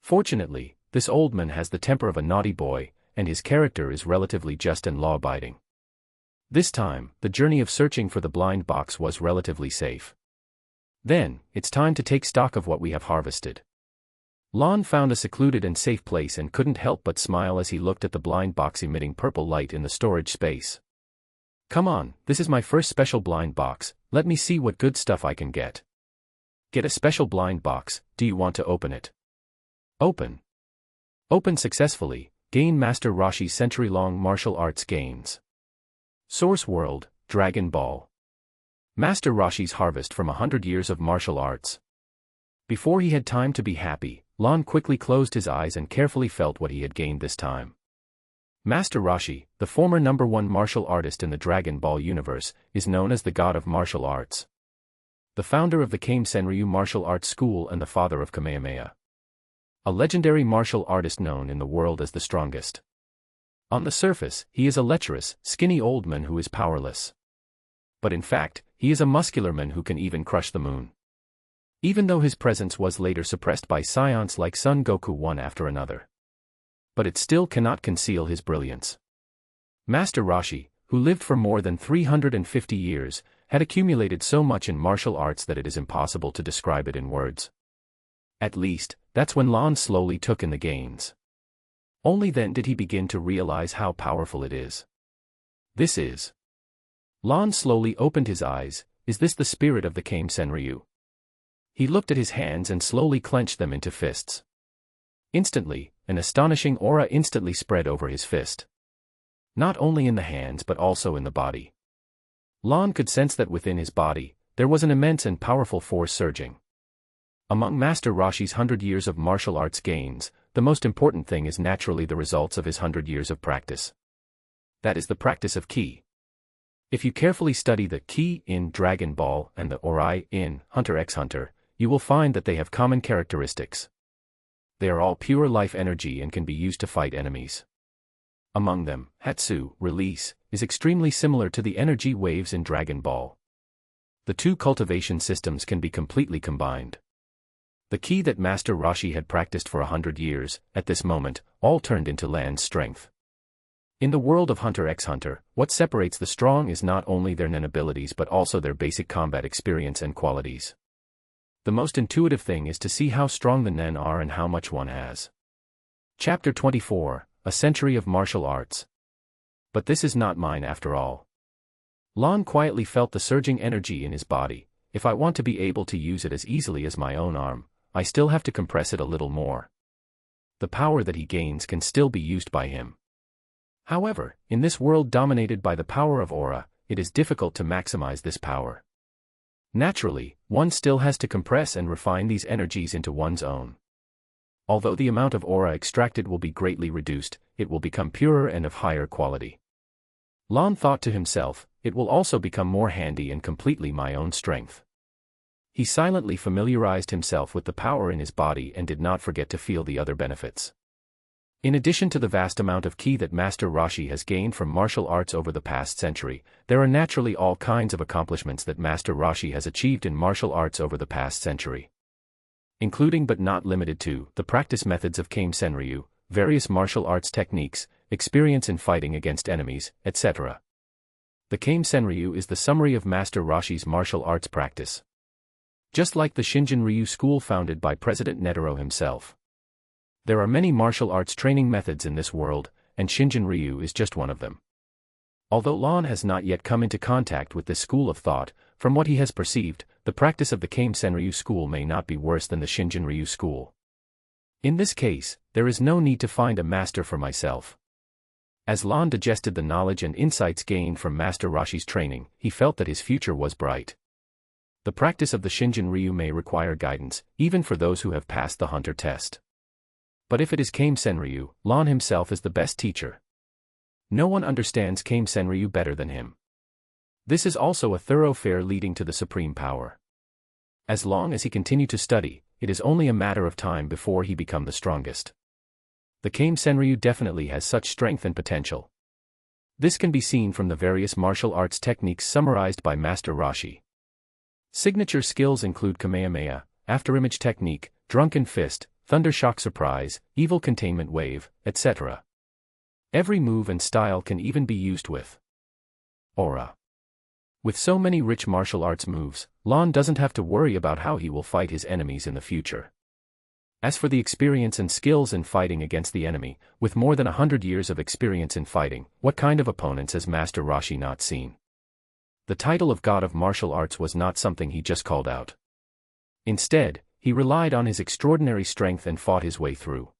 Fortunately, this old man has the temper of a naughty boy, and his character is relatively just and law-abiding. This time, the journey of searching for the blind box was relatively safe. Then, it's time to take stock of what we have harvested. Lan found a secluded and safe place and couldn't help but smile as he looked at the blind box emitting purple light in the storage space. Come on, this is my first special blind box, let me see what good stuff I can get. Get a special blind box, do you want to open it? Open. Open successfully, gain Master Roshi's century-long martial arts gains. Source World, Dragon Ball. Master Roshi's harvest from 100 years of martial arts. Before he had time to be happy, Lan quickly closed his eyes and carefully felt what he had gained this time. Master Roshi, the former #1 martial artist in the Dragon Ball universe, is known as the god of martial arts. The founder of the Kame Senryu martial arts school and the father of Kamehameha. A legendary martial artist known in the world as the strongest. On the surface, he is a lecherous, skinny old man who is powerless. But in fact, he is a muscular man who can even crush the moon. Even though his presence was later suppressed by scions like Son Goku one after another. But it still cannot conceal his brilliance. Master Roshi, who lived for more than 350 years, had accumulated so much in martial arts that it is impossible to describe it in words. At least, that's when Lan slowly took in the gains. Only then did he begin to realize how powerful it is. This is. Lan slowly opened his eyes. Is this the spirit of the Kame Senryu? He looked at his hands and slowly clenched them into fists. Instantly, an astonishing aura instantly spread over his fist. Not only in the hands but also in the body. Lan could sense that within his body, there was an immense and powerful force surging. Among Master Roshi's 100 years of martial arts gains, the most important thing is naturally the results of his 100 years of practice. That is the practice of ki. If you carefully study the ki in Dragon Ball and the Ori in Hunter x Hunter, you will find that they have common characteristics. They are all pure life energy and can be used to fight enemies. Among them, Hatsu, release, is extremely similar to the energy waves in Dragon Ball. The two cultivation systems can be completely combined. The ki that Master Roshi had practiced for 100 years, at this moment, all turned into Lan's strength. In the world of Hunter x Hunter, what separates the strong is not only their Nen abilities but also their basic combat experience and qualities. The most intuitive thing is to see how strong the Nen are and how much one has. Chapter 24, A Century of Martial Arts. But this is not mine after all. Lan quietly felt the surging energy in his body. If I want to be able to use it as easily as my own arm, I still have to compress it a little more. The power that he gains can still be used by him. However, in this world dominated by the power of aura, it is difficult to maximize this power. Naturally, one still has to compress and refine these energies into one's own. Although the amount of aura extracted will be greatly reduced, it will become purer and of higher quality. Lan thought to himself, it will also become more handy and completely my own strength. He silently familiarized himself with the power in his body and did not forget to feel the other benefits. In addition to the vast amount of ki that Master Roshi has gained from martial arts over the past century, there are naturally all kinds of accomplishments that Master Roshi has achieved in martial arts over the past century, including but not limited to the practice methods of Kame Senryu, various martial arts techniques, experience in fighting against enemies, etc. The Kame Senryu is the summary of Master Roshi's martial arts practice. Just like the Shinjin Ryu school founded by President Netero himself. There are many martial arts training methods in this world, and Shinjin Ryu is just one of them. Although Lon has not yet come into contact with this school of thought, from what he has perceived, the practice of the Kame Senryu school may not be worse than the Shinjin Ryu school. In this case, there is no need to find a master for myself. As Lon digested the knowledge and insights gained from Master Roshi's training, he felt that his future was bright. The practice of the Shinjin Ryu may require guidance, even for those who have passed the hunter test. But if it is Kame Senryu, Lon himself is the best teacher. No one understands Kame Senryu better than him. This is also a thoroughfare leading to the supreme power. As long as he continue to study, it is only a matter of time before he become the strongest. The Kame Senryu definitely has such strength and potential. This can be seen from the various martial arts techniques summarized by Master Roshi. Signature skills include Kamehameha, afterimage technique, drunken fist, thunder shock surprise, evil containment wave, etc. Every move and style can even be used with aura. With so many rich martial arts moves, Lon doesn't have to worry about how he will fight his enemies in the future. As for the experience and skills in fighting against the enemy, with more than 100 years of experience in fighting, what kind of opponents has Master Roshi not seen? The title of God of Martial Arts was not something he just called out. Instead, he relied on his extraordinary strength and fought his way through.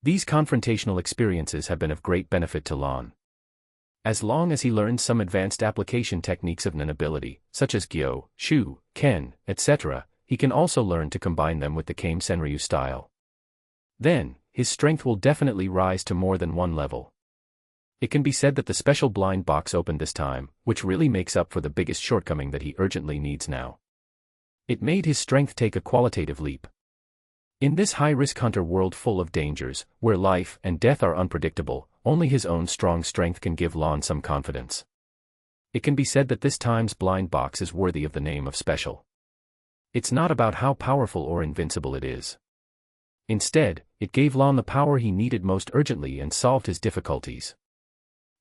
These confrontational experiences have been of great benefit to Lon. As long as he learns some advanced application techniques of nin ability, such as Gyo, Shu, Ken, etc., he can also learn to combine them with the Kame Senryu style. Then, his strength will definitely rise to more than one level. It can be said that the special blind box opened this time, which really makes up for the biggest shortcoming that he urgently needs now. It made his strength take a qualitative leap. In this high-risk hunter world full of dangers, where life and death are unpredictable, only his own strong strength can give Lon some confidence. It can be said that this time's blind box is worthy of the name of special. It's not about how powerful or invincible it is. Instead, it gave Lon the power he needed most urgently and solved his difficulties.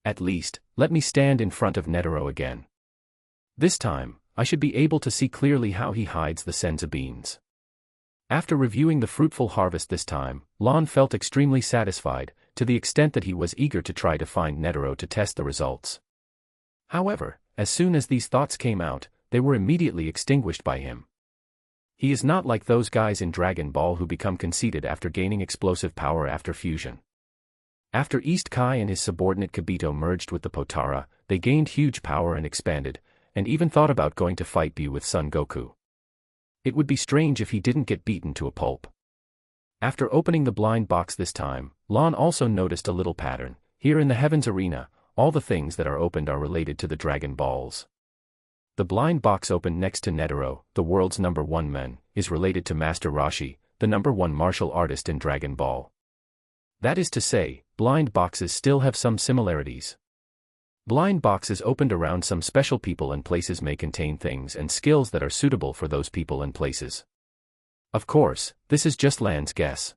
At least, let me stand in front of Netero again. This time, I should be able to see clearly how he hides the senzu beans. After reviewing the fruitful harvest this time, Lon felt extremely satisfied, to the extent that he was eager to try to find Netero to test the results. However, as soon as these thoughts came out, they were immediately extinguished by him. He is not like those guys in Dragon Ball who become conceited after gaining explosive power after fusion. After East Kai and his subordinate Kibito merged with the Potara, they gained huge power and expanded, and even thought about going to fight Buu with Son Goku. It would be strange if he didn't get beaten to a pulp. After opening the blind box this time, Lon also noticed a little pattern. Here in the Heavens Arena, all the things that are opened are related to the Dragon Balls. The blind box opened next to Netero, the world's #1 man, is related to Master Roshi, the #1 martial artist in Dragon Ball. That is to say, blind boxes still have some similarities. Blind boxes opened around some special people and places may contain things and skills that are suitable for those people and places. Of course, this is just Lan's guess.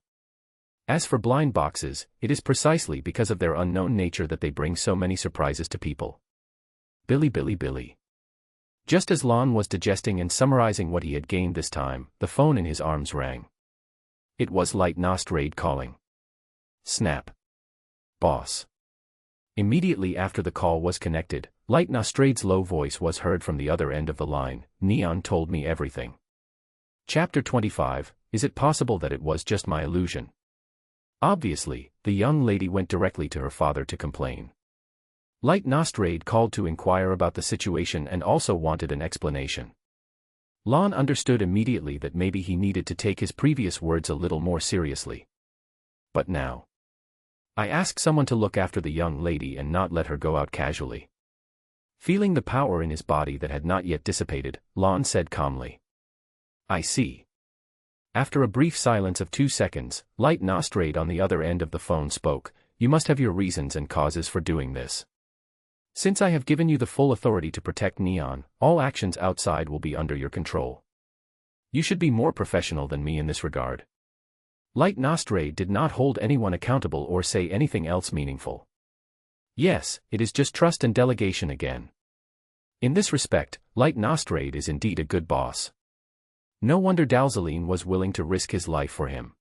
As for blind boxes, it is precisely because of their unknown nature that they bring so many surprises to people. Billy. Just as Lon was digesting and summarizing what he had gained this time, the phone in his arms rang. It was Light Nostrade calling. Snap. Boss. Immediately after the call was connected, Light Nostrade's low voice was heard from the other end of the line. Neon told me everything. Chapter 25, Is it possible that it was just my illusion? Obviously, the young lady went directly to her father to complain. Light Nostrade called to inquire about the situation and also wanted an explanation. Lon understood immediately that maybe he needed to take his previous words a little more seriously. But now, I asked someone to look after the young lady and not let her go out casually. Feeling the power in his body that had not yet dissipated, Lon said calmly. I see. After a brief silence of 2 seconds, Light Nostrade on the other end of the phone spoke. You must have your reasons and causes for doing this. Since I have given you the full authority to protect Neon, all actions outside will be under your control. You should be more professional than me in this regard. Light Nostrade did not hold anyone accountable or say anything else meaningful. Yes, it is just trust and delegation again. In this respect, Light Nostrade is indeed a good boss. No wonder Dalzaline was willing to risk his life for him.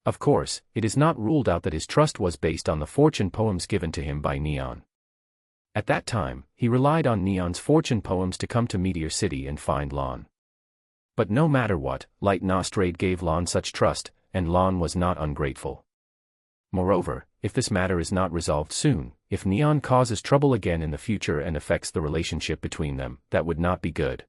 Of course, it is not ruled out that his trust was based on the fortune poems given to him by Neon. At that time, he relied on Neon's fortune poems to come to Meteor City and find Lon. But no matter what, Light Nostrade gave Lon such trust, and Lon was not ungrateful. Moreover, if this matter is not resolved soon, if Neon causes trouble again in the future and affects the relationship between them, that would not be good.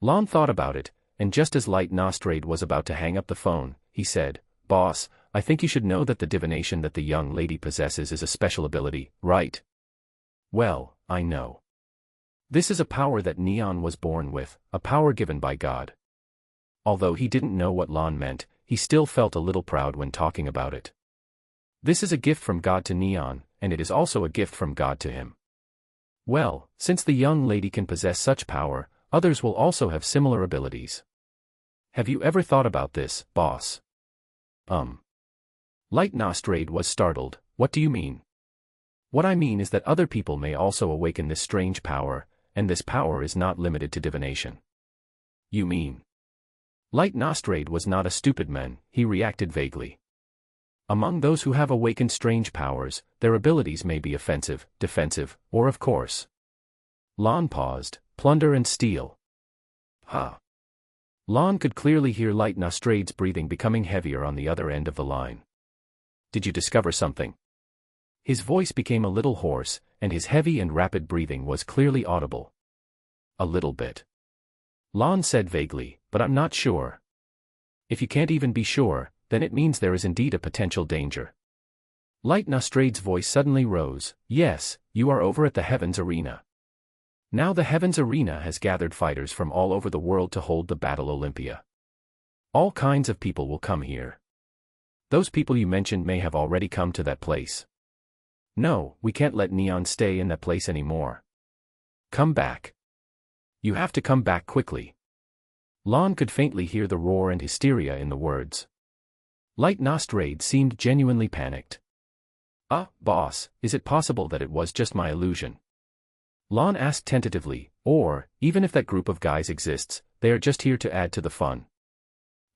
Lon thought about it, and just as Light Nostrade was about to hang up the phone, he said, "Boss, I think you should know that the divination that the young lady possesses is a special ability, right?" "Well, I know. This is a power that Neon was born with, a power given by God." Although he didn't know what Lon meant, he still felt a little proud when talking about it. This is a gift from God to Neon, and it is also a gift from God to him. Well, since the young lady can possess such power, others will also have similar abilities. Have you ever thought about this, boss? Light Nostrade was startled. What do you mean? What I mean is that other people may also awaken this strange power, and this power is not limited to divination. You mean? Light Nostrade was not a stupid man, he reacted vaguely. Among those who have awakened strange powers, their abilities may be offensive, defensive, or of course. Lon paused. Plunder and steal. Huh. Lon could clearly hear Light Nostrade's breathing becoming heavier on the other end of the line. Did you discover something? His voice became a little hoarse, and his heavy and rapid breathing was clearly audible. A little bit. Lon said vaguely, but I'm not sure. If you can't even be sure, then it means there is indeed a potential danger. Light Nostrade's voice suddenly rose. Yes, you are over at the Heavens Arena. Now the Heavens Arena has gathered fighters from all over the world to hold the Battle Olympia. All kinds of people will come here. Those people you mentioned may have already come to that place. No, we can't let Neon stay in that place anymore. Come back. You have to come back quickly. Lon could faintly hear the roar and hysteria in the words. Light Nostrade seemed genuinely panicked. Boss, is it possible that it was just my illusion? Lon asked tentatively, or, even if that group of guys exists, they are just here to add to the fun.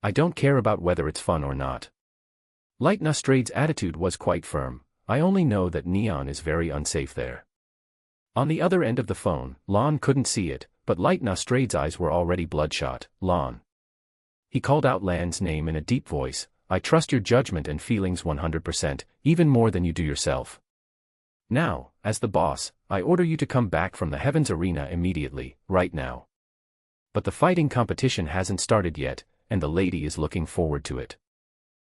I don't care about whether it's fun or not. Light Nostrade's attitude was quite firm. I only know that Neon is very unsafe there. On the other end of the phone, Lon couldn't see it, but Light Nostrade's eyes were already bloodshot. Lon. He called out Lan's name in a deep voice. I trust your judgment and feelings 100%, even more than you do yourself. Now, as the boss, I order you to come back from the Heavens Arena immediately, right now. But the fighting competition hasn't started yet, and the lady is looking forward to it.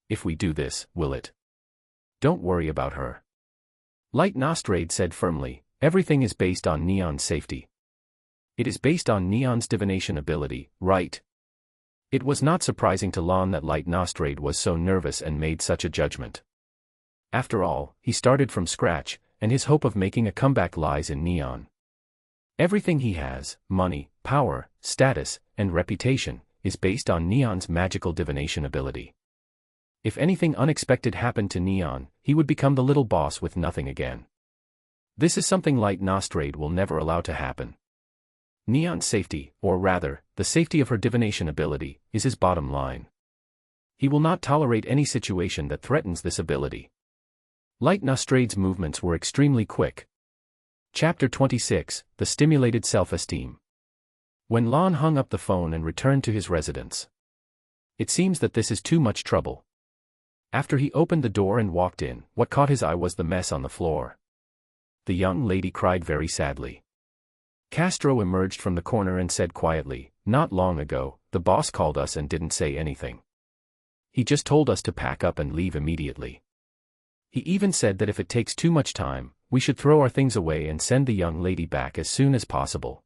If we do this, will it? Don't worry about her. Light Nostrade said firmly, everything is based on Neon's safety. It is based on Neon's divination ability, right? It was not surprising to Lon that Light Nostrade was so nervous and made such a judgment. After all, he started from scratch, and his hope of making a comeback lies in Neon. Everything he has, money, power, status, and reputation, is based on Neon's magical divination ability. If anything unexpected happened to Neon, he would become the little boss with nothing again. This is something Light Nostrade will never allow to happen. Neon's safety, or rather, the safety of her divination ability, is his bottom line. He will not tolerate any situation that threatens this ability. Light Nostrade's movements were extremely quick. Chapter 26, The Stimulated Self-Esteem. When Lon hung up the phone and returned to his residence. It seems that this is too much trouble. After he opened the door and walked in, what caught his eye was the mess on the floor. The young lady cried very sadly. Castro emerged from the corner and said quietly, not long ago, the boss called us and didn't say anything. He just told us to pack up and leave immediately. He even said that if it takes too much time, we should throw our things away and send the young lady back as soon as possible.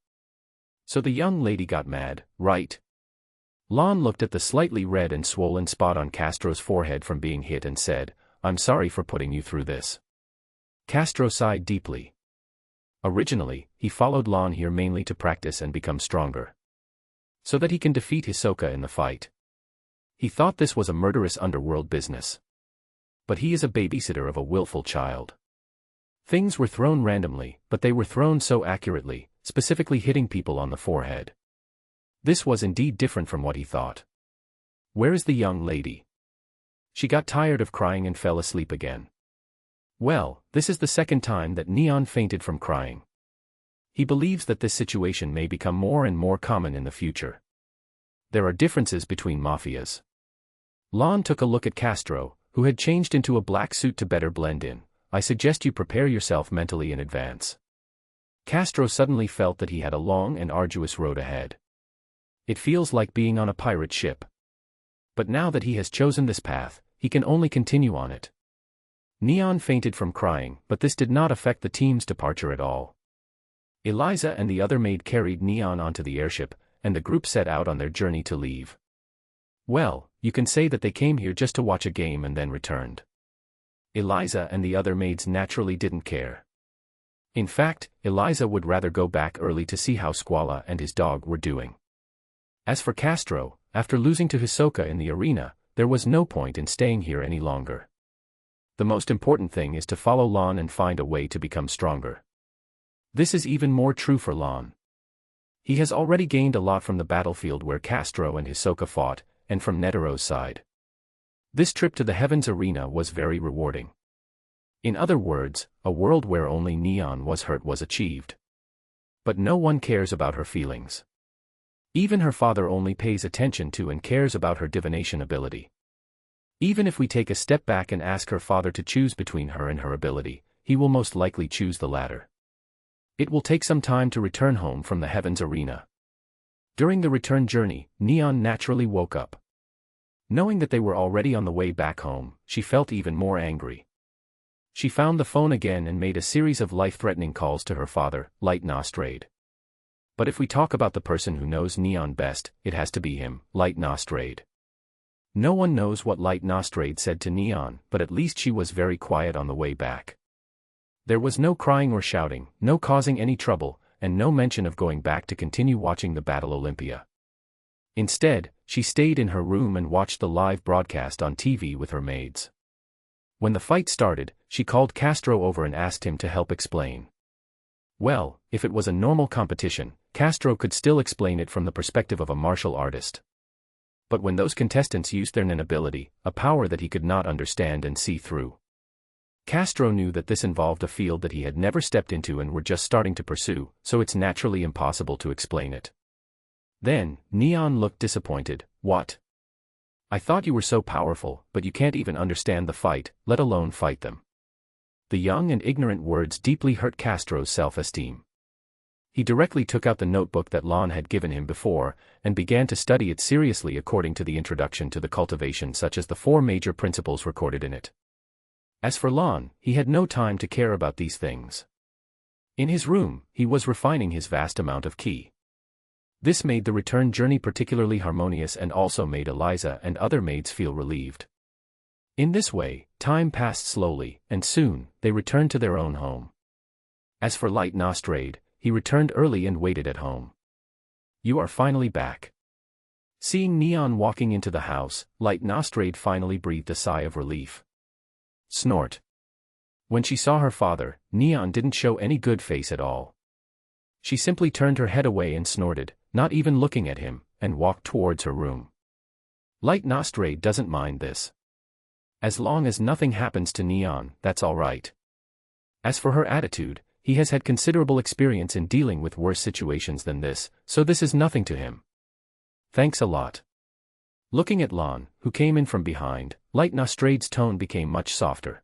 So the young lady got mad, right? Lon looked at the slightly red and swollen spot on Castro's forehead from being hit and said, "I'm sorry for putting you through this." Castro sighed deeply. Originally, he followed Lon here mainly to practice and become stronger, so that he can defeat Hisoka in the fight. He thought this was a murderous underworld business. But he is a babysitter of a willful child. Things were thrown randomly, but they were thrown so accurately, specifically hitting people on the forehead. This was indeed different from what he thought. Where is the young lady? She got tired of crying and fell asleep again. Well, this is the second time that Neon fainted from crying. He believes that this situation may become more and more common in the future. There are differences between mafias. Lon took a look at Castro, who had changed into a black suit to better blend in. "I suggest you prepare yourself mentally in advance." Castro suddenly felt that he had a long and arduous road ahead. It feels like being on a pirate ship. But now that he has chosen this path, he can only continue on it. Neon fainted from crying, but this did not affect the team's departure at all. Eliza and the other maid carried Neon onto the airship, and the group set out on their journey to leave. Well, you can say that they came here just to watch a game and then returned. Eliza and the other maids naturally didn't care. In fact, Eliza would rather go back early to see how Squala and his dog were doing. As for Castro, after losing to Hisoka in the arena, there was no point in staying here any longer. The most important thing is to follow Lon and find a way to become stronger. This is even more true for Lon. He has already gained a lot from the battlefield where Castro and Hisoka fought, and from Netero's side. This trip to the Heavens Arena was very rewarding. In other words, a world where only Neon was hurt was achieved. But no one cares about her feelings. Even her father only pays attention to and cares about her divination ability. Even if we take a step back and ask her father to choose between her and her ability, he will most likely choose the latter. It will take some time to return home from the Heavens Arena. During the return journey, Neon naturally woke up. Knowing that they were already on the way back home, she felt even more angry. She found the phone again and made a series of life-threatening calls to her father, Light Nostrade. But if we talk about the person who knows Neon best, it has to be him, Light Nostrade. No one knows what Light Nostrade said to Neon, but at least she was very quiet on the way back. There was no crying or shouting, no causing any trouble, and no mention of going back to continue watching the Battle Olympia. Instead, she stayed in her room and watched the live broadcast on TV with her maids. When the fight started, she called Castro over and asked him to help explain. Well, if it was a normal competition, Castro could still explain it from the perspective of a martial artist. But when those contestants used their nin ability, a power that he could not understand and see through, Castro knew that this involved a field that he had never stepped into and were just starting to pursue, so it's naturally impossible to explain it. Then, Neon looked disappointed. "What? I thought you were so powerful, but you can't even understand the fight, let alone fight them." The young and ignorant words deeply hurt Castro's self-esteem. He directly took out the notebook that Lon had given him before, and began to study it seriously according to the introduction to the cultivation, such as the 4 major principles recorded in it. As for Lon, he had no time to care about these things. In his room, he was refining his vast amount of ki. This made the return journey particularly harmonious and also made Eliza and other maids feel relieved. In this way, time passed slowly, and soon, they returned to their own home. As for Light Nostrade, he returned early and waited at home. "You are finally back." Seeing Neon walking into the house, Light Nostrade finally breathed a sigh of relief. Snort. When she saw her father, Neon didn't show any good face at all. She simply turned her head away and snorted, not even looking at him, and walked towards her room. Light Nostrade doesn't mind this. As long as nothing happens to Neon, that's all right. As for her attitude, he has had considerable experience in dealing with worse situations than this, so this is nothing to him. "Thanks a lot." Looking at Lon, who came in from behind, Light Nostrade's tone became much softer.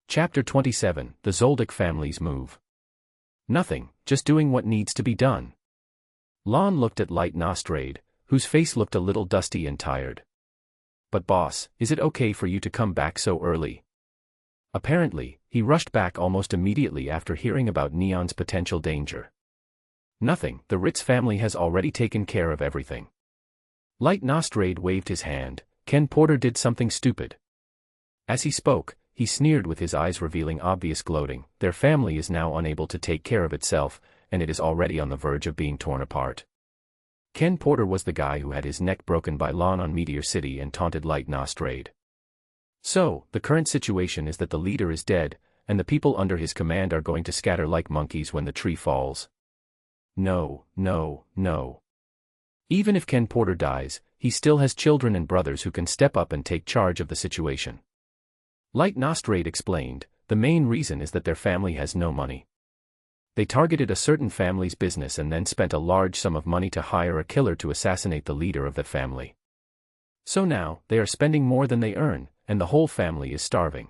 Chapter 27, The Zoldyck Family's Move. "Nothing, just doing what needs to be done." Lon looked at Light Nostrade, whose face looked a little dusty and tired. "But boss, is it okay for you to come back so early?" Apparently, he rushed back almost immediately after hearing about Neon's potential danger. "Nothing, the Ritz family has already taken care of everything." Light Nostrade waved his hand. Ken Porter did something stupid. As he spoke, he sneered with his eyes revealing obvious gloating. Their family is now unable to take care of itself, and it is already on the verge of being torn apart. Ken Porter was the guy who had his neck broken by Lon on Meteor City and taunted Light Nostrade. So, the current situation is that the leader is dead, and the people under his command are going to scatter like monkeys when the tree falls. No, no, no. Even if Ken Porter dies, he still has children and brothers who can step up and take charge of the situation. Light Nostrade explained, the main reason is that their family has no money. They targeted a certain family's business and then spent a large sum of money to hire a killer to assassinate the leader of that family. So now, they are spending more than they earn, and the whole family is starving.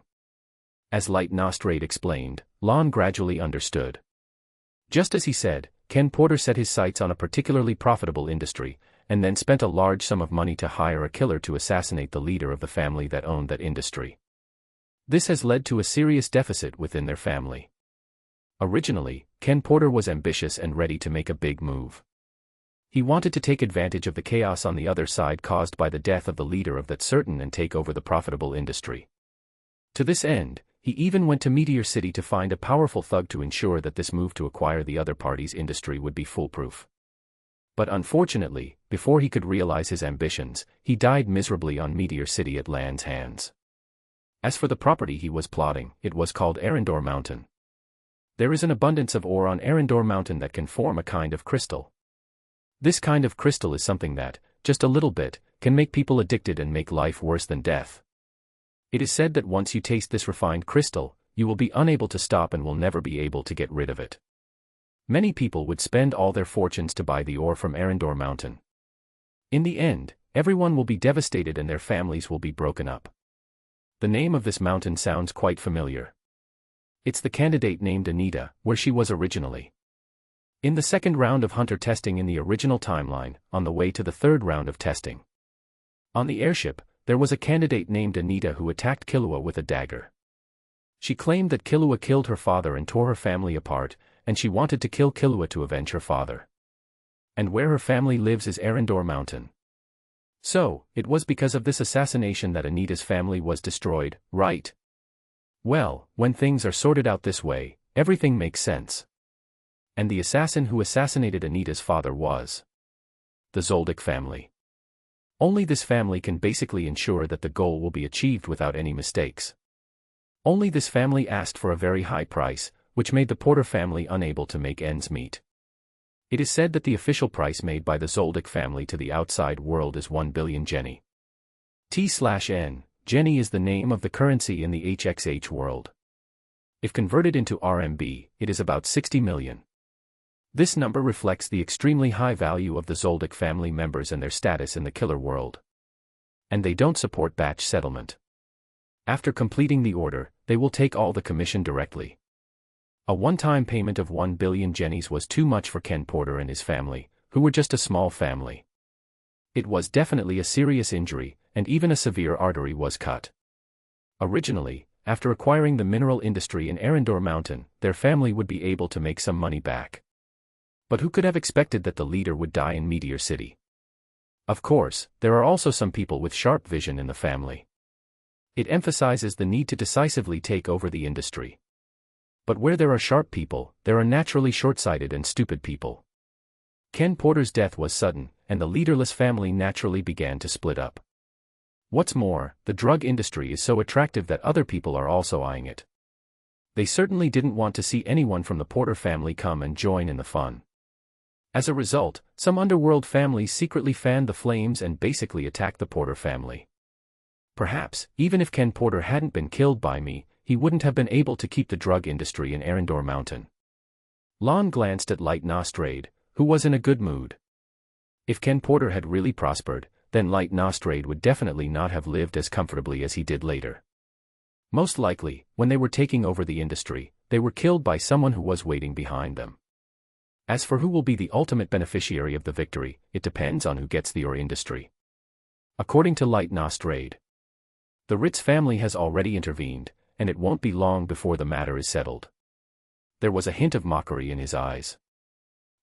As Light Nostrade explained, Lon gradually understood. Just as he said, Ken Porter set his sights on a particularly profitable industry, and then spent a large sum of money to hire a killer to assassinate the leader of the family that owned that industry. This has led to a serious deficit within their family. Originally, Ken Porter was ambitious and ready to make a big move. He wanted to take advantage of the chaos on the other side caused by the death of the leader of that certain and take over the profitable industry. To this end, he even went to Meteor City to find a powerful thug to ensure that this move to acquire the other party's industry would be foolproof. But unfortunately, before he could realize his ambitions, he died miserably on Meteor City at Lan's hands. As for the property he was plotting, it was called Arendor Mountain. There is an abundance of ore on Arendor Mountain that can form a kind of crystal. This kind of crystal is something that, just a little bit, can make people addicted and make life worse than death. It is said that once you taste this refined crystal, you will be unable to stop and will never be able to get rid of it. Many people would spend all their fortunes to buy the ore from Arendor Mountain. In the end, everyone will be devastated and their families will be broken up. The name of this mountain sounds quite familiar. It's the candidate named Anita, where she was originally. In the second round of hunter testing in the original timeline, on the way to the third round of testing. On the airship, there was a candidate named Anita who attacked Killua with a dagger. She claimed that Killua killed her father and tore her family apart, and she wanted to kill Killua to avenge her father. And where her family lives is Arendor Mountain. So, it was because of this assassination that Anita's family was destroyed, right? Well, when things are sorted out this way, everything makes sense. And the assassin who assassinated Anita's father was the Zoldyck family. Only this family can basically ensure that the goal will be achieved without any mistakes. Only this family asked for a very high price, which made the Porter family unable to make ends meet. It is said that the official price made by the Zoldyck family to the outside world is 1 billion Jenny. T/N, Jenny is the name of the currency in the HxH world. If converted into RMB, it is about 60 million. This number reflects the extremely high value of the Zoldyck family members and their status in the killer world. And they don't support batch settlement. After completing the order, they will take all the commission directly. A one-time payment of 1 billion jennies was too much for Ken Porter and his family, who were just a small family. It was definitely a serious injury, and even a severe artery was cut. Originally, after acquiring the mineral industry in Arendor Mountain, their family would be able to make some money back. But who could have expected that the leader would die in Meteor City? Of course, there are also some people with sharp vision in the family. It emphasizes the need to decisively take over the industry. But where there are sharp people, there are naturally short-sighted and stupid people. Ken Porter's death was sudden, and the leaderless family naturally began to split up. What's more, the drug industry is so attractive that other people are also eyeing it. They certainly didn't want to see anyone from the Porter family come and join in the fun. As a result, some underworld families secretly fanned the flames and basically attacked the Porter family. Perhaps, even if Ken Porter hadn't been killed by me, he wouldn't have been able to keep the drug industry in Arendor Mountain. Lon glanced at Light Nostrade, who was in a good mood. If Ken Porter had really prospered, then Light Nostrade would definitely not have lived as comfortably as he did later. Most likely, when they were taking over the industry, they were killed by someone who was waiting behind them. As for who will be the ultimate beneficiary of the victory, it depends on who gets the ore industry. According to Light Nostrade, the Ritz family has already intervened, and it won't be long before the matter is settled. There was a hint of mockery in his eyes.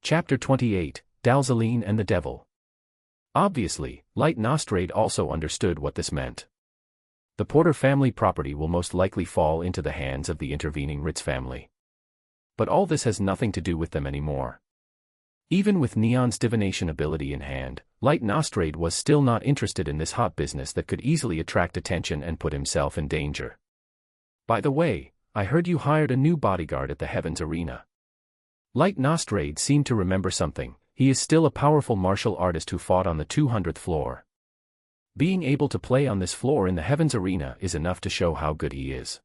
Chapter 28, Dalzaline and the Devil. Obviously, Light Nostrade also understood what this meant. The Porter family property will most likely fall into the hands of the intervening Ritz family. But all this has nothing to do with them anymore. Even with Neon's divination ability in hand, Light Nostrade was still not interested in this hot business that could easily attract attention and put himself in danger. By the way, I heard you hired a new bodyguard at the Heavens Arena. Light Nostrade seemed to remember something. He is still a powerful martial artist who fought on the 200th floor. Being able to play on this floor in the Heavens Arena is enough to show how good he is.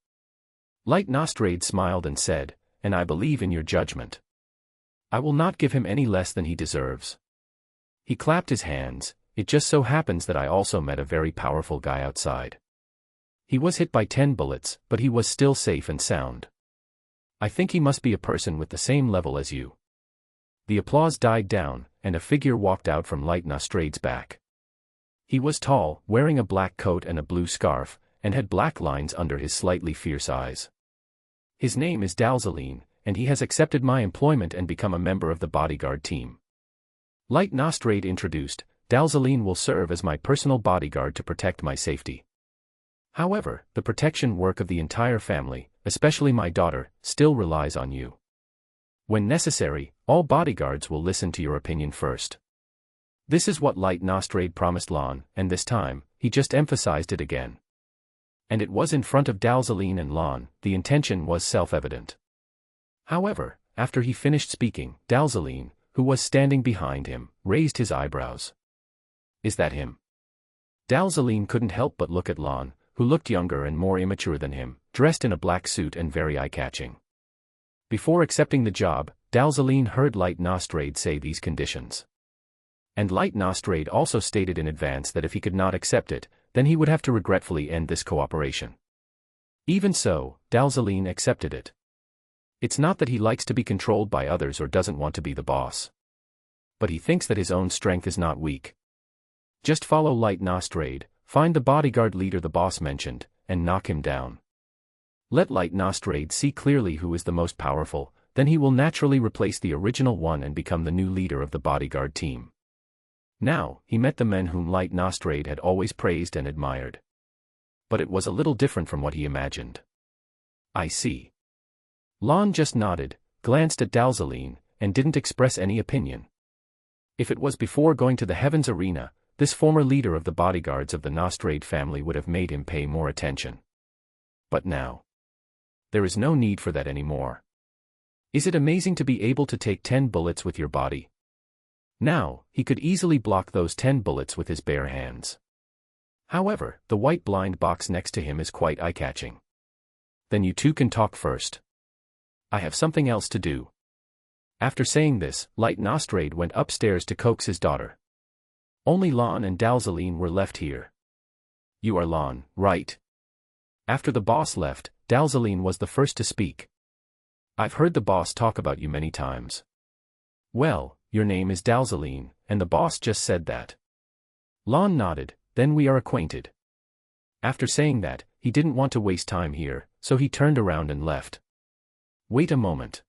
Light Nostrade smiled and said, "And I believe in your judgment. I will not give him any less than he deserves." He clapped his hands. "It just so happens that I also met a very powerful guy outside. He was hit by 10 bullets, but he was still safe and sound. I think he must be a person with the same level as you." The applause died down, and a figure walked out from Light Nostrade's back. He was tall, wearing a black coat and a blue scarf, and had black lines under his slightly fierce eyes. His name is Dalzaline, and he has accepted my employment and become a member of the bodyguard team. Light Nostrade introduced, "Dalzaline will serve as my personal bodyguard to protect my safety. However, the protection work of the entire family, especially my daughter, still relies on you. When necessary, all bodyguards will listen to your opinion first." This is what Light Nostrade promised Lon, and this time, he just emphasized it again. And it was in front of Dalzaline and Lon. The intention was self-evident. However, after he finished speaking, Dalzaline, who was standing behind him, raised his eyebrows. "Is that him?" Dalzaline couldn't help but look at Lon, who looked younger and more immature than him, dressed in a black suit and very eye-catching. Before accepting the job, Dalzaline heard Light Nostrade say these conditions. And Light Nostrade also stated in advance that if he could not accept it, then he would have to regretfully end this cooperation. Even so, Dalzaline accepted it. It's not that he likes to be controlled by others or doesn't want to be the boss. But he thinks that his own strength is not weak. Just follow Light Nostrade, find the bodyguard leader the boss mentioned, and knock him down. Let Light Nostrade see clearly who is the most powerful, then he will naturally replace the original one and become the new leader of the bodyguard team. Now, he met the men whom Light Nostrade had always praised and admired. But it was a little different from what he imagined. "I see." Lon just nodded, glanced at Dalzaline, and didn't express any opinion. If it was before going to the Heavens Arena, this former leader of the bodyguards of the Nostrade family would have made him pay more attention. But now, there is no need for that anymore. Is it amazing to be able to take 10 bullets with your body? Now, he could easily block those 10 bullets with his bare hands. However, the white blind box next to him is quite eye-catching. "Then you two can talk first. I have something else to do." After saying this, Light Nostrade went upstairs to coax his daughter. Only Lon and Dalzaline were left here. "You are Lon, right?" After the boss left, Dalzaline was the first to speak. "I've heard the boss talk about you many times." "Well, your name is Dalzaline, and the boss just said that." Lon nodded, "Then we are acquainted." After saying that, he didn't want to waste time here, so he turned around and left. "Wait a moment."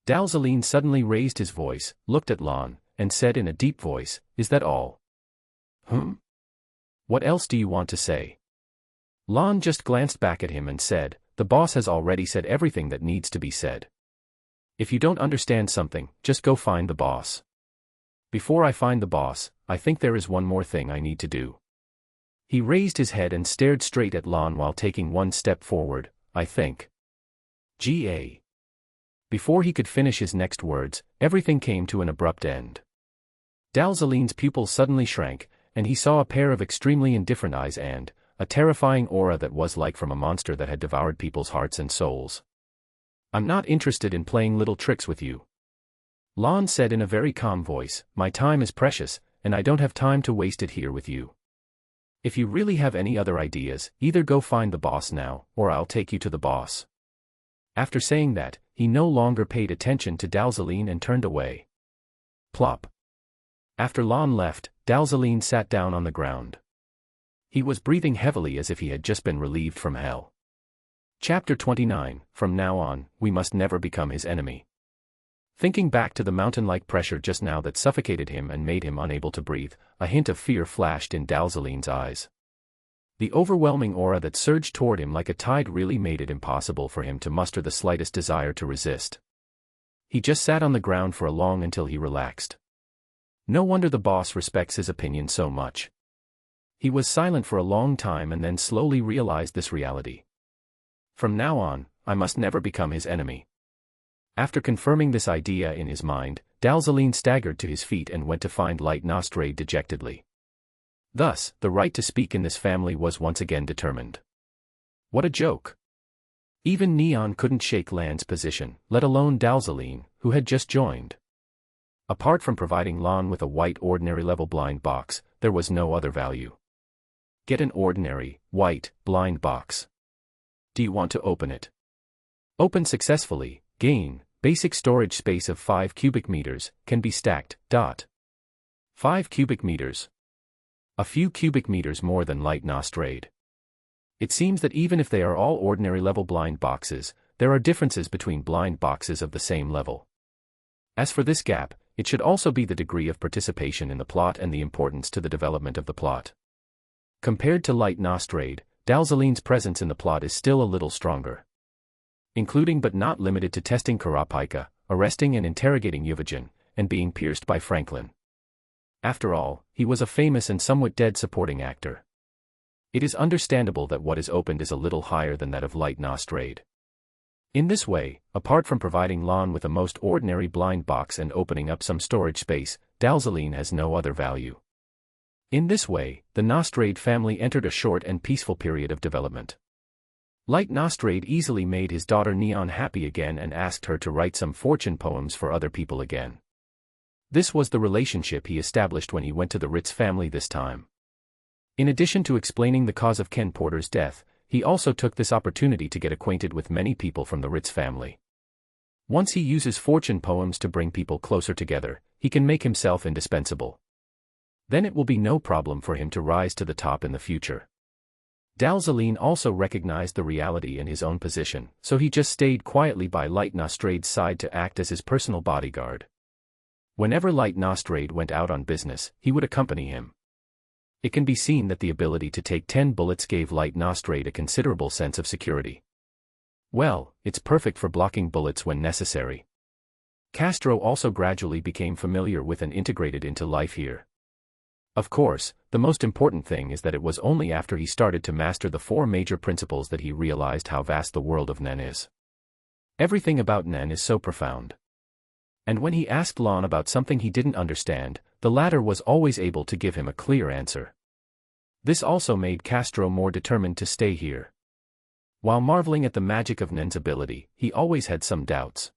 Dalzaline suddenly raised his voice, looked at Lon, and said in a deep voice, "Is that all?" What else do you want to say?" Lon just glanced back at him and said, "The boss has already said everything that needs to be said. If you don't understand something, just go find the boss." "Before I find the boss, I think there is one more thing I need to do." He raised his head and stared straight at Lon while taking one step forward. "I think. Ga." Before he could finish his next words, everything came to an abrupt end. Dalzaline's pupils suddenly shrank, and he saw a pair of extremely indifferent eyes and a terrifying aura that was like from a monster that had devoured people's hearts and souls. "I'm not interested in playing little tricks with you," Lon said in a very calm voice. "My time is precious, and I don't have time to waste it here with you. If you really have any other ideas, either go find the boss now, or I'll take you to the boss." After saying that, he no longer paid attention to Dalzaline and turned away. Plop. After Lon left, Dalzaline sat down on the ground. He was breathing heavily as if he had just been relieved from hell. Chapter 29, From now on, we must never become his enemy. Thinking back to the mountain-like pressure just now that suffocated him and made him unable to breathe, a hint of fear flashed in Dalzaline's eyes. The overwhelming aura that surged toward him like a tide really made it impossible for him to muster the slightest desire to resist. He just sat on the ground for a long until he relaxed. No wonder the boss respects his opinion so much. He was silent for a long time and then slowly realized this reality. From now on, I must never become his enemy. After confirming this idea in his mind, Dalzaline staggered to his feet and went to find Light Nostrade dejectedly. Thus, the right to speak in this family was once again determined. What a joke! Even Neon couldn't shake Lan's position, let alone Dalzaline, who had just joined. Apart from providing Lan with a white ordinary-level blind box, there was no other value. Get an ordinary, white, blind box. Do you want to open it? Open successfully, gain basic storage space of 5 cubic meters, can be stacked. 5 cubic meters. A few cubic meters more than Light Nostrade. It seems that even if they are all ordinary-level blind boxes, there are differences between blind boxes of the same level. As for this gap, it should also be the degree of participation in the plot and the importance to the development of the plot. Compared to Light Nostrade, Dalzaline's presence in the plot is still a little stronger. Including but not limited to testing Kurapika, arresting and interrogating Yuvajin, and being pierced by Franklin. After all, he was a famous and somewhat dead supporting actor. It is understandable that what is opened is a little higher than that of Light Nostrade. In this way, apart from providing Lan with a most ordinary blind box and opening up some storage space, Dalzaline has no other value. In this way, the Nostrade family entered a short and peaceful period of development. Light Nostrade easily made his daughter Neon happy again and asked her to write some fortune poems for other people again. This was the relationship he established when he went to the Ritz family this time. In addition to explaining the cause of Ken Porter's death, he also took this opportunity to get acquainted with many people from the Ritz family. Once he uses fortune poems to bring people closer together, he can make himself indispensable. Then it will be no problem for him to rise to the top in the future. Dalzaline also recognized the reality in his own position, so he just stayed quietly by Light Nostrade's side to act as his personal bodyguard. Whenever Light Nostrade went out on business, he would accompany him. It can be seen that the ability to take 10 bullets gave Light Nostrade a considerable sense of security. Well, it's perfect for blocking bullets when necessary. Castro also gradually became familiar with and integrated into life here. Of course, the most important thing is that it was only after he started to master the 4 major principles that he realized how vast the world of Nen is. Everything about Nen is so profound. And when he asked Lan about something he didn't understand, the latter was always able to give him a clear answer. This also made Castro more determined to stay here. While marveling at the magic of Nen's ability, he always had some doubts.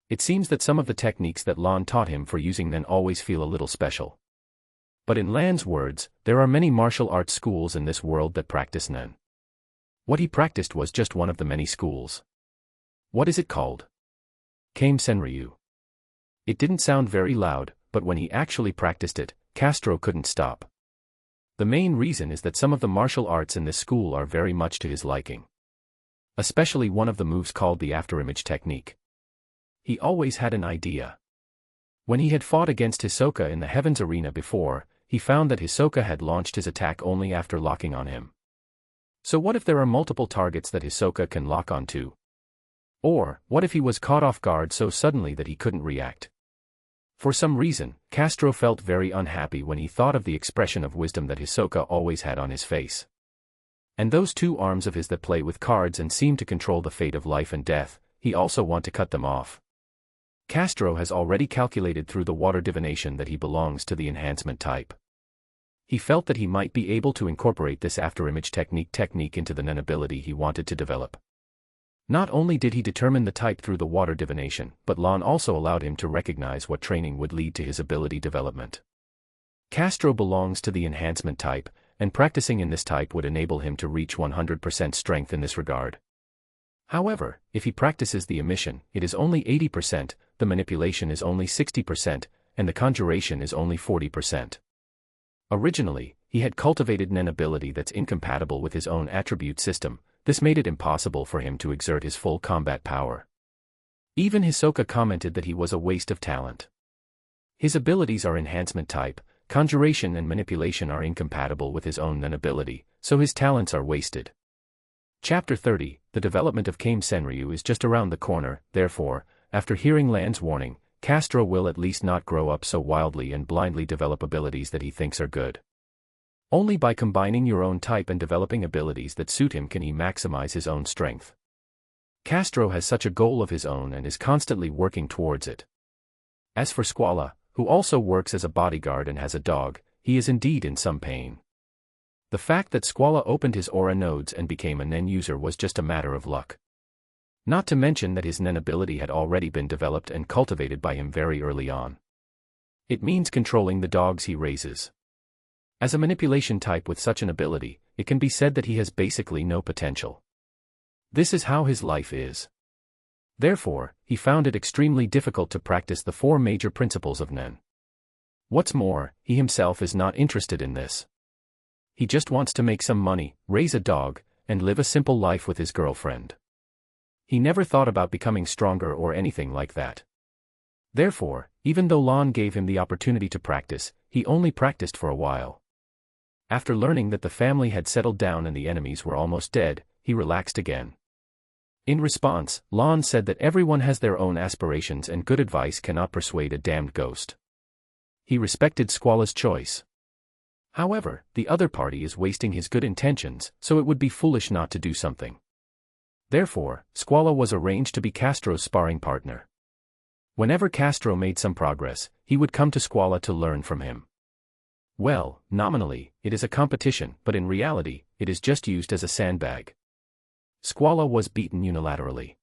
It seems that some of the techniques that Lan taught him for using Nen always feel a little special. But in Lan's words, there are many martial arts schools in this world that practice Nen. What he practiced was just one of the many schools. What is it called? Kame Senryu. It didn't sound very loud, but when he actually practiced it, Castro couldn't stop. The main reason is that some of the martial arts in this school are very much to his liking. Especially one of the moves called the afterimage technique. He always had an idea. When he had fought against Hisoka in the Heavens Arena before, he found that Hisoka had launched his attack only after locking on him. So what if there are multiple targets that Hisoka can lock onto? Or, what if he was caught off guard so suddenly that he couldn't react? For some reason, Castro felt very unhappy when he thought of the expression of wisdom that Hisoka always had on his face. And those 2 arms of his that play with cards and seem to control the fate of life and death, he also want to cut them off. Castro has already calculated through the water divination that he belongs to the enhancement type. He felt that he might be able to incorporate this afterimage technique into the Nen ability he wanted to develop. Not only did he determine the type through the water divination, but Lan also allowed him to recognize what training would lead to his ability development. Castro belongs to the enhancement type, and practicing in this type would enable him to reach 100% strength in this regard. However, if he practices the emission, it is only 80%, the manipulation is only 60%, and the conjuration is only 40%. Originally, he had cultivated Nen ability that's incompatible with his own attribute system. This made it impossible for him to exert his full combat power. Even Hisoka commented that he was a waste of talent. His abilities are enhancement type, conjuration and manipulation are incompatible with his own Nen ability, so his talents are wasted. Chapter 30, the development of Kame Senryu is just around the corner, therefore, after hearing Lan's warning, Castro will at least not grow up so wildly and blindly develop abilities that he thinks are good. Only by combining your own type and developing abilities that suit him can he maximize his own strength. Castro has such a goal of his own and is constantly working towards it. As for Squala, who also works as a bodyguard and has a dog, he is indeed in some pain. The fact that Squala opened his aura nodes and became a Nen user was just a matter of luck. Not to mention that his Nen ability had already been developed and cultivated by him very early on. It means controlling the dogs he raises. As a manipulation type with such an ability, it can be said that he has basically no potential. This is how his life is. Therefore, he found it extremely difficult to practice the 4 major principles of Nen. What's more, he himself is not interested in this. He just wants to make some money, raise a dog, and live a simple life with his girlfriend. He never thought about becoming stronger or anything like that. Therefore, even though Lan gave him the opportunity to practice, he only practiced for a while. After learning that the family had settled down and the enemies were almost dead, he relaxed again. In response, Lan said that everyone has their own aspirations and good advice cannot persuade a damned ghost. He respected Squala's choice. However, the other party is wasting his good intentions, so it would be foolish not to do something. Therefore, Squala was arranged to be Castro's sparring partner. Whenever Castro made some progress, he would come to Squala to learn from him. Well, nominally, it is a competition, but in reality, it is just used as a sandbag. Squala was beaten unilaterally.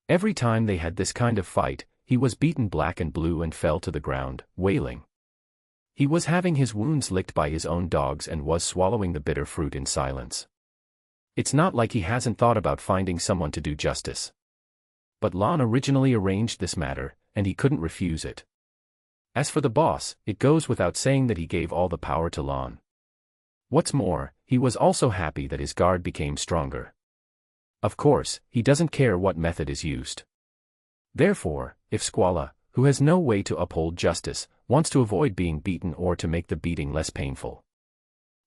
Every time they had this kind of fight, he was beaten black and blue and fell to the ground, wailing. He was having his wounds licked by his own dogs and was swallowing the bitter fruit in silence. It's not like he hasn't thought about finding someone to do justice. But Lan originally arranged this matter, and he couldn't refuse it. As for the boss, it goes without saying that he gave all the power to Lan. What's more, he was also happy that his guard became stronger. Of course, he doesn't care what method is used. Therefore, if Squala, who has no way to uphold justice, wants to avoid being beaten or to make the beating less painful,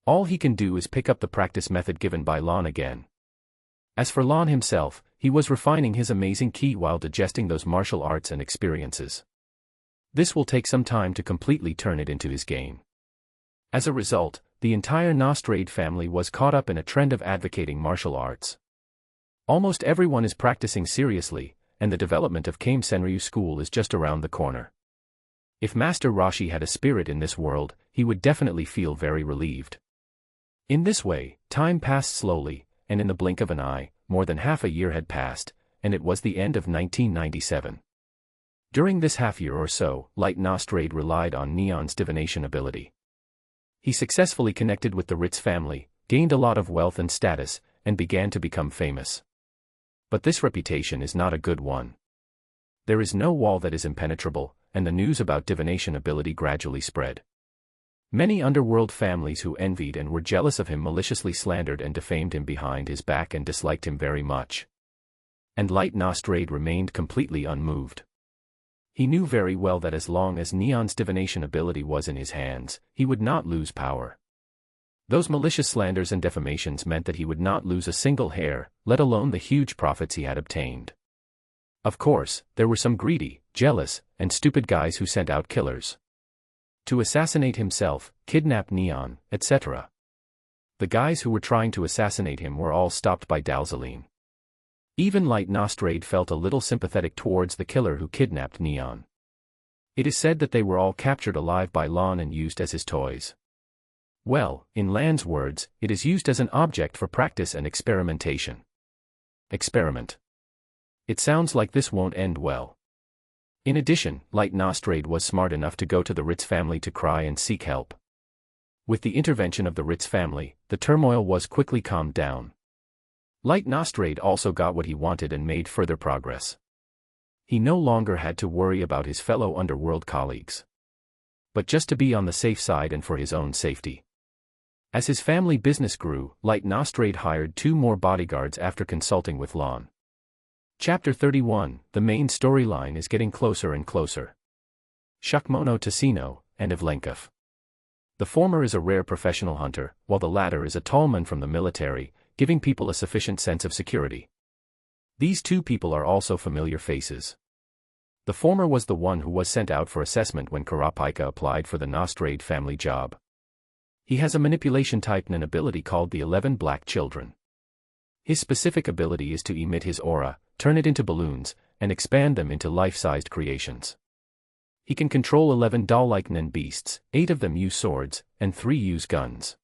all he can do is pick up the practice method given by Lan again. As for Lan himself, he was refining his amazing ki while digesting those martial arts and experiences. This will take some time to completely turn it into his gain. As a result, the entire Nostrade family was caught up in a trend of advocating martial arts. Almost everyone is practicing seriously, and the development of Kame Senryu School is just around the corner. If Master Roshi had a spirit in this world, he would definitely feel very relieved. In this way, time passed slowly, and in the blink of an eye, more than half a year had passed, and it was the end of 1997. During this half year or so, Light Nostrade relied on Neon's divination ability. He successfully connected with the Ritz family, gained a lot of wealth and status, and began to become famous. But this reputation is not a good one. There is no wall that is impenetrable, and the news about divination ability gradually spread. Many underworld families who envied and were jealous of him maliciously slandered and defamed him behind his back and disliked him very much. And Light Nostrade remained completely unmoved. He knew very well that as long as Neon's divination ability was in his hands, he would not lose power. Those malicious slanders and defamations meant that he would not lose a single hair, let alone the huge profits he had obtained. Of course, there were some greedy, jealous, and stupid guys who sent out killers to assassinate himself, kidnap Neon, etc. The guys who were trying to assassinate him were all stopped by Dalzaline. Even Light Nostrade felt a little sympathetic towards the killer who kidnapped Neon. It is said that they were all captured alive by Lan and used as his toys. Well, in Lan's words, it is used as an object for practice and experimentation. Experiment. It sounds like this won't end well. In addition, Light Nostrade was smart enough to go to the Ritz family to cry and seek help. With the intervention of the Ritz family, the turmoil was quickly calmed down. Light Nostrade also got what he wanted and made further progress. He no longer had to worry about his fellow underworld colleagues. But just to be on the safe side and for his own safety. As his family business grew, Light Nostrade hired 2 more bodyguards after consulting with Lan. Chapter 31, the main storyline is getting closer and closer. Shakmono Tassino, and Evlenkov. The former is a rare professional hunter, while the latter is a tall man from the military, giving people a sufficient sense of security. These two people are also familiar faces. The former was the one who was sent out for assessment when Karapika applied for the Nostrade family job. He has a manipulation type and an ability called the 11 Black Children. His specific ability is to emit his aura, turn it into balloons, and expand them into life-sized creations. He can control 11 doll-like Nen beasts, 8 of them use swords, and 3 use guns.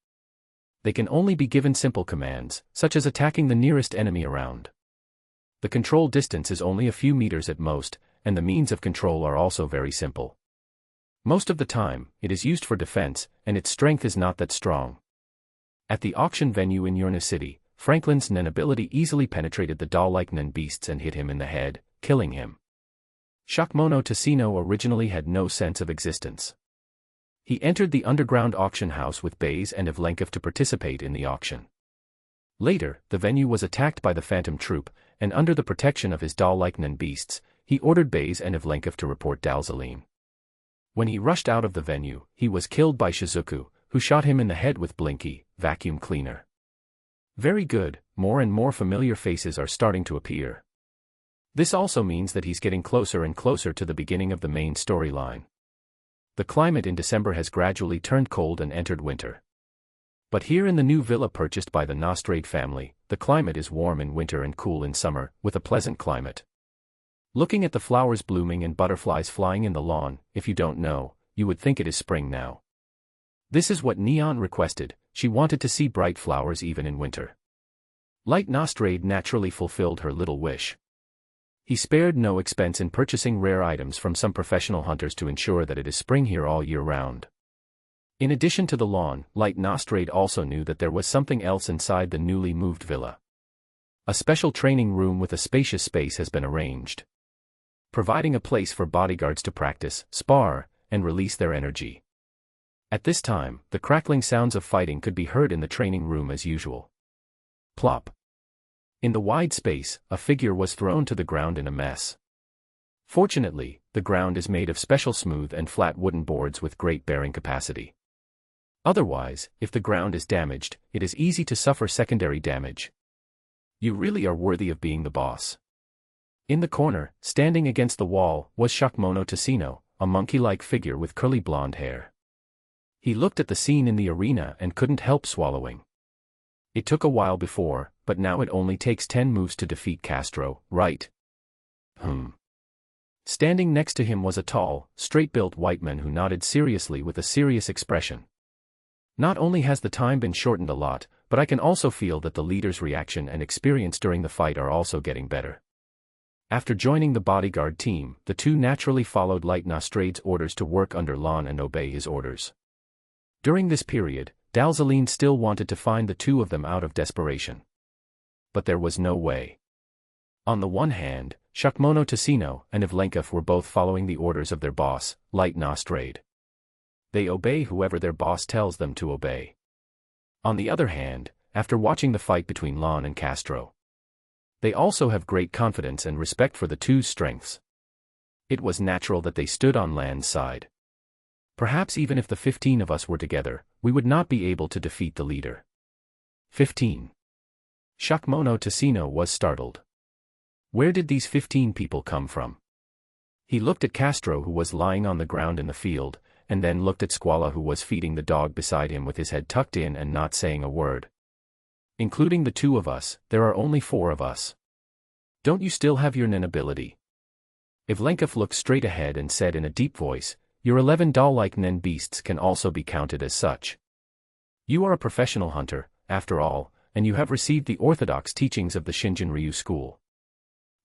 They can only be given simple commands, such as attacking the nearest enemy around. The control distance is only a few meters at most, and the means of control are also very simple. Most of the time, it is used for defense, and its strength is not that strong. At the auction venue in Yurna City, Franklin's Nen ability easily penetrated the doll-like Nen beasts and hit him in the head, killing him. Shakmono Tassino originally had no sense of existence. He entered the underground auction house with Bays and Evlenkov to participate in the auction. Later, the venue was attacked by the Phantom Troop, and under the protection of his doll-like Nen beasts, he ordered Bays and Evlenkov to report Dalzaline. When he rushed out of the venue, he was killed by Shizuku, who shot him in the head with Blinky, vacuum cleaner. Very good, more and more familiar faces are starting to appear. This also means that he's getting closer and closer to the beginning of the main storyline. The climate in December has gradually turned cold and entered winter. But here in the new villa purchased by the Nostrade family, the climate is warm in winter and cool in summer, with a pleasant climate. Looking at the flowers blooming and butterflies flying in the lawn, if you don't know, you would think it is spring now. This is what Neon requested. She wanted to see bright flowers even in winter. Light Nostrade naturally fulfilled her little wish. He spared no expense in purchasing rare items from some professional hunters to ensure that it is spring here all year round. In addition to the lawn, Light Nostrade also knew that there was something else inside the newly moved villa. A special training room with a spacious space has been arranged, providing a place for bodyguards to practice, spar, and release their energy. At this time, the crackling sounds of fighting could be heard in the training room as usual. Plop. In the wide space, a figure was thrown to the ground in a mess. Fortunately, the ground is made of special smooth and flat wooden boards with great bearing capacity. Otherwise, if the ground is damaged, it is easy to suffer secondary damage. You really are worthy of being the boss. In the corner, standing against the wall, was Shakmono Tassino, a monkey-like figure with curly blonde hair. He looked at the scene in the arena and couldn't help swallowing. It took a while before, but now it only takes 10 moves to defeat Castro, right? Standing next to him was a tall, straight-built white man who nodded seriously with a serious expression. Not only has the time been shortened a lot, but I can also feel that the leader's reaction and experience during the fight are also getting better. After joining the bodyguard team, the two naturally followed Light Nostrade's orders to work under Lon and obey his orders. During this period, Dalzaline still wanted to find the two of them out of desperation. But there was no way. On the one hand, Shakmono Tassino and Evlenkov were both following the orders of their boss, Light Nostrade. They obey whoever their boss tells them to obey. On the other hand, after watching the fight between Lon and Castro, they also have great confidence and respect for the two's strengths. It was natural that they stood on Lan's side. Perhaps even if the 15 of us were together, we would not be able to defeat the leader. 15. Shakmono Tassino was startled. Where did these 15 people come from? He looked at Castro, who was lying on the ground in the field, and then looked at Squala, who was feeding the dog beside him with his head tucked in and not saying a word. Including the two of us, there are only 4 of us. Don't you still have your Nen ability? Evlenkov looked straight ahead and said in a deep voice, your 11 doll-like Nen beasts can also be counted as such. You are a professional hunter, after all, and you have received the orthodox teachings of the Shinjin Ryu school.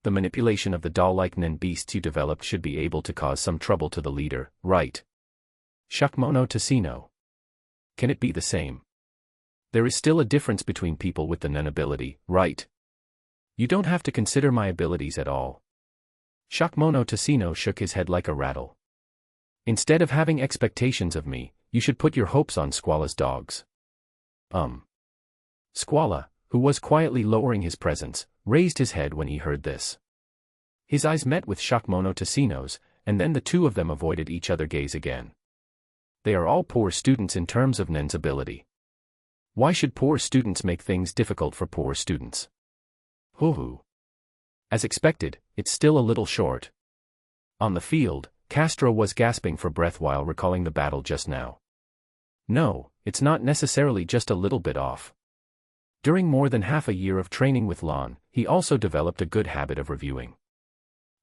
The manipulation of the doll-like Nen beasts you developed should be able to cause some trouble to the leader, right? Shakmono Tassino. Can it be the same? There is still a difference between people with the Nen ability, right? You don't have to consider my abilities at all. Shakmono Tassino shook his head like a rattle. Instead of having expectations of me, you should put your hopes on Squala's dogs. Squala, who was quietly lowering his presence, raised his head when he heard this. His eyes met with Shakmono-Tessino's, and then the two of them avoided each other's gaze again. They are all poor students in terms of Nen's ability. Why should poor students make things difficult for poor students? Hoo-hoo. As expected, it's still a little short. On the field, Castro was gasping for breath while recalling the battle just now. No, it's not necessarily just a little bit off. During more than half a year of training with Lon, he also developed a good habit of reviewing.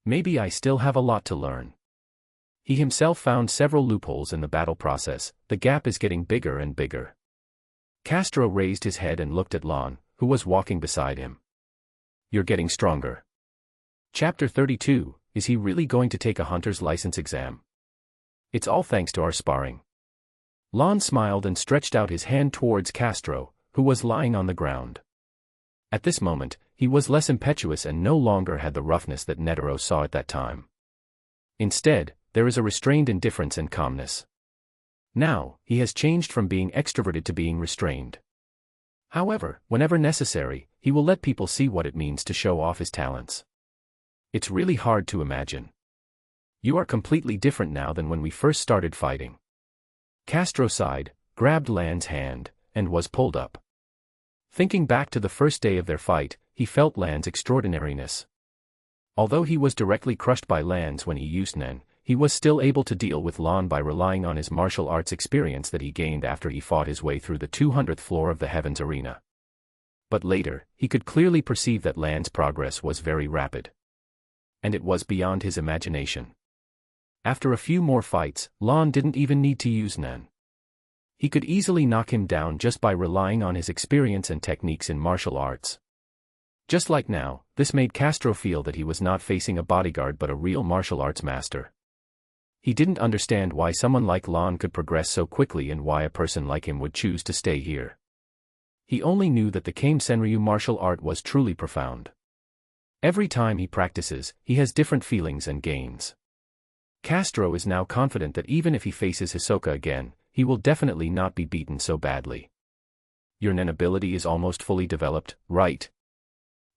Maybe I still have a lot to learn. He himself found several loopholes in the battle process. The gap is getting bigger and bigger. Castro raised his head and looked at Lon, who was walking beside him. You're getting stronger. Chapter 32, is he really going to take a hunter's license exam? It's all thanks to our sparring. Lon smiled and stretched out his hand towards Castro, who was lying on the ground. At this moment, he was less impetuous and no longer had the roughness that Netero saw at that time. Instead, there is a restrained indifference and calmness. Now, he has changed from being extroverted to being restrained. However, whenever necessary, he will let people see what it means to show off his talents. It's really hard to imagine. You are completely different now than when we first started fighting. Castro sighed, grabbed Lan's hand, and was pulled up. Thinking back to the first day of their fight, he felt Lan's extraordinariness. Although he was directly crushed by Lan's when he used Nen, he was still able to deal with Lon by relying on his martial arts experience that he gained after he fought his way through the 200th floor of the Heavens Arena. But later, he could clearly perceive that Lan's progress was very rapid. And it was beyond his imagination. After a few more fights, Lon didn't even need to use Nen. He could easily knock him down just by relying on his experience and techniques in martial arts. Just like now, this made Castro feel that he was not facing a bodyguard but a real martial arts master. He didn't understand why someone like Lon could progress so quickly and why a person like him would choose to stay here. He only knew that the Kame Senryu martial art was truly profound. Every time he practices, he has different feelings and gains. Castro is now confident that even if he faces Hisoka again, he will definitely not be beaten so badly. Your Nen ability is almost fully developed, right?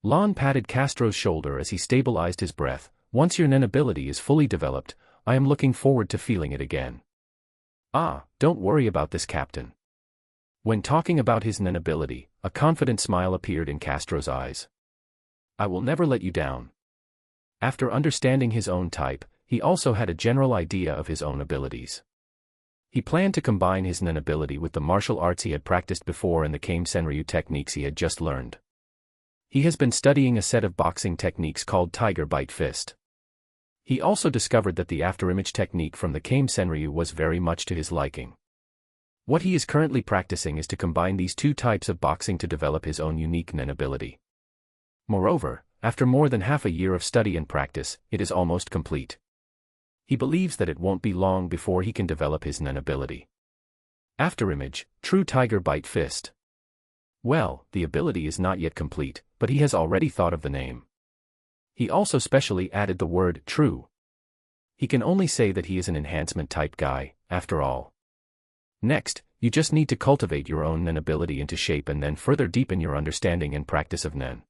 Lon patted Castro's shoulder as he stabilized his breath. Once your Nen ability is fully developed, I am looking forward to feeling it again. Ah, don't worry about this, Captain. When talking about his Nen ability, a confident smile appeared in Castro's eyes. I will never let you down. After understanding his own type, he also had a general idea of his own abilities. He planned to combine his Nen ability with the martial arts he had practiced before and the Kame Senryu techniques he had just learned. He has been studying a set of boxing techniques called Tiger Bite Fist. He also discovered that the afterimage technique from the Kame Senryu was very much to his liking. What he is currently practicing is to combine these two types of boxing to develop his own unique Nen ability. Moreover, after more than half a year of study and practice, it is almost complete. He believes that it won't be long before he can develop his Nen ability. Afterimage, True Tiger Bite Fist. Well, the ability is not yet complete, but he has already thought of the name. He also specially added the word true. He can only say that he is an enhancement type guy, after all. Next, you just need to cultivate your own Nen ability into shape and then further deepen your understanding and practice of Nen.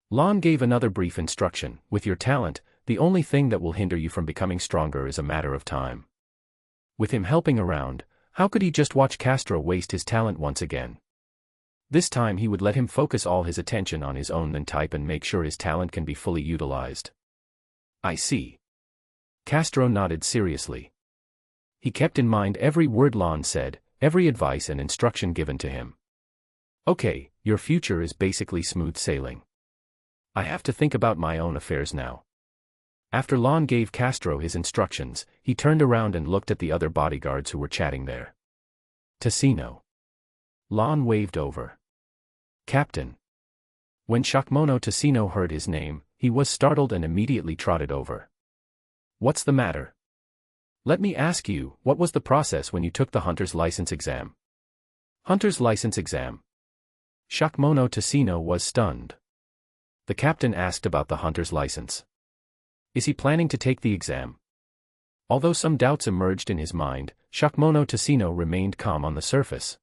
Lon gave another brief instruction. With your talent, the only thing that will hinder you from becoming stronger is a matter of time. With him helping around, how could he just watch Castro waste his talent once again? This time he would let him focus all his attention on his own Nen type and make sure his talent can be fully utilized. I see. Castro nodded seriously. He kept in mind every word Lon said, every advice and instruction given to him. Okay, your future is basically smooth sailing. I have to think about my own affairs now. After Lon gave Castro his instructions, he turned around and looked at the other bodyguards who were chatting there. Tessino. Lon waved over. Captain. When Shakmono-Tessino heard his name, he was startled and immediately trotted over. What's the matter? Let me ask you, what was the process when you took the hunter's license exam? Hunter's license exam? Shakmono-Tessino was stunned. The captain asked about the hunter's license. Is he planning to take the exam? Although some doubts emerged in his mind, Shakmono-Tessino remained calm on the surface.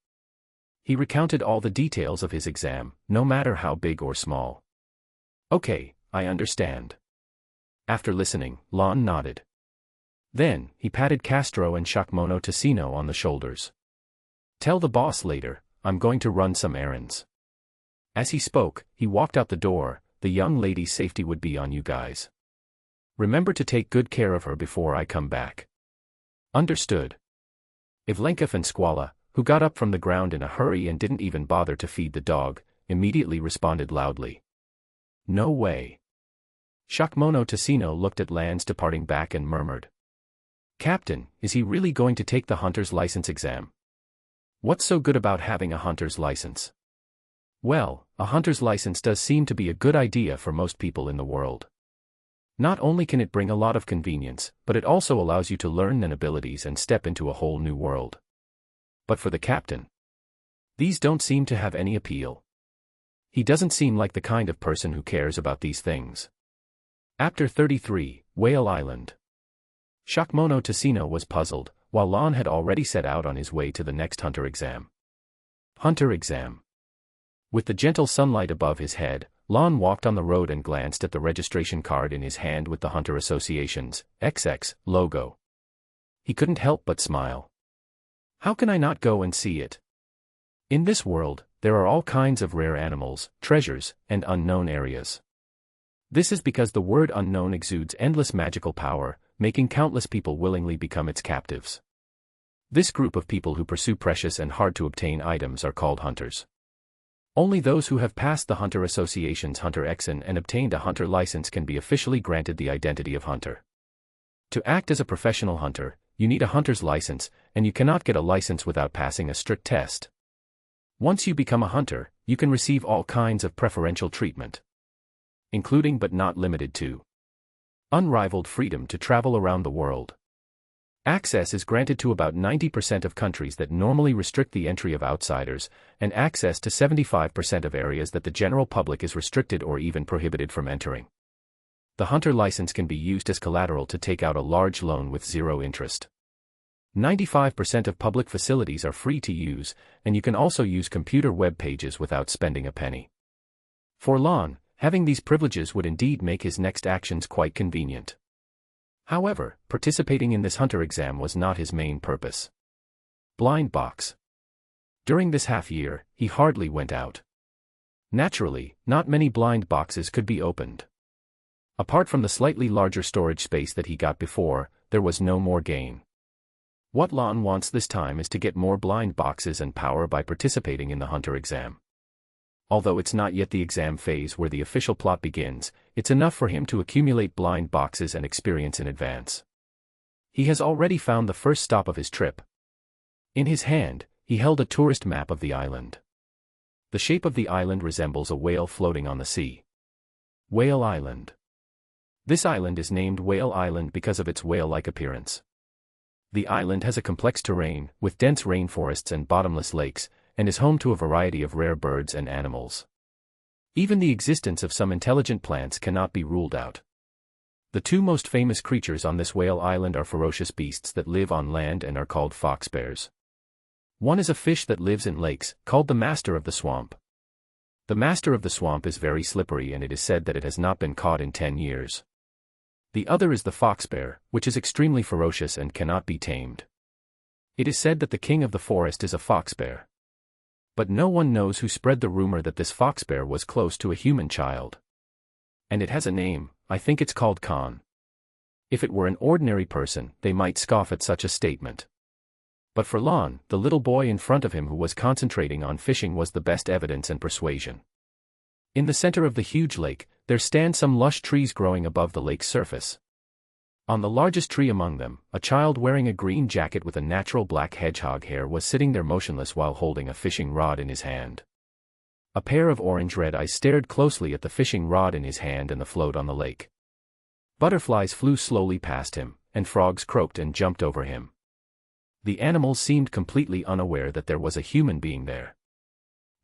He recounted all the details of his exam, no matter how big or small. Okay, I understand. After listening, Lon nodded. Then, he patted Castro and Shakmono Tessino on the shoulders. "Tell the boss later, I'm going to run some errands." As he spoke, he walked out the door. "The young lady's safety would be on you guys. Remember to take good care of her before I come back." "Understood." Ivlenkov and Squala, who got up from the ground in a hurry and didn't even bother to feed the dog, immediately responded loudly. "No way." Shakmono Tessino looked at Lan's departing back and murmured. "Captain, is he really going to take the hunter's license exam? What's so good about having a hunter's license?" "Well, a hunter's license does seem to be a good idea for most people in the world. Not only can it bring a lot of convenience, but it also allows you to learn new abilities and step into a whole new world. But for the captain, these don't seem to have any appeal. He doesn't seem like the kind of person who cares about these things." Chapter 33, Whale Island. Shakmono Tessino was puzzled, while Lon had already set out on his way to the next hunter exam. Hunter exam. With the gentle sunlight above his head, Lon walked on the road and glanced at the registration card in his hand with the Hunter Association's XX logo. He couldn't help but smile. How can I not go and see it? In this world, there are all kinds of rare animals, treasures, and unknown areas. This is because the word unknown exudes endless magical power, making countless people willingly become its captives. This group of people who pursue precious and hard-to-obtain items are called hunters. Only those who have passed the Hunter Association's Hunter Exam and obtained a hunter license can be officially granted the identity of hunter. To act as a professional hunter, you need a hunter's license, and you cannot get a license without passing a strict test. Once you become a hunter, you can receive all kinds of preferential treatment, including but not limited to unrivaled freedom to travel around the world. Access is granted to about 90% of countries that normally restrict the entry of outsiders, and access to 75% of areas that the general public is restricted or even prohibited from entering. The hunter license can be used as collateral to take out a large loan with zero interest. 95% of public facilities are free to use, and you can also use computer web pages without spending a penny. For Lon, having these privileges would indeed make his next actions quite convenient. However, participating in this hunter exam was not his main purpose. Blind Box. During this half-year, he hardly went out. Naturally, not many blind boxes could be opened. Apart from the slightly larger storage space that he got before, there was no more gain. What Lon wants this time is to get more blind boxes and power by participating in the hunter exam. Although it's not yet the exam phase where the official plot begins, it's enough for him to accumulate blind boxes and experience in advance. He has already found the first stop of his trip. In his hand, he held a tourist map of the island. The shape of the island resembles a whale floating on the sea. Whale Island. This island is named Whale Island because of its whale-like appearance. The island has a complex terrain, with dense rainforests and bottomless lakes, and is home to a variety of rare birds and animals. Even the existence of some intelligent plants cannot be ruled out. The two most famous creatures on this whale island are ferocious beasts that live on land and are called fox bears. One is a fish that lives in lakes, called the master of the swamp. The master of the swamp is very slippery and it is said that it has not been caught in 10 years. The other is the fox bear, which is extremely ferocious and cannot be tamed. It is said that the king of the forest is a fox bear. But no one knows who spread the rumor that this fox bear was close to a human child. And it has a name. I think it's called Khan. If it were an ordinary person, they might scoff at such a statement. But for Lon, the little boy in front of him who was concentrating on fishing was the best evidence and persuasion. In the center of the huge lake, there stand some lush trees growing above the lake's surface. On the largest tree among them, a child wearing a green jacket with a natural black hedgehog hair was sitting there motionless while holding a fishing rod in his hand. A pair of orange-red eyes stared closely at the fishing rod in his hand and the float on the lake. Butterflies flew slowly past him, and frogs croaked and jumped over him. The animals seemed completely unaware that there was a human being there.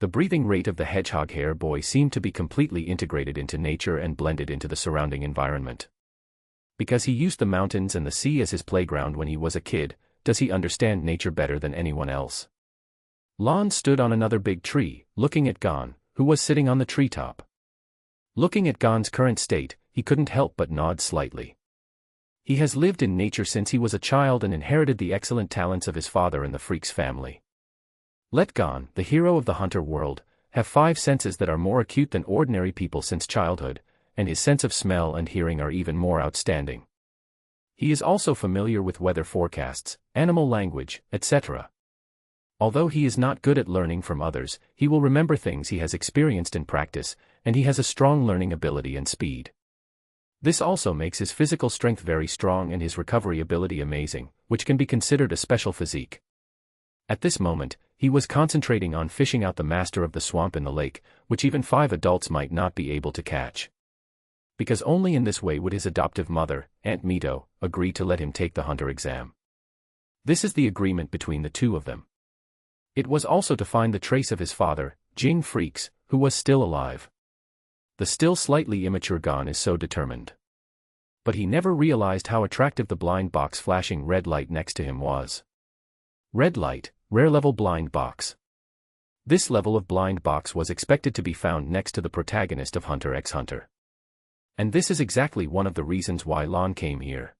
The breathing rate of the hedgehog hair boy seemed to be completely integrated into nature and blended into the surrounding environment. Because he used the mountains and the sea as his playground when he was a kid, does he understand nature better than anyone else? Lon stood on another big tree, looking at Gon, who was sitting on the treetop. Looking at Gon's current state, he couldn't help but nod slightly. He has lived in nature since he was a child and inherited the excellent talents of his father and the freak's family. Let Gon, the hero of the hunter world, have 5 senses that are more acute than ordinary people since childhood, and his sense of smell and hearing are even more outstanding. He is also familiar with weather forecasts, animal language, etc. Although he is not good at learning from others, he will remember things he has experienced in practice, and he has a strong learning ability and speed. This also makes his physical strength very strong and his recovery ability amazing, which can be considered a special physique. At this moment, he was concentrating on fishing out the master of the swamp in the lake, which even 5 adults might not be able to catch. Because only in this way would his adoptive mother, Aunt Mito, agree to let him take the hunter exam. This is the agreement between the two of them. It was also to find the trace of his father, Jing Freaks, who was still alive. The still slightly immature Gon is so determined. But he never realized how attractive the blind box flashing red light next to him was. Red light, rare level blind box. This level of blind box was expected to be found next to the protagonist of Hunter x Hunter. And this is exactly one of the reasons why Lon came here.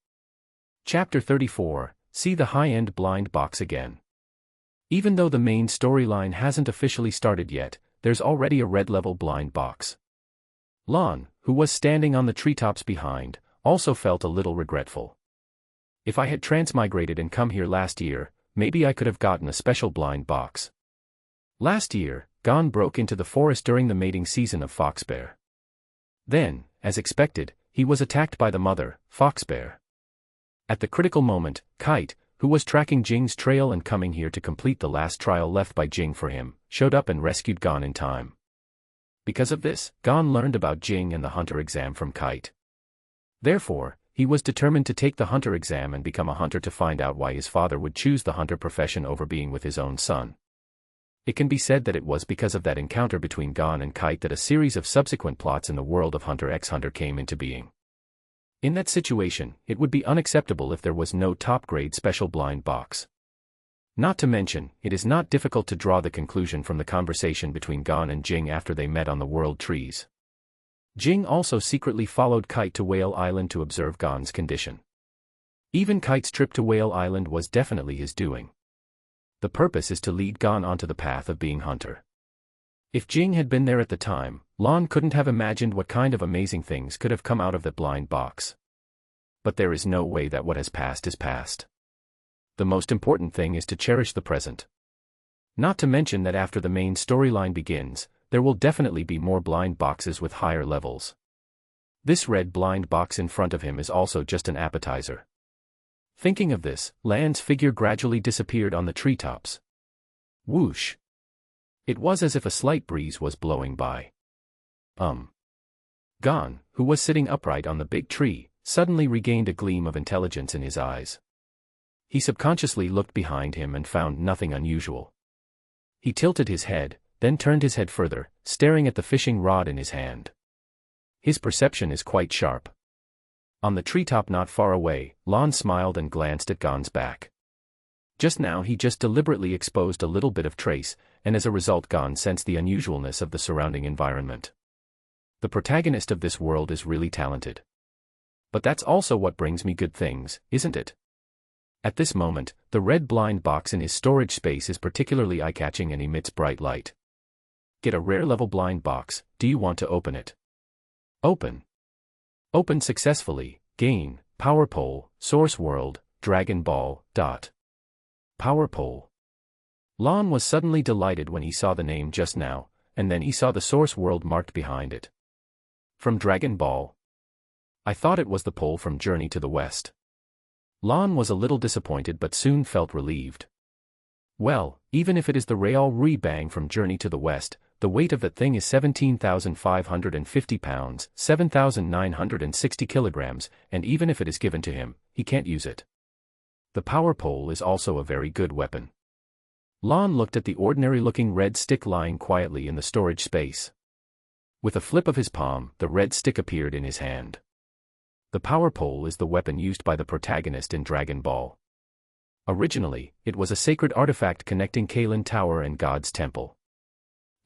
Chapter 34, see the high-end blind box again. Even though the main storyline hasn't officially started yet, there's already a red-level blind box. Lon, who was standing on the treetops behind, also felt a little regretful. If I had transmigrated and come here last year, maybe I could have gotten a special blind box. Last year, Gon broke into the forest during the mating season of Foxbear. Then, as expected, he was attacked by the mother, Foxbear. At the critical moment, Kite, who was tracking Jing's trail and coming here to complete the last trial left by Jing for him, showed up and rescued Gon in time. Because of this, Gon learned about Jing and the hunter exam from Kite. Therefore, he was determined to take the hunter exam and become a hunter to find out why his father would choose the hunter profession over being with his own son. It can be said that it was because of that encounter between Gon and Kite that a series of subsequent plots in the world of Hunter x Hunter came into being. In that situation, it would be unacceptable if there was no top-grade special blind box. Not to mention, it is not difficult to draw the conclusion from the conversation between Gon and Jing after they met on the world trees. Jing also secretly followed Kite to Whale Island to observe Gon's condition. Even Kite's trip to Whale Island was definitely his doing. The purpose is to lead Gon onto the path of being hunter. If Jing had been there at the time, Lon couldn't have imagined what kind of amazing things could have come out of that blind box. But there is no way that what has passed is past. The most important thing is to cherish the present. Not to mention that after the main storyline begins, there will definitely be more blind boxes with higher levels. This red blind box in front of him is also just an appetizer. Thinking of this, Lan's figure gradually disappeared on the treetops. Whoosh! It was as if a slight breeze was blowing by. Gon, who was sitting upright on the big tree, suddenly regained a gleam of intelligence in his eyes. He subconsciously looked behind him and found nothing unusual. He tilted his head, then turned his head further, staring at the fishing rod in his hand. His perception is quite sharp. On the treetop not far away, Lon smiled and glanced at Gon's back. Just now he just deliberately exposed a little bit of trace, and as a result Gon sensed the unusualness of the surrounding environment. The protagonist of this world is really talented. But that's also what brings me good things, isn't it? At this moment, the red blind box in his storage space is particularly eye-catching and emits bright light. Get a rare level blind box, do you want to open it? Open. Open successfully, gain, Power Pole, Source World, Dragon Ball, Power Pole. Lon was suddenly delighted when he saw the name just now, and then he saw the Source World marked behind it. From Dragon Ball. I thought it was the pole from Journey to the West. Lon was a little disappointed but soon felt relieved. Well, even if it is the Real Re-Bang from Journey to the West, the weight of that thing is 17,550 pounds, 7,960 kilograms, and even if it is given to him, he can't use it. The power pole is also a very good weapon. Lon looked at the ordinary-looking red stick lying quietly in the storage space. With a flip of his palm, the red stick appeared in his hand. The power pole is the weapon used by the protagonist in Dragon Ball. Originally, it was a sacred artifact connecting Kailan Tower and God's Temple.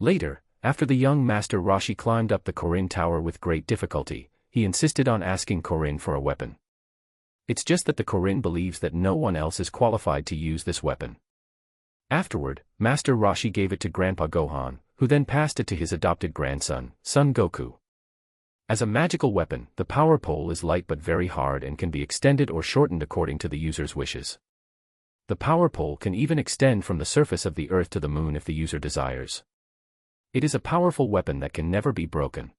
Later, after the young master Roshi climbed up the Korin Tower with great difficulty, he he insisted on asking Corinne for a weapon. It's just that the Corinne believes that no one else is qualified to use this weapon. Afterward, Master Roshi gave it to Grandpa Gohan, who then passed it to his adopted grandson, Son Goku. As a magical weapon, the power pole is light but very hard and can be extended or shortened according to the user's wishes. The power pole can even extend from the surface of the Earth to the Moon if the user desires. It is a powerful weapon that can never be broken.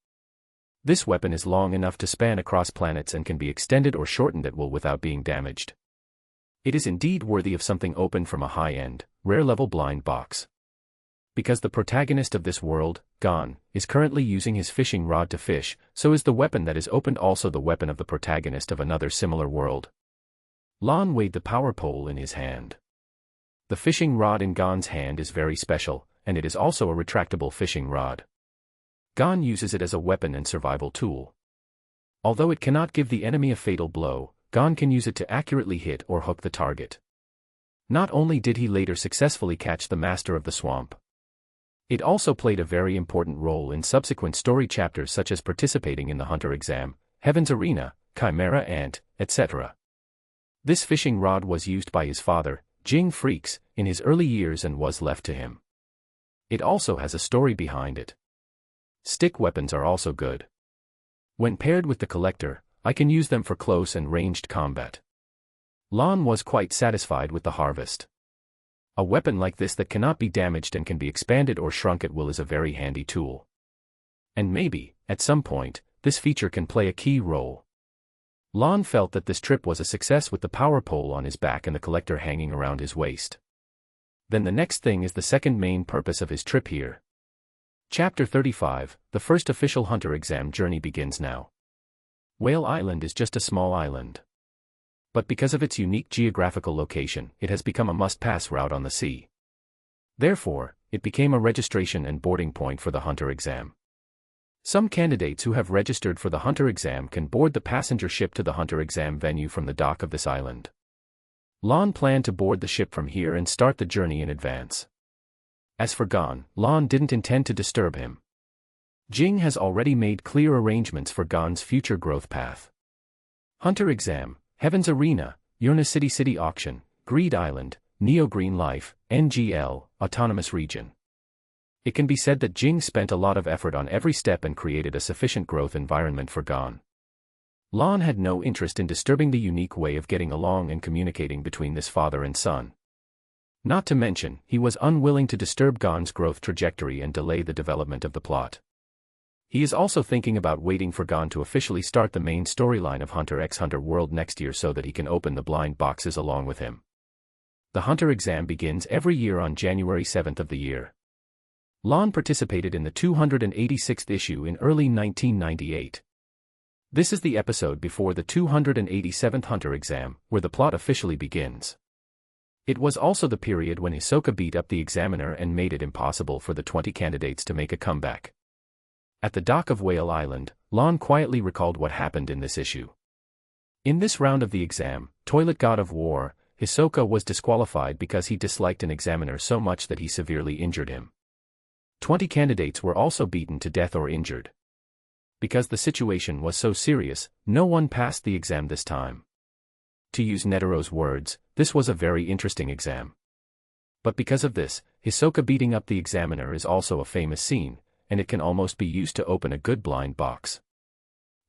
This weapon is long enough to span across planets and can be extended or shortened at will without being damaged. It is indeed worthy of something opened from a high-end, rare-level blind box. Because the protagonist of this world, Gon, is currently using his fishing rod to fish, so is the weapon that is opened also the weapon of the protagonist of another similar world. Lon weighed the power pole in his hand. The fishing rod in Gon's hand is very special, and it is also a retractable fishing rod. Gon uses it as a weapon and survival tool. Although it cannot give the enemy a fatal blow, Gon can use it to accurately hit or hook the target. Not only did he later successfully catch the Master of the Swamp, it also played a very important role in subsequent story chapters such as participating in the Hunter exam, Heaven's Arena, Chimera Ant, etc. This fishing rod was used by his father, Jing Freaks, in his early years and was left to him. It also has a story behind it. Stick weapons are also good. When paired with the collector, I can use them for close and ranged combat. Lon was quite satisfied with the harvest. A weapon like this that cannot be damaged and can be expanded or shrunk at will is a very handy tool. And maybe, at some point, this feature can play a key role. Lon felt that this trip was a success with the power pole on his back and the collector hanging around his waist. Then the next thing is the second main purpose of his trip here. Chapter 35, the first official Hunter exam journey begins now. Whale Island is just a small island. But because of its unique geographical location, it has become a must-pass route on the sea. Therefore, it became a registration and boarding point for the Hunter exam. Some candidates who have registered for the Hunter exam can board the passenger ship to the Hunter exam venue from the dock of this island. Lon planned to board the ship from here and start the journey in advance. As for Gon, Lon didn't intend to disturb him. Jing has already made clear arrangements for Gon's future growth path. Hunter exam, Heaven's Arena, Yurna City Auction, Greed Island, Neo Green Life, NGL, Autonomous Region. It can be said that Jing spent a lot of effort on every step and created a sufficient growth environment for Gon. Lon had no interest in disturbing the unique way of getting along and communicating between this father and son. Not to mention, he was unwilling to disturb Gon's growth trajectory and delay the development of the plot. He is also thinking about waiting for Gon to officially start the main storyline of Hunter x Hunter World next year so that he can open the blind boxes along with him. The Hunter exam begins every year on January 7th of the year. Lon participated in the 286th issue in early 1998. This is the episode before the 287th Hunter exam, where the plot officially begins. It was also the period when Hisoka beat up the examiner and made it impossible for the 20 candidates to make a comeback. At the dock of Whale Island, Lon quietly recalled what happened in this issue. In this round of the exam, Toilet God of War, Hisoka was disqualified because he disliked an examiner so much that he severely injured him. 20 candidates were also beaten to death or injured. Because the situation was so serious, no one passed the exam this time. To use Netero's words, this was a very interesting exam. But because of this, Hisoka beating up the examiner is also a famous scene, and it can almost be used to open a good blind box.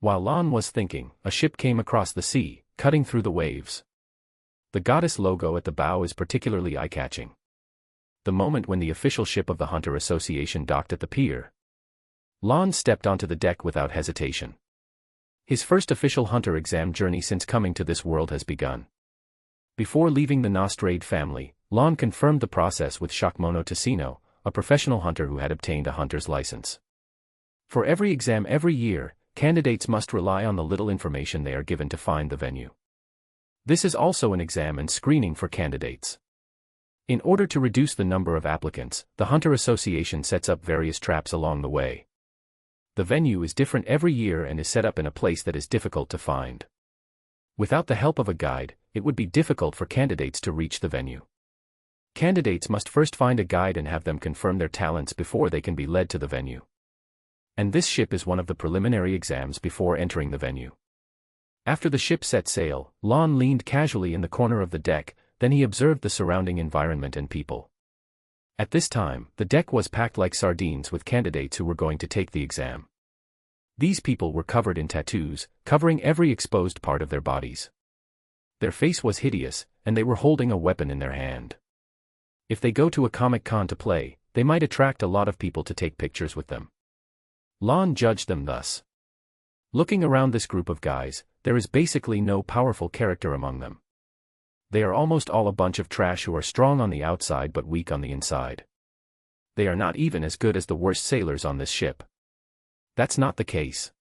While Lon was thinking, a ship came across the sea, cutting through the waves. The goddess logo at the bow is particularly eye-catching. The moment when the official ship of the Hunter Association docked at the pier, Lon stepped onto the deck without hesitation. His first official Hunter exam journey since coming to this world has begun. Before leaving the Nostrade family, Lon confirmed the process with Shakumono Tessino, a professional hunter who had obtained a hunter's license. For every exam every year, candidates must rely on the little information they are given to find the venue. This is also an exam and screening for candidates. In order to reduce the number of applicants, the Hunter Association sets up various traps along the way. The venue is different every year and is set up in a place that is difficult to find. Without the help of a guide, it would be difficult for candidates to reach the venue. Candidates must first find a guide and have them confirm their talents before they can be led to the venue. And this ship is one of the preliminary exams before entering the venue. After the ship set sail, Lon leaned casually in the corner of the deck, then he observed the surrounding environment and people. At this time, the deck was packed like sardines with candidates who were going to take the exam. These people were covered in tattoos, covering every exposed part of their bodies. Their face was hideous, and they were holding a weapon in their hand. If they go to a Comic-Con to play, they might attract a lot of people to take pictures with them. Lon judged them thus. Looking around this group of guys, there is basically no powerful character among them. They are almost all a bunch of trash who are strong on the outside but weak on the inside. They are not even as good as the worst sailors on this ship. That's not the case.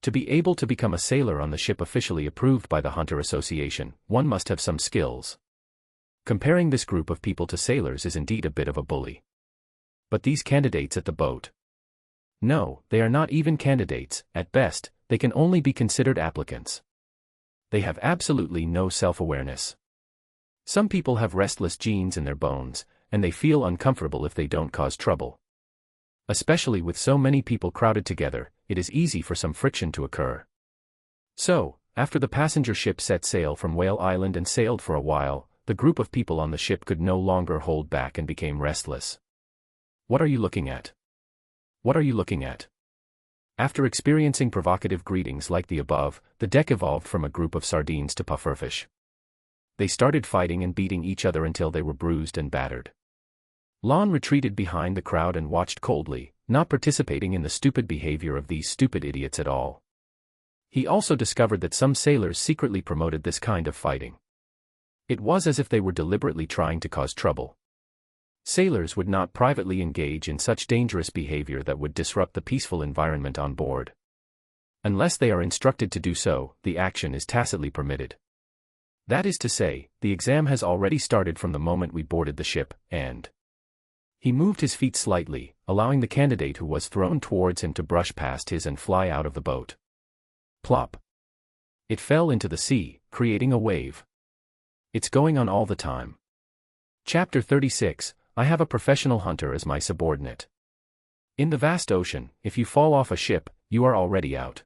To be able to become a sailor on the ship officially approved by the Hunter Association, one must have some skills. Comparing this group of people to sailors is indeed a bit of a bully. But these candidates at the boat? No, they are not even candidates. At best, they can only be considered applicants. They have absolutely no self-awareness. Some people have restless genes in their bones, and they feel uncomfortable if they don't cause trouble. Especially with so many people crowded together, it is easy for some friction to occur. So, after the passenger ship set sail from Whale Island and sailed for a while, the group of people on the ship could no longer hold back and became restless. What are you looking at? What are you looking at? After experiencing provocative greetings like the above, the deck evolved from a group of sardines to pufferfish. They started fighting and beating each other until they were bruised and battered. Lon retreated behind the crowd and watched coldly, not participating in the stupid behavior of these stupid idiots at all. He also discovered that some sailors secretly promoted this kind of fighting. It was as if they were deliberately trying to cause trouble. Sailors would not privately engage in such dangerous behavior that would disrupt the peaceful environment on board. Unless they are instructed to do so, the action is tacitly permitted. That is to say, the exam has already started from the moment we boarded the ship, and... He moved his feet slightly, allowing the candidate who was thrown towards him to brush past his and fly out of the boat. Plop. It fell into the sea, creating a wave. It's going on all the time. Chapter 36, I have a professional hunter as my subordinate. In the vast ocean, if you fall off a ship, you are already out.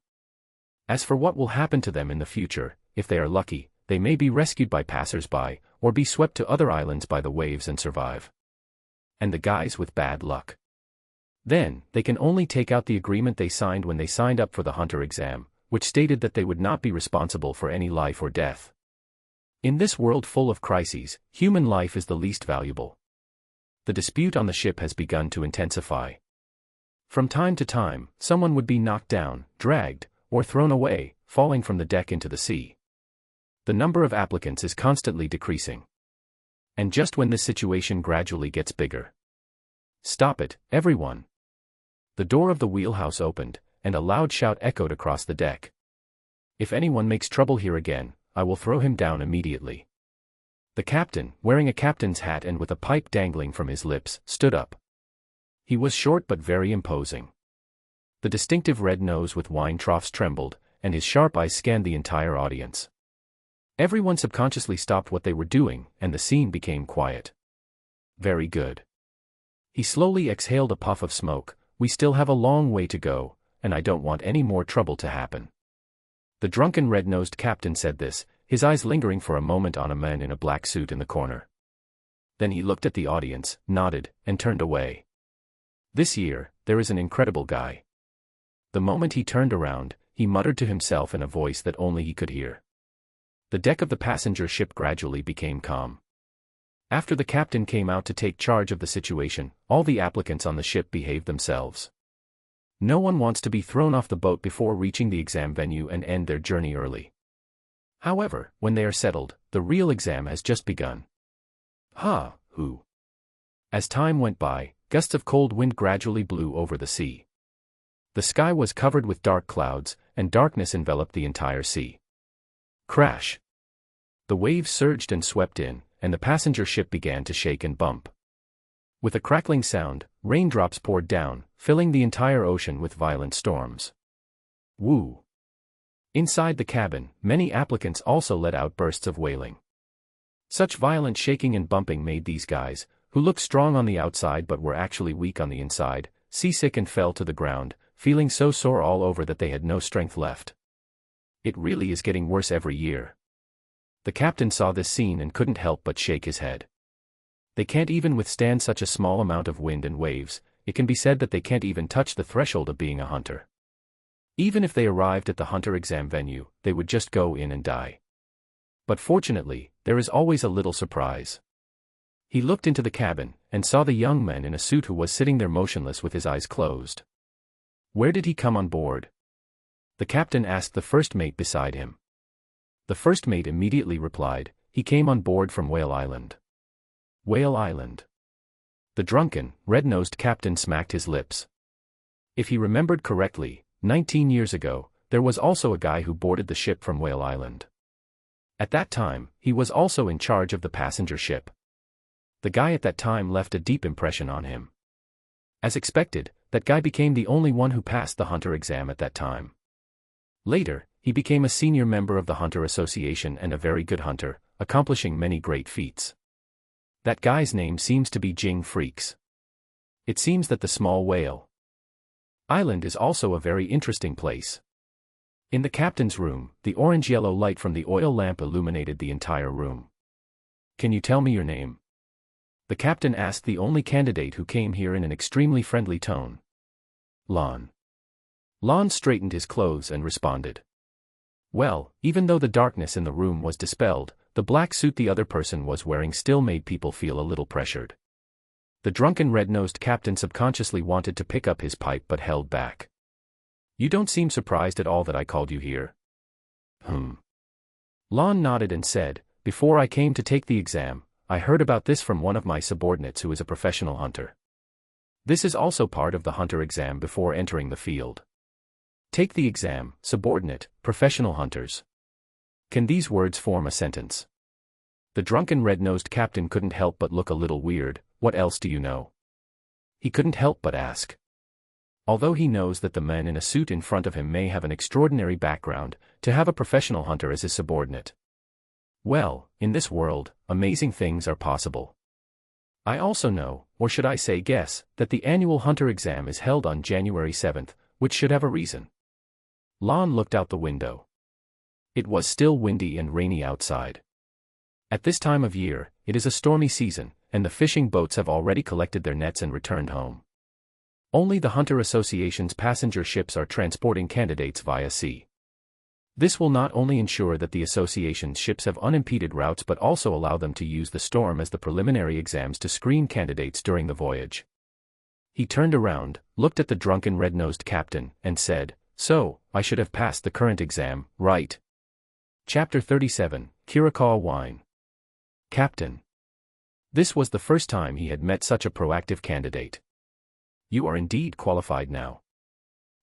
As for what will happen to them in the future, if they are lucky, they may be rescued by passers-by, or be swept to other islands by the waves and survive. And the guys with bad luck. Then, they can only take out the agreement they signed when they signed up for the hunter exam, which stated that they would not be responsible for any life or death. In this world full of crises, human life is the least valuable. The dispute on the ship has begun to intensify. From time to time, someone would be knocked down, dragged, or thrown away, falling from the deck into the sea. The number of applicants is constantly decreasing. And just when this situation gradually gets bigger. Stop it, everyone! The door of the wheelhouse opened, and a loud shout echoed across the deck. If anyone makes trouble here again, I will throw him down immediately. The captain, wearing a captain's hat and with a pipe dangling from his lips, stood up. He was short but very imposing. The distinctive red nose with wine troughs trembled, and his sharp eyes scanned the entire audience. Everyone subconsciously stopped what they were doing, and the scene became quiet. Very good. He slowly exhaled a puff of smoke. We still have a long way to go, and I don't want any more trouble to happen. The drunken red-nosed captain said this, his eyes lingering for a moment on a man in a black suit in the corner. Then he looked at the audience, nodded, and turned away. This year, there is an incredible guy. The moment he turned around, he muttered to himself in a voice that only he could hear. The deck of the passenger ship gradually became calm. After the captain came out to take charge of the situation, all the applicants on the ship behaved themselves. No one wants to be thrown off the boat before reaching the exam venue and end their journey early. However, when they are settled, the real exam has just begun. Who? As time went by, gusts of cold wind gradually blew over the sea. The sky was covered with dark clouds, and darkness enveloped the entire sea. Crash! The waves surged and swept in, and the passenger ship began to shake and bump. With a crackling sound, raindrops poured down, filling the entire ocean with violent storms. Woo! Inside the cabin, many applicants also let out bursts of wailing. Such violent shaking and bumping made these guys, who looked strong on the outside but were actually weak on the inside, seasick and fell to the ground, feeling so sore all over that they had no strength left. It really is getting worse every year. The captain saw this scene and couldn't help but shake his head. They can't even withstand such a small amount of wind and waves. It can be said that they can't even touch the threshold of being a hunter. Even if they arrived at the hunter exam venue, they would just go in and die. But fortunately, there is always a little surprise. He looked into the cabin, and saw the young man in a suit who was sitting there motionless with his eyes closed. Where did he come on board? The captain asked the first mate beside him. The first mate immediately replied, he came on board from Whale Island. Whale Island. The drunken, red-nosed captain smacked his lips. If he remembered correctly, 19 years ago, there was also a guy who boarded the ship from Whale Island. At that time, he was also in charge of the passenger ship. The guy at that time left a deep impression on him. As expected, that guy became the only one who passed the hunter exam at that time. Later, he became a senior member of the Hunter Association and a very good hunter, accomplishing many great feats. That guy's name seems to be Jing Freaks. It seems that the small Whale Island is also a very interesting place. In the captain's room, the orange-yellow light from the oil lamp illuminated the entire room. Can you tell me your name? The captain asked the only candidate who came here in an extremely friendly tone. Lon. Lon straightened his clothes and responded. Well, even though the darkness in the room was dispelled, the black suit the other person was wearing still made people feel a little pressured. The drunken red-nosed captain subconsciously wanted to pick up his pipe but held back. You don't seem surprised at all that I called you here. Lon nodded and said, before I came to take the exam, I heard about this from one of my subordinates who is a professional hunter. This is also part of the hunter exam before entering the field. Take the exam, subordinate, professional hunters. Can these words form a sentence? The drunken red-nosed captain couldn't help but look a little weird. What else do you know? He couldn't help but ask. Although he knows that the man in a suit in front of him may have an extraordinary background, to have a professional hunter as his subordinate. Well, in this world, amazing things are possible. I also know, or should I say guess, that the annual hunter exam is held on January 7th, which should have a reason. Lon looked out the window. It was still windy and rainy outside. At this time of year, it is a stormy season, and the fishing boats have already collected their nets and returned home. Only the Hunter Association's passenger ships are transporting candidates via sea. This will not only ensure that the association's ships have unimpeded routes but also allow them to use the storm as the preliminary exams to screen candidates during the voyage. He turned around, looked at the drunken red-nosed captain, and said, so, I should have passed the current exam, right? Chapter 37, Curacao Wine. Captain. This was the first time he had met such a proactive candidate. You are indeed qualified now.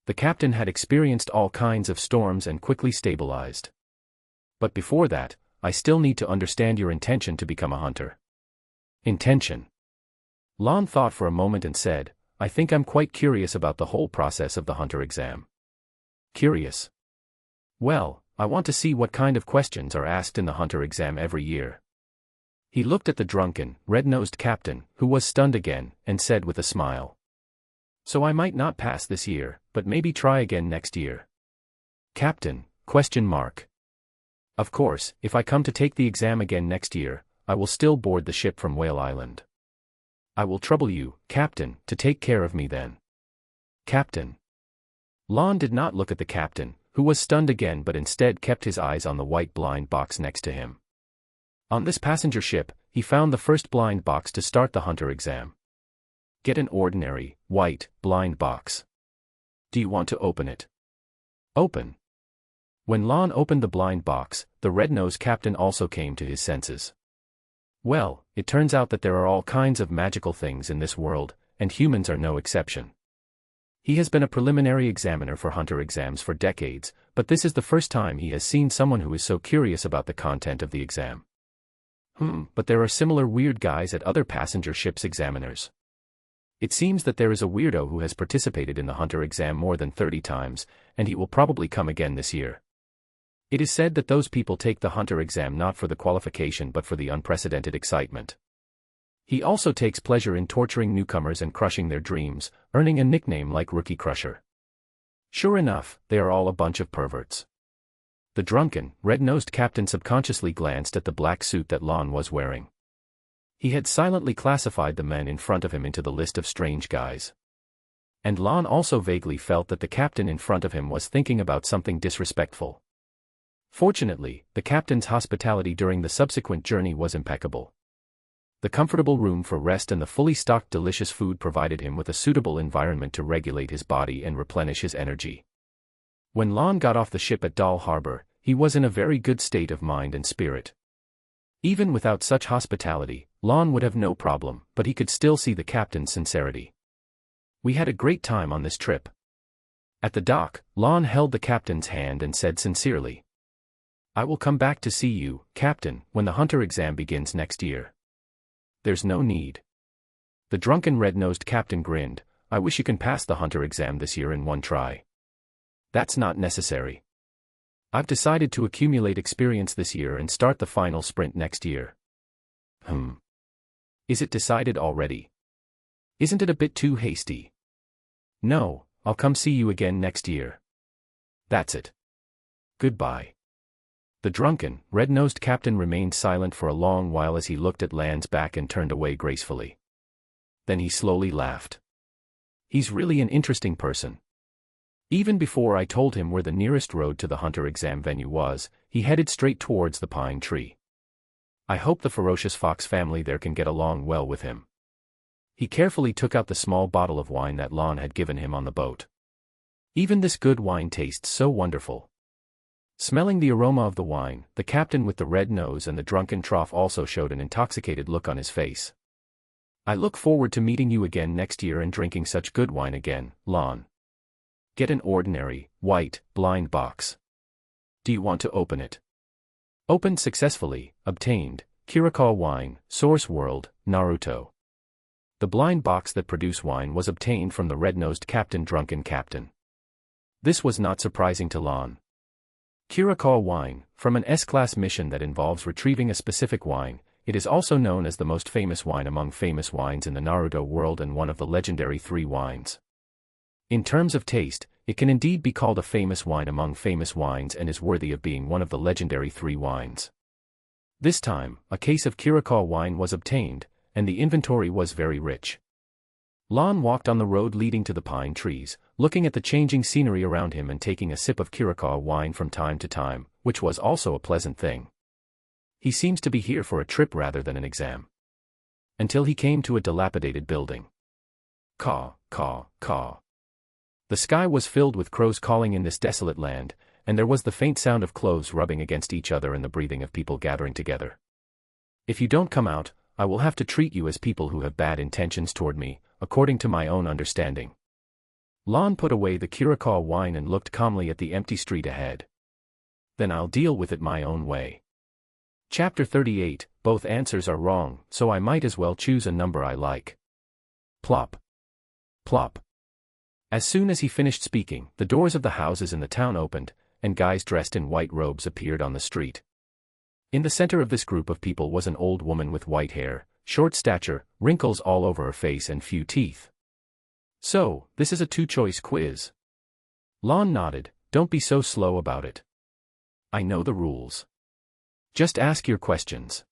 The captain had experienced all kinds of storms and quickly stabilized. But before that, I still need to understand your intention to become a hunter. Intention. Lon thought for a moment and said, I think I'm quite curious about the whole process of the hunter exam. Curious? Well, I want to see what kind of questions are asked in the hunter exam every year. He looked at the drunken, red-nosed captain, who was stunned again, and said with a smile. So I might not pass this year, but maybe try again next year. Captain, ? Of course, if I come to take the exam again next year, I will still board the ship from Whale Island. I will trouble you, Captain, to take care of me then. Captain. Lon did not look at the captain, who was stunned again but instead kept his eyes on the white blind box next to him. On this passenger ship, he found the first blind box to start the hunter exam. Get an ordinary, white, blind box. Do you want to open it? Open. When Lon opened the blind box, the red-nosed captain also came to his senses. Well, it turns out that there are all kinds of magical things in this world, and humans are no exception. He has been a preliminary examiner for hunter exams for decades, but this is the first time he has seen someone who is so curious about the content of the exam. But there are similar weird guys at other passenger ships examiners. It seems that there is a weirdo who has participated in the hunter exam more than 30 times, and he will probably come again this year. It is said that those people take the hunter exam not for the qualification but for the unprecedented excitement. He also takes pleasure in torturing newcomers and crushing their dreams, earning a nickname like Rookie Crusher. Sure enough, they are all a bunch of perverts. The drunken, red-nosed captain subconsciously glanced at the black suit that Lon was wearing. He had silently classified the men in front of him into the list of strange guys. And Lon also vaguely felt that the captain in front of him was thinking about something disrespectful. Fortunately, the captain's hospitality during the subsequent journey was impeccable. The comfortable room for rest and the fully stocked delicious food provided him with a suitable environment to regulate his body and replenish his energy. When Lon got off the ship at Dal Harbor, he was in a very good state of mind and spirit. Even without such hospitality, Lon would have no problem, but he could still see the captain's sincerity. We had a great time on this trip. At the dock, Lon held the captain's hand and said sincerely, "I will come back to see you, Captain, when the hunter exam begins next year." "There's no need." The drunken red-nosed captain grinned. "I wish you can pass the hunter exam this year in one try." "That's not necessary. I've decided to accumulate experience this year and start the final sprint next year." Is it decided already? Isn't it a bit too hasty?" "No, I'll come see you again next year." "That's it. Goodbye." The drunken, red-nosed captain remained silent for a long while as he looked at Lan's back and turned away gracefully. Then he slowly laughed. "He's really an interesting person. Even before I told him where the nearest road to the hunter exam venue was, he headed straight towards the pine tree. I hope the ferocious fox family there can get along well with him." He carefully took out the small bottle of wine that Lon had given him on the boat. "Even this good wine tastes so wonderful." Smelling the aroma of the wine, the captain with the red nose and the drunken trough also showed an intoxicated look on his face. "I look forward to meeting you again next year and drinking such good wine again, Lon. Get an ordinary, white, blind box. Do you want to open it?" Opened successfully, obtained, Kirikawa wine, source world, Naruto. The blind box that produced wine was obtained from the red-nosed drunken captain. This was not surprising to Lon. Kirikawa wine, from an S-class mission that involves retrieving a specific wine, it is also known as the most famous wine among famous wines in the Naruto world and one of the legendary 3 wines. In terms of taste, it can indeed be called a famous wine among famous wines and is worthy of being one of the legendary 3 wines. This time, a case of Kirikawa wine was obtained, and the inventory was very rich. Lon walked on the road leading to the pine trees, looking at the changing scenery around him and taking a sip of Kirikawa wine from time to time, which was also a pleasant thing. He seems to be here for a trip rather than an exam. Until he came to a dilapidated building. Caw, caw, caw. The sky was filled with crows calling in this desolate land, and there was the faint sound of clothes rubbing against each other and the breathing of people gathering together. "If you don't come out, I will have to treat you as people who have bad intentions toward me, according to my own understanding." Lon put away the Kirikawa wine and looked calmly at the empty street ahead. "Then I'll deal with it my own way." Chapter 38, Both answers are wrong, so I might as well choose a number I like. Plop. Plop. As soon as he finished speaking, the doors of the houses in the town opened, and guys dressed in white robes appeared on the street. In the center of this group of people was an old woman with white hair, short stature, wrinkles all over her face and few teeth. "So, this is a 2-choice quiz." Lon nodded. "Don't be so slow about it. I know the rules. Just ask your questions."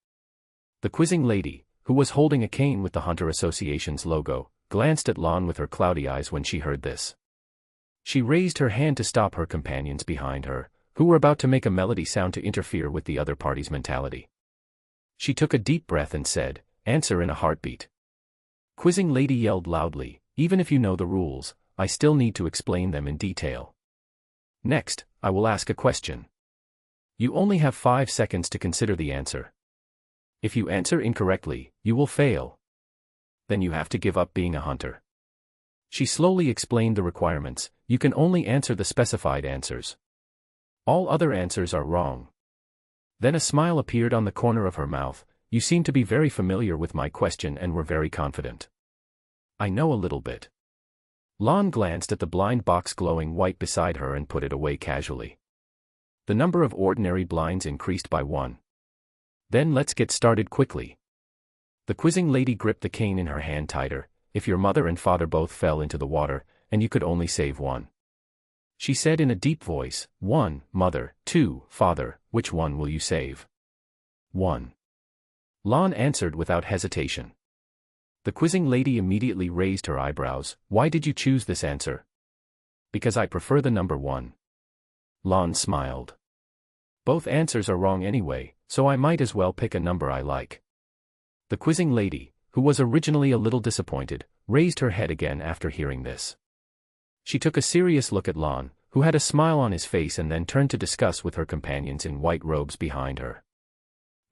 The quizzing lady, who was holding a cane with the Hunter Association's logo, glanced at Lon with her cloudy eyes when she heard this. She raised her hand to stop her companions behind her, who were about to make a melody sound to interfere with the other party's mentality. She took a deep breath and said, "Answer in a heartbeat." Quizzing lady yelled loudly, "Even if you know the rules, I still need to explain them in detail. Next, I will ask a question. You only have 5 seconds to consider the answer. If you answer incorrectly, you will fail. Then you have to give up being a hunter." She slowly explained the requirements. You can only answer the specified answers. All other answers are wrong. Then a smile appeared on the corner of her mouth. "You seem to be very familiar with my question and were very confident." "I know a little bit." Lon glanced at the blind box glowing white beside her and put it away casually. The number of ordinary blinds increased by 1. "Then let's get started quickly." The quizzing lady gripped the cane in her hand tighter. "If your mother and father both fell into the water, and you could only save one." She said in a deep voice, 1, mother, 2, father, which one will you save? 1. Lon answered without hesitation. The quizzing lady immediately raised her eyebrows. Why did you choose this answer? Because I prefer the number 1. Lon smiled. Both answers are wrong anyway, so I might as well pick a number I like. The quizzing lady, who was originally a little disappointed, raised her head again after hearing this. She took a serious look at Lon, who had a smile on his face, and then turned to discuss with her companions in white robes behind her.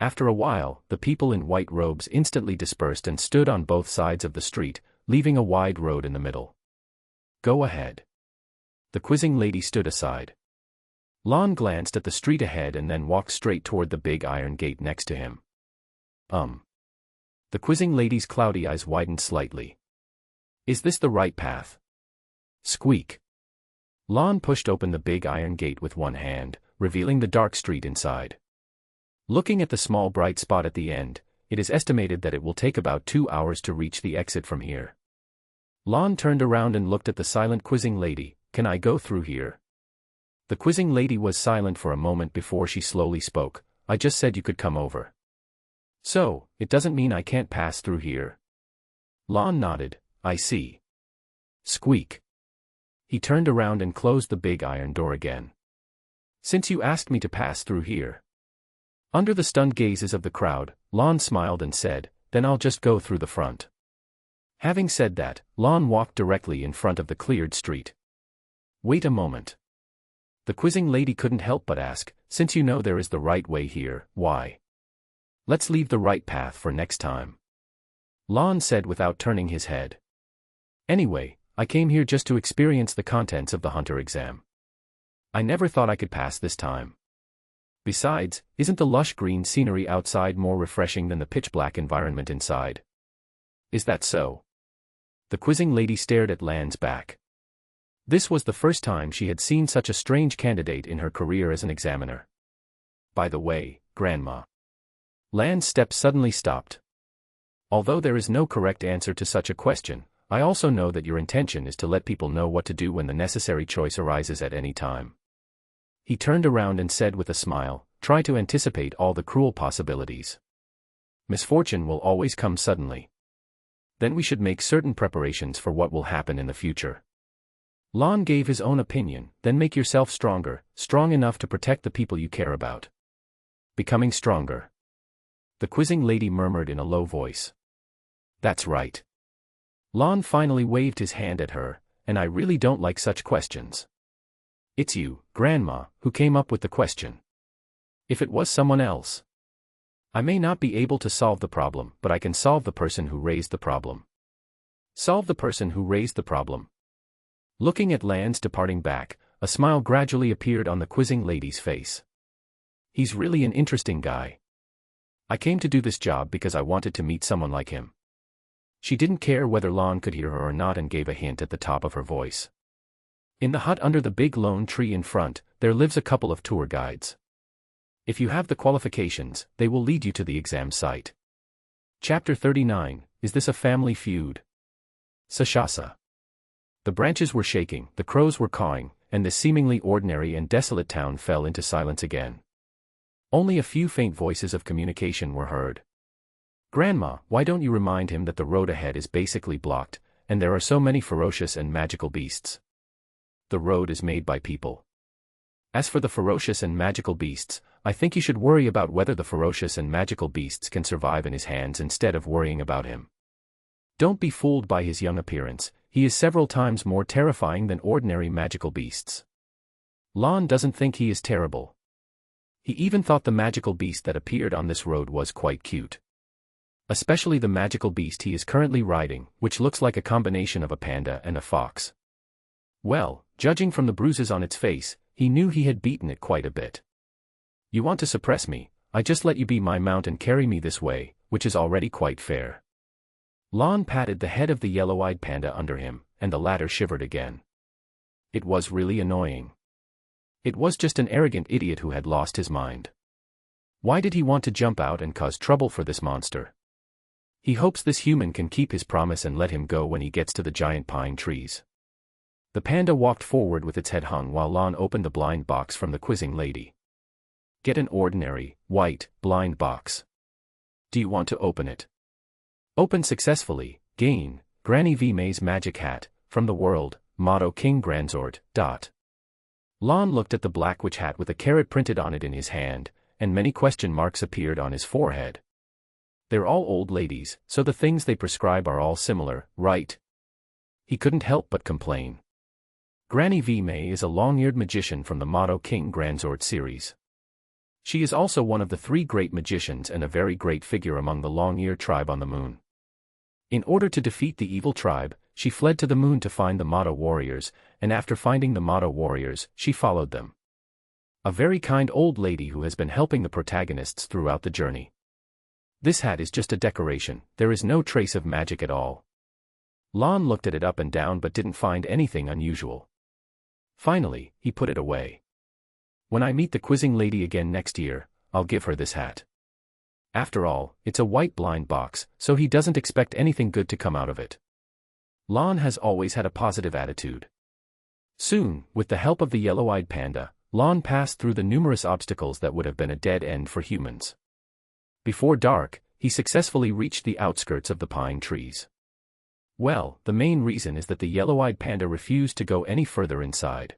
After a while, the people in white robes instantly dispersed and stood on both sides of the street, leaving a wide road in the middle. Go ahead. The quizzing lady stood aside. Lon glanced at the street ahead and then walked straight toward the big iron gate next to him. The quizzing lady's cloudy eyes widened slightly. Is this the right path? Squeak. Lon pushed open the big iron gate with one hand, revealing the dark street inside. Looking at the small bright spot at the end, it is estimated that it will take about 2 hours to reach the exit from here. Lon turned around and looked at the silent quizzing lady. Can I go through here? The quizzing lady was silent for a moment before she slowly spoke. I just said you could come over. So, it doesn't mean I can't pass through here? Lon nodded. I see. Squeak. He turned around and closed the big iron door again. Since you asked me to pass through here. Under the stunned gazes of the crowd, Lon smiled and said, then I'll just go through the front. Having said that, Lon walked directly in front of the cleared street. Wait a moment. The quizzing lady couldn't help but ask, since you know there is the right way here, why? Let's leave the right path for next time. Lon said without turning his head. Anyway, I came here just to experience the contents of the hunter exam. I never thought I could pass this time. Besides, isn't the lush green scenery outside more refreshing than the pitch-black environment inside? Is that so? The quizzing lady stared at Lan's back. This was the first time she had seen such a strange candidate in her career as an examiner. By the way, Grandma. Lan's step suddenly stopped. Although there is no correct answer to such a question, I also know that your intention is to let people know what to do when the necessary choice arises at any time. He turned around and said with a smile, try to anticipate all the cruel possibilities. Misfortune will always come suddenly. Then we should make certain preparations for what will happen in the future. Lon gave his own opinion, then make yourself stronger, strong enough to protect the people you care about. Becoming stronger. The quizzing lady murmured in a low voice. That's right. Lon finally waved his hand at her, and I really don't like such questions. It's you, Grandma, who came up with the question. If it was someone else, I may not be able to solve the problem, but I can solve the person who raised the problem. Solve the person who raised the problem. Looking at Lan's departing back, a smile gradually appeared on the quizzing lady's face. He's really an interesting guy. I came to do this job because I wanted to meet someone like him. She didn't care whether Lon could hear her or not and gave a hint at the top of her voice. In the hut under the big lone tree in front, there lives a couple of tour guides. If you have the qualifications, they will lead you to the exam site. Chapter 39, Is This a Family Feud? Sashasa. The branches were shaking, the crows were cawing, and this seemingly ordinary and desolate town fell into silence again. Only a few faint voices of communication were heard. Grandma, why don't you remind him that the road ahead is basically blocked, and there are so many ferocious and magical beasts? The road is made by people. As for the ferocious and magical beasts, I think you should worry about whether the ferocious and magical beasts can survive in his hands instead of worrying about him. Don't be fooled by his young appearance, he is several times more terrifying than ordinary magical beasts. Lon doesn't think he is terrible. He even thought the magical beast that appeared on this road was quite cute. Especially the magical beast he is currently riding, which looks like a combination of a panda and a fox. Well, judging from the bruises on its face, he knew he had beaten it quite a bit. You want to suppress me, I just let you be my mount and carry me this way, which is already quite fair. Lon patted the head of the yellow-eyed panda under him, and the latter shivered again. It was really annoying. It was just an arrogant idiot who had lost his mind. Why did he want to jump out and cause trouble for this monster? He hopes this human can keep his promise and let him go when he gets to the giant pine trees. The panda walked forward with its head hung while Lon opened the blind box from the quizzing lady. Get an ordinary, white, blind box. Do you want to open it? Open successfully, gain, Granny V May's magic hat, from the world, motto King Granzort. Lon looked at the black witch hat with a carrot printed on it in his hand, and many question marks appeared on his forehead. They're all old ladies, so the things they prescribe are all similar, right? He couldn't help but complain. Granny V May is a long-eared magician from the motto King Granzort series. She is also one of the 3 great magicians and a very great figure among the long-eared tribe on the moon. In order to defeat the evil tribe, she fled to the moon to find the motto warriors, and after finding the motto warriors, she followed them. A very kind old lady who has been helping the protagonists throughout the journey. This hat is just a decoration, there is no trace of magic at all. Lon looked at it up and down but didn't find anything unusual. Finally, he put it away. When I meet the quizzing lady again next year, I'll give her this hat. After all, it's a white blind box, so he doesn't expect anything good to come out of it. Lon has always had a positive attitude. Soon, with the help of the yellow-eyed panda, Lon passed through the numerous obstacles that would have been a dead end for humans. Before dark, he successfully reached the outskirts of the pine trees. Well, the main reason is that the yellow-eyed panda refused to go any further inside.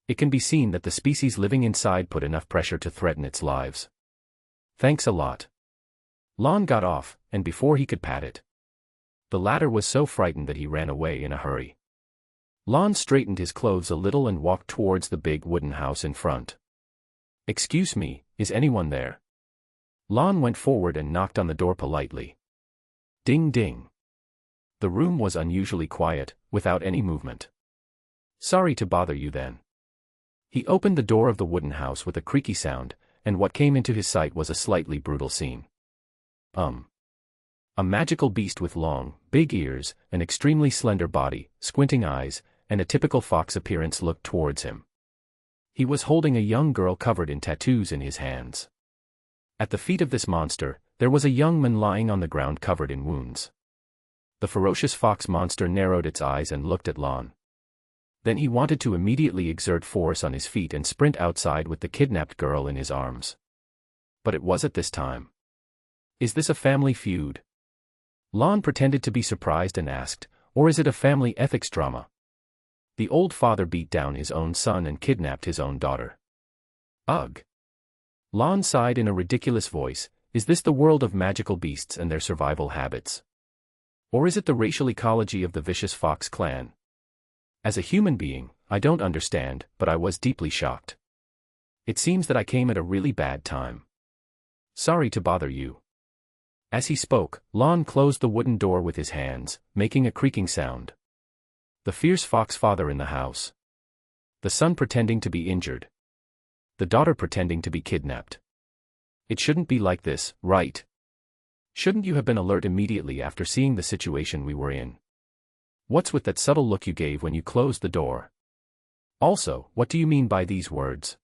It can be seen that the species living inside put enough pressure to threaten its lives. Thanks a lot. Lon got off, and before he could pat it, the latter was so frightened that he ran away in a hurry. Lon straightened his clothes a little and walked towards the big wooden house in front. Excuse me, is anyone there? Lon went forward and knocked on the door politely. Ding ding. The room was unusually quiet, without any movement. Sorry to bother you then. He opened the door of the wooden house with a creaky sound, and what came into his sight was a slightly brutal scene. A magical beast with long, big ears, an extremely slender body, squinting eyes, and a typical fox appearance looked towards him. He was holding a young girl covered in tattoos in his hands. At the feet of this monster, there was a young man lying on the ground covered in wounds. The ferocious fox monster narrowed its eyes and looked at Lon. Then he wanted to immediately exert force on his feet and sprint outside with the kidnapped girl in his arms. But it was at this time. Is this a family feud? Lon pretended to be surprised and asked, or is it a family ethics drama? The old father beat down his own son and kidnapped his own daughter. Ugh. Lon sighed in a ridiculous voice, is this the world of magical beasts and their survival habits? Or is it the racial ecology of the vicious fox clan? As a human being, I don't understand, but I was deeply shocked. It seems that I came at a really bad time. Sorry to bother you. As he spoke, Lon closed the wooden door with his hands, making a creaking sound. The fierce fox father in the house. The son pretending to be injured. The daughter pretending to be kidnapped. It shouldn't be like this, right? Shouldn't you have been alert immediately after seeing the situation we were in? What's with that subtle look you gave when you closed the door? Also, what do you mean by these words?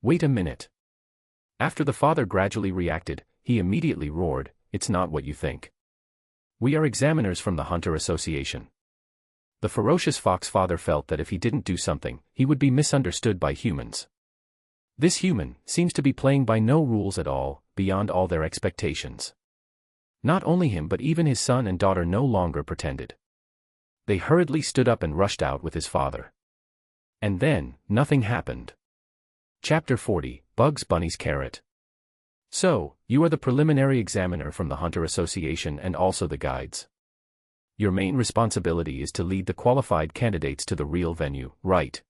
Wait a minute. After the father gradually reacted, he immediately roared, it's not what you think. We are examiners from the Hunter Association. The ferocious fox father felt that if he didn't do something, he would be misunderstood by humans. This human seems to be playing by no rules at all, beyond all their expectations. Not only him but even his son and daughter no longer pretended. They hurriedly stood up and rushed out with his father. And then, nothing happened. Chapter 40, Bugs Bunny's Carrot. So, you are the preliminary examiner from the Hunter Association and also the guides. Your main responsibility is to lead the qualified candidates to the real venue, right?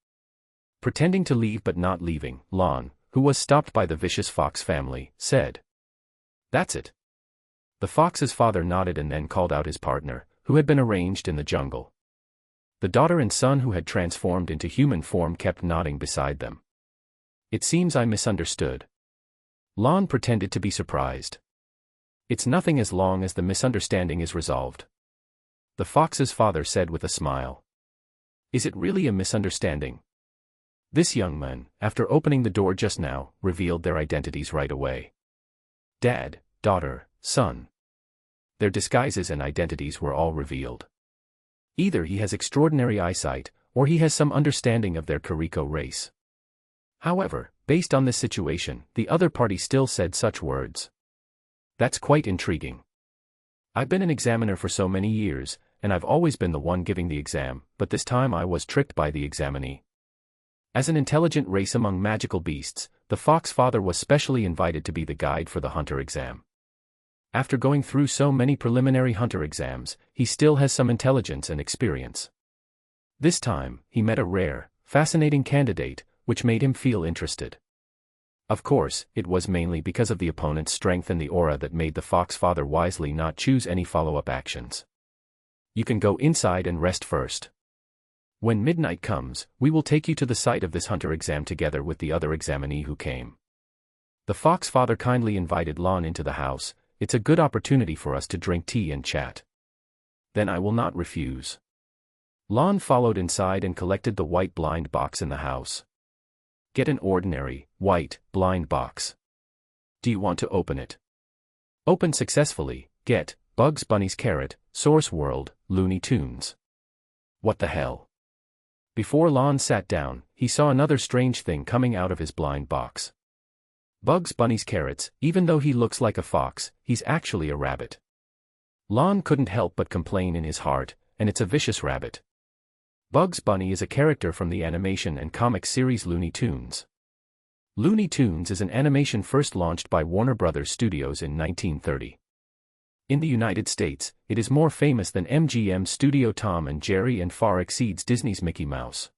Pretending to leave but not leaving, Lon, who was stopped by the vicious fox family, said. That's it. The fox's father nodded and then called out his partner, who had been arranged in the jungle. The daughter and son who had transformed into human form kept nodding beside them. It seems I misunderstood. Lon pretended to be surprised. It's nothing as long as the misunderstanding is resolved. The fox's father said with a smile. Is it really a misunderstanding? This young man, after opening the door just now, revealed their identities right away. Dad, daughter, son. Their disguises and identities were all revealed. Either he has extraordinary eyesight, or he has some understanding of their Carico race. However, based on this situation, the other party still said such words. That's quite intriguing. I've been an examiner for so many years, and I've always been the one giving the exam, but this time I was tricked by the examinee. As an intelligent race among magical beasts, the fox father was specially invited to be the guide for the hunter exam. After going through so many preliminary hunter exams, he still has some intelligence and experience. This time, he met a rare, fascinating candidate, which made him feel interested. Of course, it was mainly because of the opponent's strength and the aura that made the fox father wisely not choose any follow-up actions. You can go inside and rest first. When midnight comes, we will take you to the site of this hunter exam together with the other examinee who came. The fox father kindly invited Lon into the house. It's a good opportunity for us to drink tea and chat. Then I will not refuse. Lon followed inside and collected the white blind box in the house. Get an ordinary, white, blind box. Do you want to open it? Open successfully. Get Bugs Bunny's carrot, Source World, Looney Tunes. What the hell? Before Lon sat down, he saw another strange thing coming out of his blind box. Bugs Bunny's carrots, even though he looks like a fox, he's actually a rabbit. Lon couldn't help but complain in his heart, and it's a vicious rabbit. Bugs Bunny is a character from the animation and comic series Looney Tunes. Looney Tunes is an animation first launched by Warner Bros. Studios in 1930. In the United States, it is more famous than MGM's Studio Tom and Jerry and far exceeds Disney's Mickey Mouse.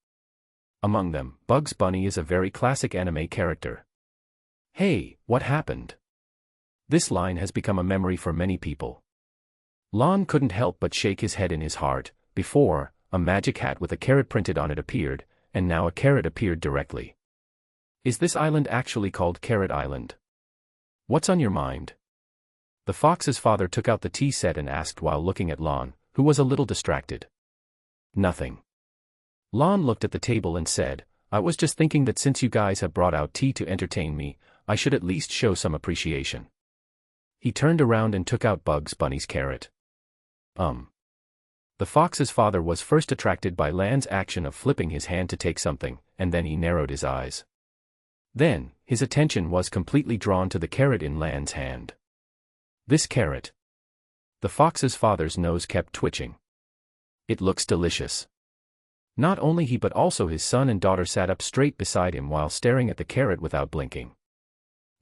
Among them, Bugs Bunny is a very classic anime character. Hey, what happened? This line has become a memory for many people. Lon couldn't help but shake his head in his heart. Before, a magic hat with a carrot printed on it appeared, and now a carrot appeared directly. Is this island actually called Carrot Island? What's on your mind? The fox's father took out the tea set and asked while looking at Lon, who was a little distracted. Nothing. Lon looked at the table and said, I was just thinking that since you guys have brought out tea to entertain me, I should at least show some appreciation. He turned around and took out Bugs Bunny's carrot. The fox's father was first attracted by Lan's action of flipping his hand to take something, and then he narrowed his eyes. Then, his attention was completely drawn to the carrot in Lan's hand. This carrot. The fox's father's nose kept twitching. It looks delicious. Not only he but also his son and daughter sat up straight beside him while staring at the carrot without blinking.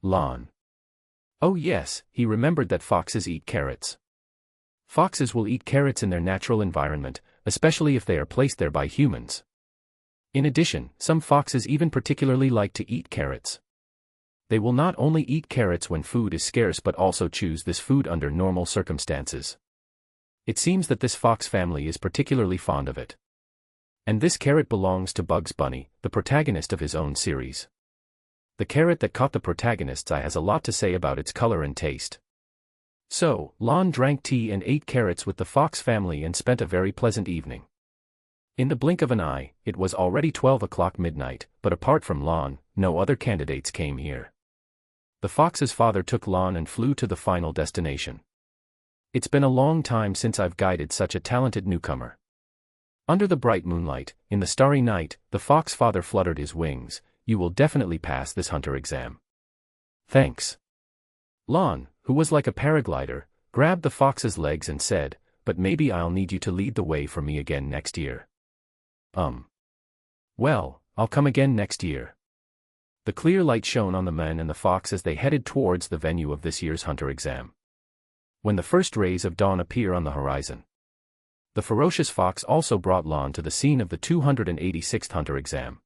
Lon. Oh yes, he remembered that foxes eat carrots. Foxes will eat carrots in their natural environment, especially if they are placed there by humans. In addition, some foxes even particularly like to eat carrots. They will not only eat carrots when food is scarce but also choose this food under normal circumstances. It seems that this fox family is particularly fond of it. And this carrot belongs to Bugs Bunny, the protagonist of his own series. The carrot that caught the protagonist's eye has a lot to say about its color and taste. So, Lon drank tea and ate carrots with the fox family and spent a very pleasant evening. In the blink of an eye, it was already 12 o'clock midnight, but apart from Lon, no other candidates came here. The fox's father took Lon and flew to the final destination. It's been a long time since I've guided such a talented newcomer. Under the bright moonlight, in the starry night, the fox father fluttered his wings. You will definitely pass this hunter exam. Thanks. Lon, who was like a paraglider, grabbed the fox's legs and said, but maybe I'll need you to lead the way for me again next year. Well, I'll come again next year. The clear light shone on the men and the fox as they headed towards the venue of this year's hunter exam. When the first rays of dawn appear on the horizon, the ferocious fox also brought Lon to the scene of the 286th hunter exam.